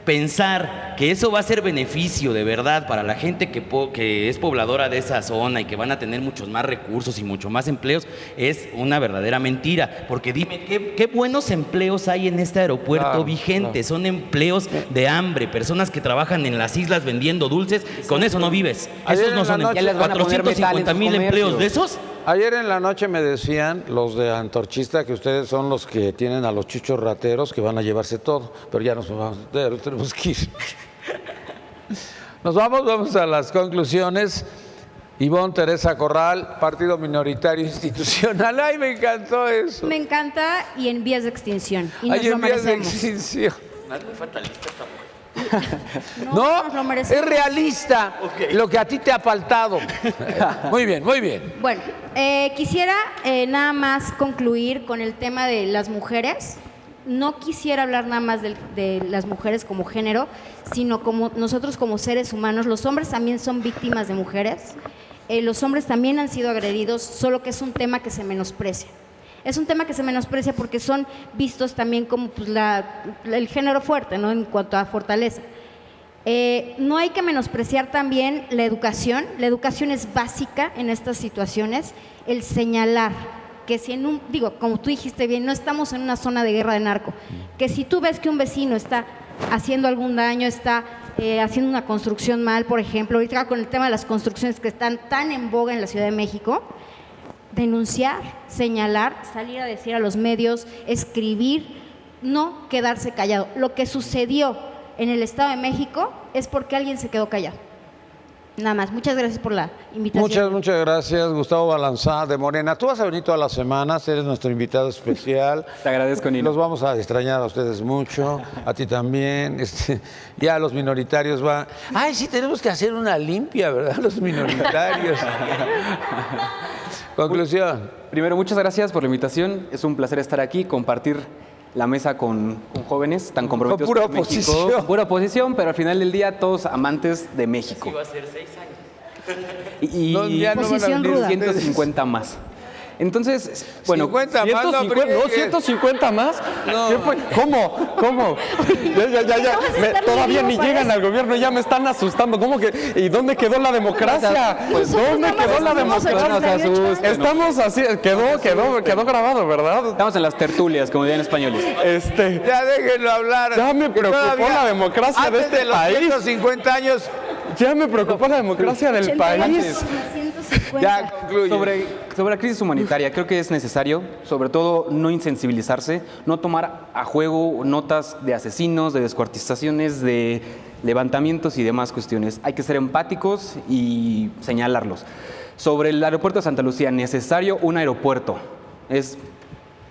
[SPEAKER 5] Pensar que eso va a ser beneficio de verdad para la gente que es pobladora de esa zona y que van a tener muchos más recursos y mucho más empleos es una verdadera mentira. Porque dime, ¿qué buenos empleos hay en este aeropuerto vigente? Son empleos de hambre, personas que trabajan en las islas vendiendo dulces, con eso no vives.
[SPEAKER 2] Ayer
[SPEAKER 5] Esos no
[SPEAKER 2] en la
[SPEAKER 5] son
[SPEAKER 2] noche-
[SPEAKER 9] Ya les van a poner metal en
[SPEAKER 5] 450,000
[SPEAKER 9] sus
[SPEAKER 5] empleos
[SPEAKER 9] comercios.
[SPEAKER 5] de esos.
[SPEAKER 2] Ayer en la noche me decían los de Antorchista que ustedes son los que tienen a los chuchos rateros que van a llevarse todo, pero ya nos vamos, tenemos que ir. Vamos a las conclusiones. Ivonne Teresa Corral, Partido Minoritario Institucional. ¡Ay, me encantó eso!
[SPEAKER 10] Me encanta y en vías de extinción. Y nos
[SPEAKER 2] ¡Ay,
[SPEAKER 10] lo
[SPEAKER 2] en vías de
[SPEAKER 10] merecemos.
[SPEAKER 2] extinción!
[SPEAKER 10] No,
[SPEAKER 2] No,
[SPEAKER 10] nos lo
[SPEAKER 2] es
[SPEAKER 10] merecemos.
[SPEAKER 2] realista lo que a ti te ha faltado. Muy bien, muy bien.
[SPEAKER 10] Bueno, quisiera nada más concluir con el tema de las mujeres. No quisiera hablar nada más de las mujeres como género, sino como nosotros como seres humanos. Los hombres también son víctimas de mujeres. Los hombres también han sido agredidos, solo que es un tema que se menosprecia. Es un tema que se menosprecia porque son vistos también como pues, el género fuerte, ¿no? En cuanto a fortaleza. No hay que menospreciar también la educación. La educación es básica en estas situaciones. El señalar que si como tú dijiste bien, no estamos en una zona de guerra de narco, que si tú ves que un vecino está haciendo algún daño, está haciendo una construcción mal, por ejemplo, ahorita con el tema de las construcciones que están tan en boga en la Ciudad de México, denunciar, señalar, salir a decir a los medios, escribir, no quedarse callado. Lo que sucedió en el Estado de México es porque alguien se quedó callado. Nada más. Muchas gracias por la invitación.
[SPEAKER 2] Muchas gracias, Gustavo Balanzá de Morena. Tú vas a venir todas las semanas, eres nuestro invitado especial.
[SPEAKER 9] Te agradezco, Nino.
[SPEAKER 2] Los vamos a extrañar a ustedes mucho, a ti también. Ya los minoritarios van. Ay, sí, tenemos que hacer una limpia, ¿verdad? Los minoritarios. Conclusión.
[SPEAKER 9] Primero, muchas gracias por la invitación. Es un placer estar aquí, compartir la mesa con jóvenes tan comprometidos
[SPEAKER 2] Con pura
[SPEAKER 9] con México.
[SPEAKER 2] oposición.
[SPEAKER 9] Pura oposición, pero al final del día todos amantes de México.
[SPEAKER 5] Va a ser 6 años.
[SPEAKER 9] Y
[SPEAKER 2] No, ya no van a
[SPEAKER 10] Posición
[SPEAKER 2] venir
[SPEAKER 10] ruda.
[SPEAKER 9] 150 más. Entonces, bueno,
[SPEAKER 2] 50 más, no
[SPEAKER 7] 150, no,
[SPEAKER 2] friegues.
[SPEAKER 7] 150 más.
[SPEAKER 2] No.
[SPEAKER 7] ¿Qué fue? ¿Cómo? Ya. Todavía ni llegan al gobierno, ya me están asustando. ¿Cómo que? ¿Y dónde quedó la democracia?
[SPEAKER 9] Pues,
[SPEAKER 7] ¿Dónde quedó la democracia?
[SPEAKER 9] No se asusten.
[SPEAKER 7] Estamos así, quedó grabado, ¿verdad?
[SPEAKER 9] estamos en las tertulias, como dirían españoles.
[SPEAKER 2] Ya déjenlo hablar.
[SPEAKER 7] Ya me preocupó
[SPEAKER 2] Todavía,
[SPEAKER 7] la democracia de
[SPEAKER 2] antes
[SPEAKER 7] este
[SPEAKER 2] los
[SPEAKER 7] país.
[SPEAKER 2] 150 años.
[SPEAKER 7] Ya me preocupa la democracia del
[SPEAKER 10] 88,
[SPEAKER 7] país.
[SPEAKER 10] 150.
[SPEAKER 2] Ya concluye.
[SPEAKER 9] Sobre la crisis humanitaria, creo que es necesario, sobre todo, no insensibilizarse, no tomar a juego notas de asesinos, de descuartizaciones, de levantamientos y demás cuestiones. Hay que ser empáticos y señalarlos. Sobre el aeropuerto de Santa Lucía, necesario un aeropuerto. Es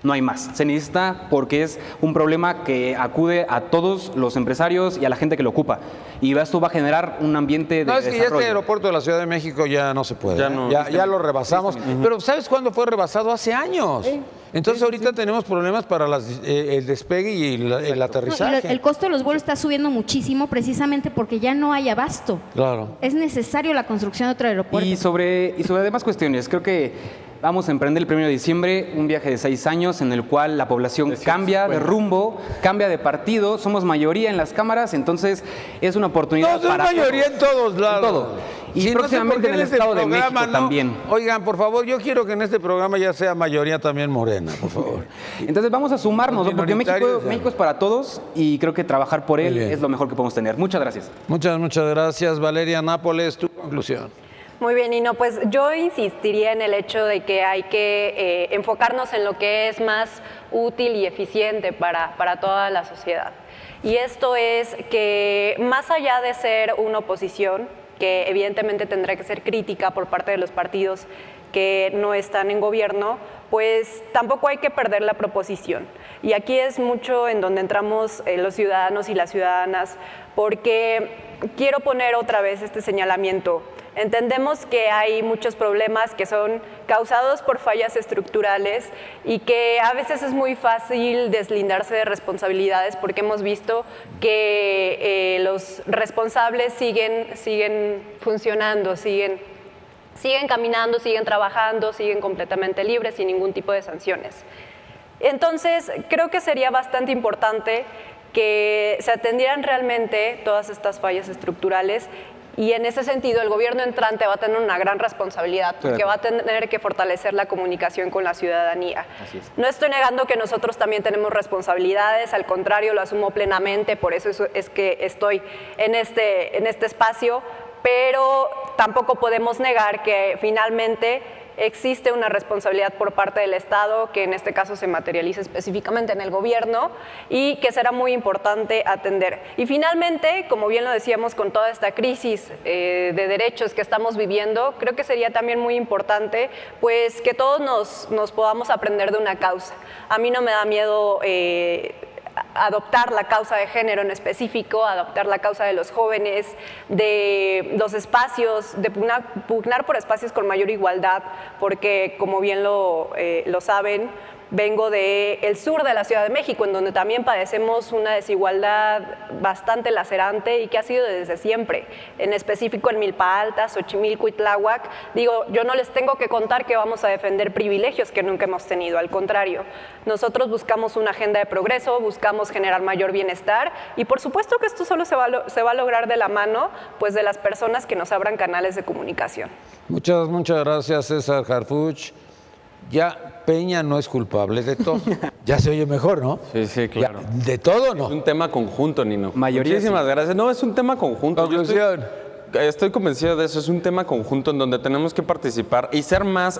[SPEAKER 9] no hay más. Se necesita porque es un problema que acude a todos los empresarios y a la gente que lo ocupa. Y esto va a generar un ambiente de
[SPEAKER 2] No, es que ya
[SPEAKER 9] desarrollo.
[SPEAKER 2] este aeropuerto de la Ciudad de México ya no se puede.
[SPEAKER 7] Ya no.
[SPEAKER 2] Ya lo rebasamos. Pero ¿sabes cuándo fue rebasado? Hace años. Entonces ahorita tenemos problemas para el despegue y el aterrizaje.
[SPEAKER 10] El costo de los vuelos está subiendo muchísimo precisamente porque ya no hay abasto.
[SPEAKER 2] Claro.
[SPEAKER 10] Es necesario la construcción de otro aeropuerto.
[SPEAKER 9] Y sobre demás cuestiones, creo que vamos a emprender el 1 de diciembre un viaje de 6 años en el cual la población cambia de rumbo, cambia de partido, somos mayoría en las cámaras, entonces es una oportunidad
[SPEAKER 2] No,
[SPEAKER 9] para
[SPEAKER 2] mayoría en todos lados.
[SPEAKER 9] En todo. Y
[SPEAKER 2] Si no sé
[SPEAKER 9] próximamente
[SPEAKER 2] por qué
[SPEAKER 9] en el
[SPEAKER 2] este
[SPEAKER 9] Estado de
[SPEAKER 2] programa
[SPEAKER 9] México también.
[SPEAKER 2] Oigan, por favor, yo quiero que en este programa ya sea mayoría también morena, por favor.
[SPEAKER 9] Entonces vamos a sumarnos,
[SPEAKER 2] Los
[SPEAKER 9] ¿no? Porque
[SPEAKER 2] minoritarios,
[SPEAKER 9] México es para todos y creo que trabajar por él
[SPEAKER 2] Muy bien.
[SPEAKER 9] es lo mejor que podemos tener. Muchas gracias.
[SPEAKER 2] Muchas gracias. Valeria Nápoles, tu conclusión.
[SPEAKER 8] Muy bien, Nino, pues yo insistiría en el hecho de que hay que enfocarnos en lo que es más útil y eficiente para toda la sociedad. Y esto es que más allá de ser una oposición, que evidentemente tendrá que ser crítica por parte de los partidos que no están en gobierno, pues tampoco hay que perder la proposición. Y aquí es mucho en donde entramos los ciudadanos y las ciudadanas, porque quiero poner otra vez este señalamiento. Entendemos que hay muchos problemas que son causados por fallas estructurales y que a veces es muy fácil deslindarse de responsabilidades porque hemos visto que los responsables siguen funcionando, siguen caminando, siguen trabajando, siguen completamente libres sin ningún tipo de sanciones. Entonces, creo que sería bastante importante que se atendieran realmente todas estas fallas estructurales. Y en ese sentido, el gobierno entrante va a tener una gran responsabilidad porque va a tener que fortalecer la comunicación con la ciudadanía.
[SPEAKER 9] Así es.
[SPEAKER 8] No estoy negando que nosotros también tenemos responsabilidades, al contrario, lo asumo plenamente, por eso es que estoy en este espacio, pero tampoco podemos negar que finalmente existe una responsabilidad por parte del Estado, que en este caso se materializa específicamente en el gobierno y que será muy importante atender. Y finalmente, como bien lo decíamos, con toda esta crisis de derechos que estamos viviendo, creo que sería también muy importante pues que todos nos podamos aprender de una causa. A mí no me da miedo adoptar la causa de género en específico, adoptar la causa de los jóvenes, de los espacios, de pugnar por espacios con mayor igualdad, porque como bien lo saben, vengo del sur de la Ciudad de México, en donde también padecemos una desigualdad bastante lacerante y que ha sido desde siempre, en específico en Milpa Alta, Xochimilco y Tláhuac. Digo, yo no les tengo que contar que vamos a defender privilegios que nunca hemos tenido, al contrario. Nosotros buscamos una agenda de progreso, buscamos generar mayor bienestar y por supuesto que esto solo se va a lograr de la mano pues, de las personas que nos abran canales de comunicación.
[SPEAKER 2] Muchas gracias, César Harfuch. Ya Peña no es culpable de todo. Ya se oye mejor, ¿no?
[SPEAKER 7] Sí, claro.
[SPEAKER 2] Ya, ¿de todo no?
[SPEAKER 7] Es un tema conjunto, Nino.
[SPEAKER 9] Mayoría
[SPEAKER 7] Muchísimas gracias. No, es un tema conjunto.
[SPEAKER 2] Conclusión.
[SPEAKER 7] Estoy convencido de eso, es un tema conjunto en donde tenemos que participar y ser más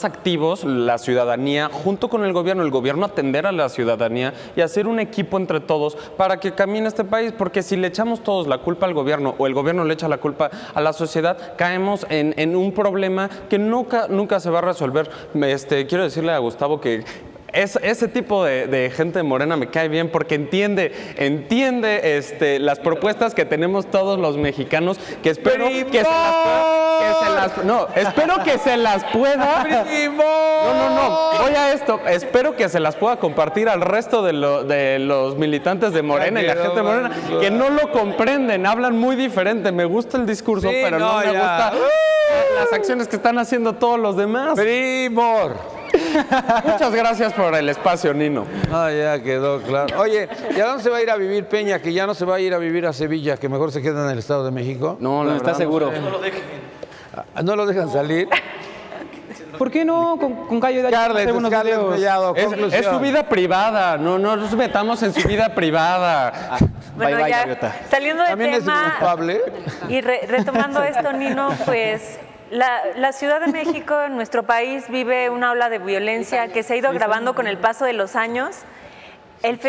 [SPEAKER 7] activos, la ciudadanía, junto con el gobierno atender a la ciudadanía y hacer un equipo entre todos para que camine este país, porque si le echamos todos la culpa al gobierno o el gobierno le echa la culpa a la sociedad, caemos en un problema que nunca se va a resolver. Quiero decirle a Gustavo que ese tipo de gente morena me cae bien porque entiende las propuestas que tenemos todos los mexicanos, que espero que se las pueda. No, voy a esto. Espero que se las pueda compartir al resto de los militantes de Morena y la gente morena que no lo comprenden, hablan muy diferente. Me gusta el discurso,
[SPEAKER 2] Sí,
[SPEAKER 7] pero no me gusta las acciones que están haciendo todos los demás.
[SPEAKER 2] Primor.
[SPEAKER 7] Muchas gracias por el espacio, Nino.
[SPEAKER 2] Ah, ya quedó claro. Oye, ¿y a dónde se va a ir a vivir Peña? Que ya no se va a ir a vivir a Sevilla, que mejor se queda en el Estado de México.
[SPEAKER 7] No,
[SPEAKER 9] No está seguro.
[SPEAKER 2] ¿No lo dejan salir?
[SPEAKER 9] ¿Por qué no? Con Cayo de
[SPEAKER 2] Scarlett Mellado, conclusión.
[SPEAKER 7] Es su vida privada, no nos metamos en su vida privada.
[SPEAKER 6] Bueno,
[SPEAKER 9] bye,
[SPEAKER 6] ya
[SPEAKER 9] Gaviota.
[SPEAKER 6] saliendo del
[SPEAKER 2] ¿También es
[SPEAKER 6] tema
[SPEAKER 2] culpable?
[SPEAKER 6] y retomando esto, Nino, pues la Ciudad de México, en nuestro país, vive una ola de violencia que se ha ido agravando con el paso de los años El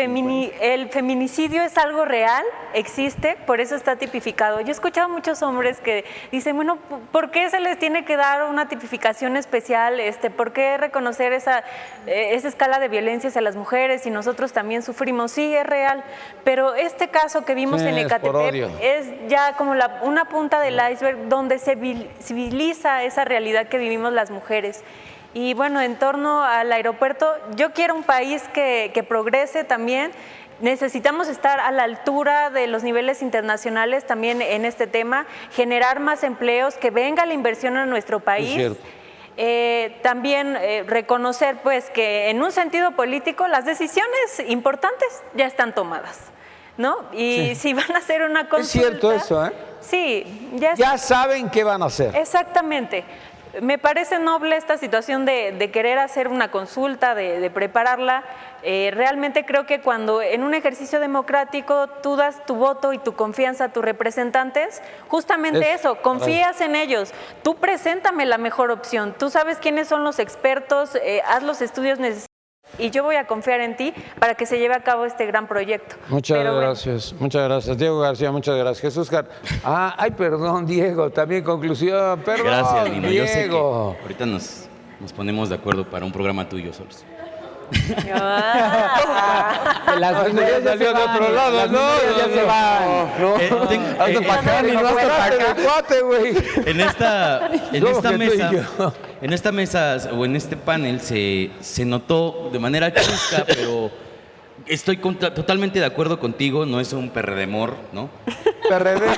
[SPEAKER 6] feminicidio es algo real, existe, por eso está tipificado. Yo he escuchado a muchos hombres que dicen, bueno, ¿por qué se les tiene que dar una tipificación especial? ¿Por qué reconocer esa escala de violencia hacia las mujeres si nosotros también sufrimos? Sí, es real, pero este caso que vimos en Ecatepec es ya como una punta del iceberg donde se visibiliza esa realidad que vivimos las mujeres. Y bueno, en torno al aeropuerto, yo quiero un país que progrese también. Necesitamos estar a la altura de los niveles internacionales también en este tema, generar más empleos, que venga la inversión a nuestro país. También reconocer pues que en un sentido político las decisiones importantes ya están tomadas, ¿no? Y si van a hacer una consulta...
[SPEAKER 2] Es cierto eso, ¿eh?
[SPEAKER 6] Sí.
[SPEAKER 2] Ya saben qué van a hacer.
[SPEAKER 6] Exactamente. Me parece noble esta situación de querer hacer una consulta, de prepararla. Realmente creo que cuando en un ejercicio democrático tú das tu voto y tu confianza a tus representantes, justamente eso, confías en ellos. Tú preséntame la mejor opción, tú sabes quiénes son los expertos, haz los estudios necesarios. Y yo voy a confiar en ti para que se lleve a cabo este gran proyecto.
[SPEAKER 2] Muchas gracias. Diego García, muchas gracias. Jesús perdón, Diego, también conclusión. Perdón,
[SPEAKER 5] Gracias, Nino.
[SPEAKER 2] Diego.
[SPEAKER 5] Yo sé que ahorita nos ponemos de acuerdo para un programa tuyo solos.
[SPEAKER 9] Las mujeres ya salió de otro lado, ¿no? Ya se van.
[SPEAKER 2] Hazte para acá, ni no hazte para acá, cuate, güey.
[SPEAKER 5] En esta mesa o en este panel se notó de manera chusca, pero estoy totalmente de acuerdo contigo, no es un perredemor, ¿no?
[SPEAKER 2] Perredemor.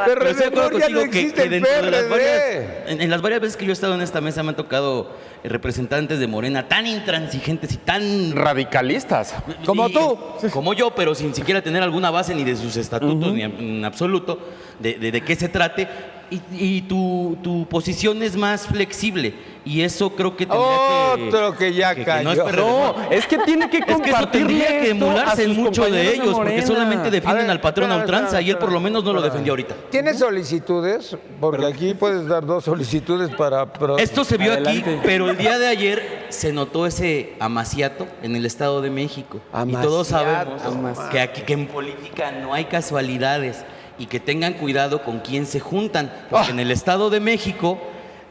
[SPEAKER 5] Pero estoy de acuerdo contigo que dentro de las varias veces que yo he estado en esta mesa me han tocado representantes de Morena tan intransigentes y tan
[SPEAKER 7] radicalistas
[SPEAKER 2] como tú,
[SPEAKER 5] como yo, pero sin siquiera tener alguna base ni de sus estatutos ni en absoluto de qué se trate. Y tu posición es más flexible y eso creo que tendría
[SPEAKER 2] que ya cayó.
[SPEAKER 5] No,
[SPEAKER 7] es que tiene que compartirle
[SPEAKER 5] es que eso tendría que emularse en mucho de ellos, porque solamente defienden al patrón a ultranza y él por lo menos no lo defendió ahorita.
[SPEAKER 2] ¿Tienes solicitudes? Porque aquí puedes dar 2 solicitudes para...
[SPEAKER 5] Esto se vio aquí, pero el día de ayer se notó ese amaciato en el Estado de México. Y todos sabemos que en política no hay casualidades y que tengan cuidado con quién se juntan, porque en el Estado de México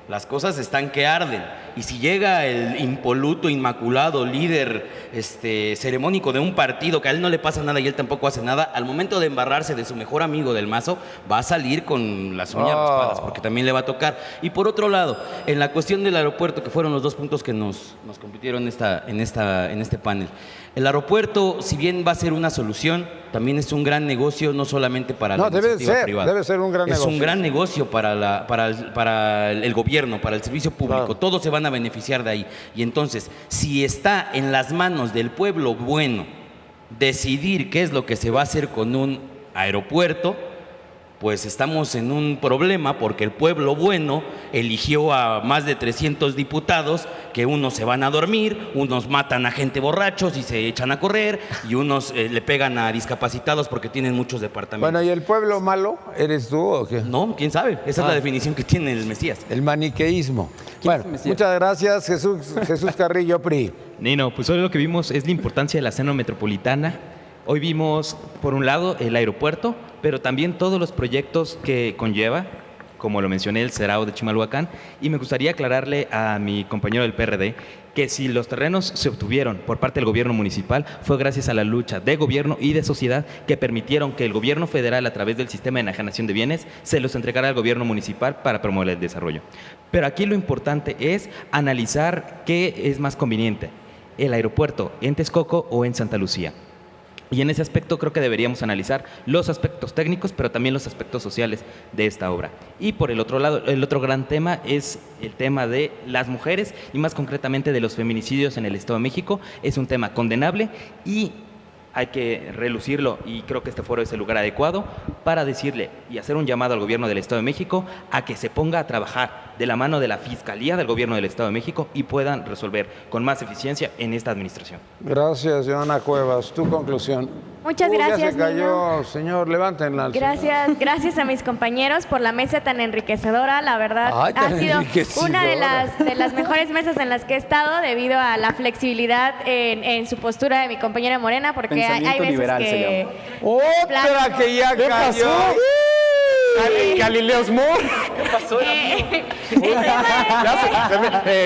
[SPEAKER 5] las cosas están que arden. Y si llega el impoluto, inmaculado líder ceremónico de un partido que a él no le pasa nada y él tampoco hace nada, al momento de embarrarse de su mejor amigo del Mazo, va a salir con las uñas raspadas, porque también le va a tocar. Y por otro lado, en la cuestión del aeropuerto, que fueron los 2 puntos que nos compitieron en este panel, el aeropuerto, si bien va a ser una solución, también es un gran negocio, no solamente para la iniciativa privada.
[SPEAKER 2] Debe ser un gran negocio.
[SPEAKER 5] Es un gran negocio para el gobierno, para el servicio público. Claro. Todos se van a beneficiar de ahí. Y entonces, si está en las manos del pueblo bueno decidir qué es lo que se va a hacer con un aeropuerto, pues estamos en un problema porque el pueblo bueno eligió a más de 300 diputados que unos se van a dormir, unos matan a gente borrachos y se echan a correr y unos le pegan a discapacitados porque tienen muchos departamentos.
[SPEAKER 2] Bueno, ¿y el pueblo malo eres tú o qué?
[SPEAKER 5] No, quién sabe, esa es la definición que tiene el Mesías.
[SPEAKER 2] El maniqueísmo. Bueno, muchas gracias, Jesús Carrillo, PRI.
[SPEAKER 4] Nino, pues hoy lo que vimos es la importancia de la zona metropolitana. Hoy vimos, por un lado, el aeropuerto, pero también todos los proyectos que conlleva, como lo mencioné, el Cerao de Chimalhuacán, y me gustaría aclararle a mi compañero del PRD que si los terrenos se obtuvieron por parte del gobierno municipal fue gracias a la lucha de gobierno y de sociedad que permitieron que el gobierno federal, a través del sistema de enajenación de bienes, se los entregara al gobierno municipal para promover el desarrollo. Pero aquí lo importante es analizar qué es más conveniente, el aeropuerto en Texcoco o en Santa Lucía. Y en ese aspecto creo que deberíamos analizar los aspectos técnicos, pero también los aspectos sociales de esta obra. Y por el otro lado, el otro gran tema es el tema de las mujeres y más concretamente de los feminicidios en el Estado de México. Es un tema condenable y hay que relucirlo y creo que este foro es el lugar adecuado para decirle y hacer un llamado al gobierno del Estado de México a que se ponga a trabajar de la mano de la Fiscalía del gobierno del Estado de México y puedan resolver con más eficiencia en esta administración.
[SPEAKER 2] Gracias, Joana Cuevas. Tu conclusión.
[SPEAKER 3] Muchas
[SPEAKER 2] Ya
[SPEAKER 3] gracias,
[SPEAKER 2] se cayó,
[SPEAKER 3] Nino.
[SPEAKER 2] señor, levántenla. al
[SPEAKER 3] Gracias a mis compañeros por la mesa tan enriquecedora. La verdad,
[SPEAKER 2] Ay, tan
[SPEAKER 3] ha sido
[SPEAKER 2] enriquecedora.
[SPEAKER 3] una de las mejores mesas en las que he estado debido a la flexibilidad en su postura de mi compañera Morena, porque hay
[SPEAKER 9] Pensamiento
[SPEAKER 3] veces
[SPEAKER 9] liberal se
[SPEAKER 3] que...
[SPEAKER 2] ¡Otra que ya cayó!
[SPEAKER 7] Galileo Moore.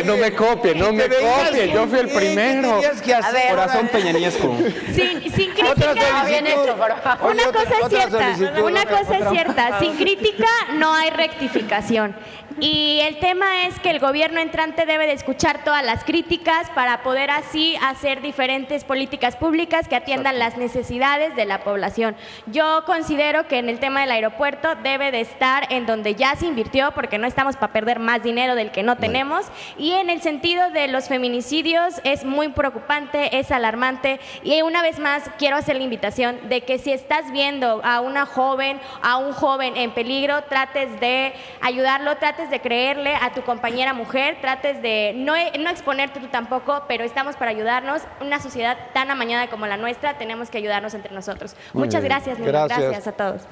[SPEAKER 7] No me copien, no me copien. Yo fui el primero.
[SPEAKER 3] A ver,
[SPEAKER 9] Corazón peñaniesco.
[SPEAKER 3] Sin crítica, una cosa es cierta, sin crítica no hay rectificación. Y el tema es que el gobierno entrante debe de escuchar todas las críticas para poder así hacer diferentes políticas públicas que atiendan las necesidades de la población. Yo considero que en el tema del aeropuerto debe de estar en donde ya se invirtió, porque no estamos para perder más dinero del que no tenemos. Y en el sentido de los feminicidios es muy preocupante, es alarmante. Y una vez más quiero hacer la invitación de que si estás viendo a una joven, a un joven en peligro, trates de ayudarlo, trates de creerle a tu compañera mujer, trates de no exponerte tú tampoco, pero estamos para ayudarnos. Una sociedad tan amañada como la nuestra, tenemos que ayudarnos entre nosotros. Muchas gracias, Nino. Gracias a todos.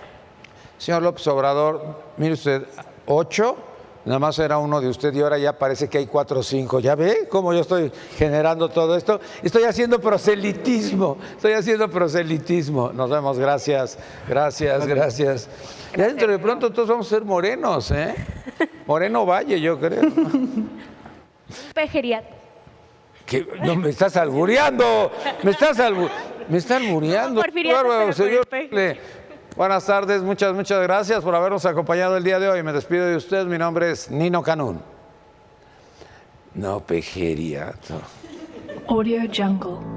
[SPEAKER 2] Señor López Obrador, mire usted, 8, nada más era uno de usted y ahora ya parece que hay 4 o 5. ¿Ya ve cómo yo estoy generando todo esto? Estoy haciendo proselitismo. Nos vemos, gracias. Ya dentro de pronto todos vamos a ser morenos, ¿eh? Moreno Valle, yo creo.
[SPEAKER 3] Pejeriat.
[SPEAKER 2] ¿Qué? No, me estás albureando. Me está albureando.
[SPEAKER 3] Porfiriato,
[SPEAKER 2] Señor.
[SPEAKER 3] pero
[SPEAKER 2] Buenas tardes, muchas gracias por habernos acompañado el día de hoy. Me despido de usted, mi nombre es Nino Canún. No, Pejeriato.
[SPEAKER 1] Audio Jungle.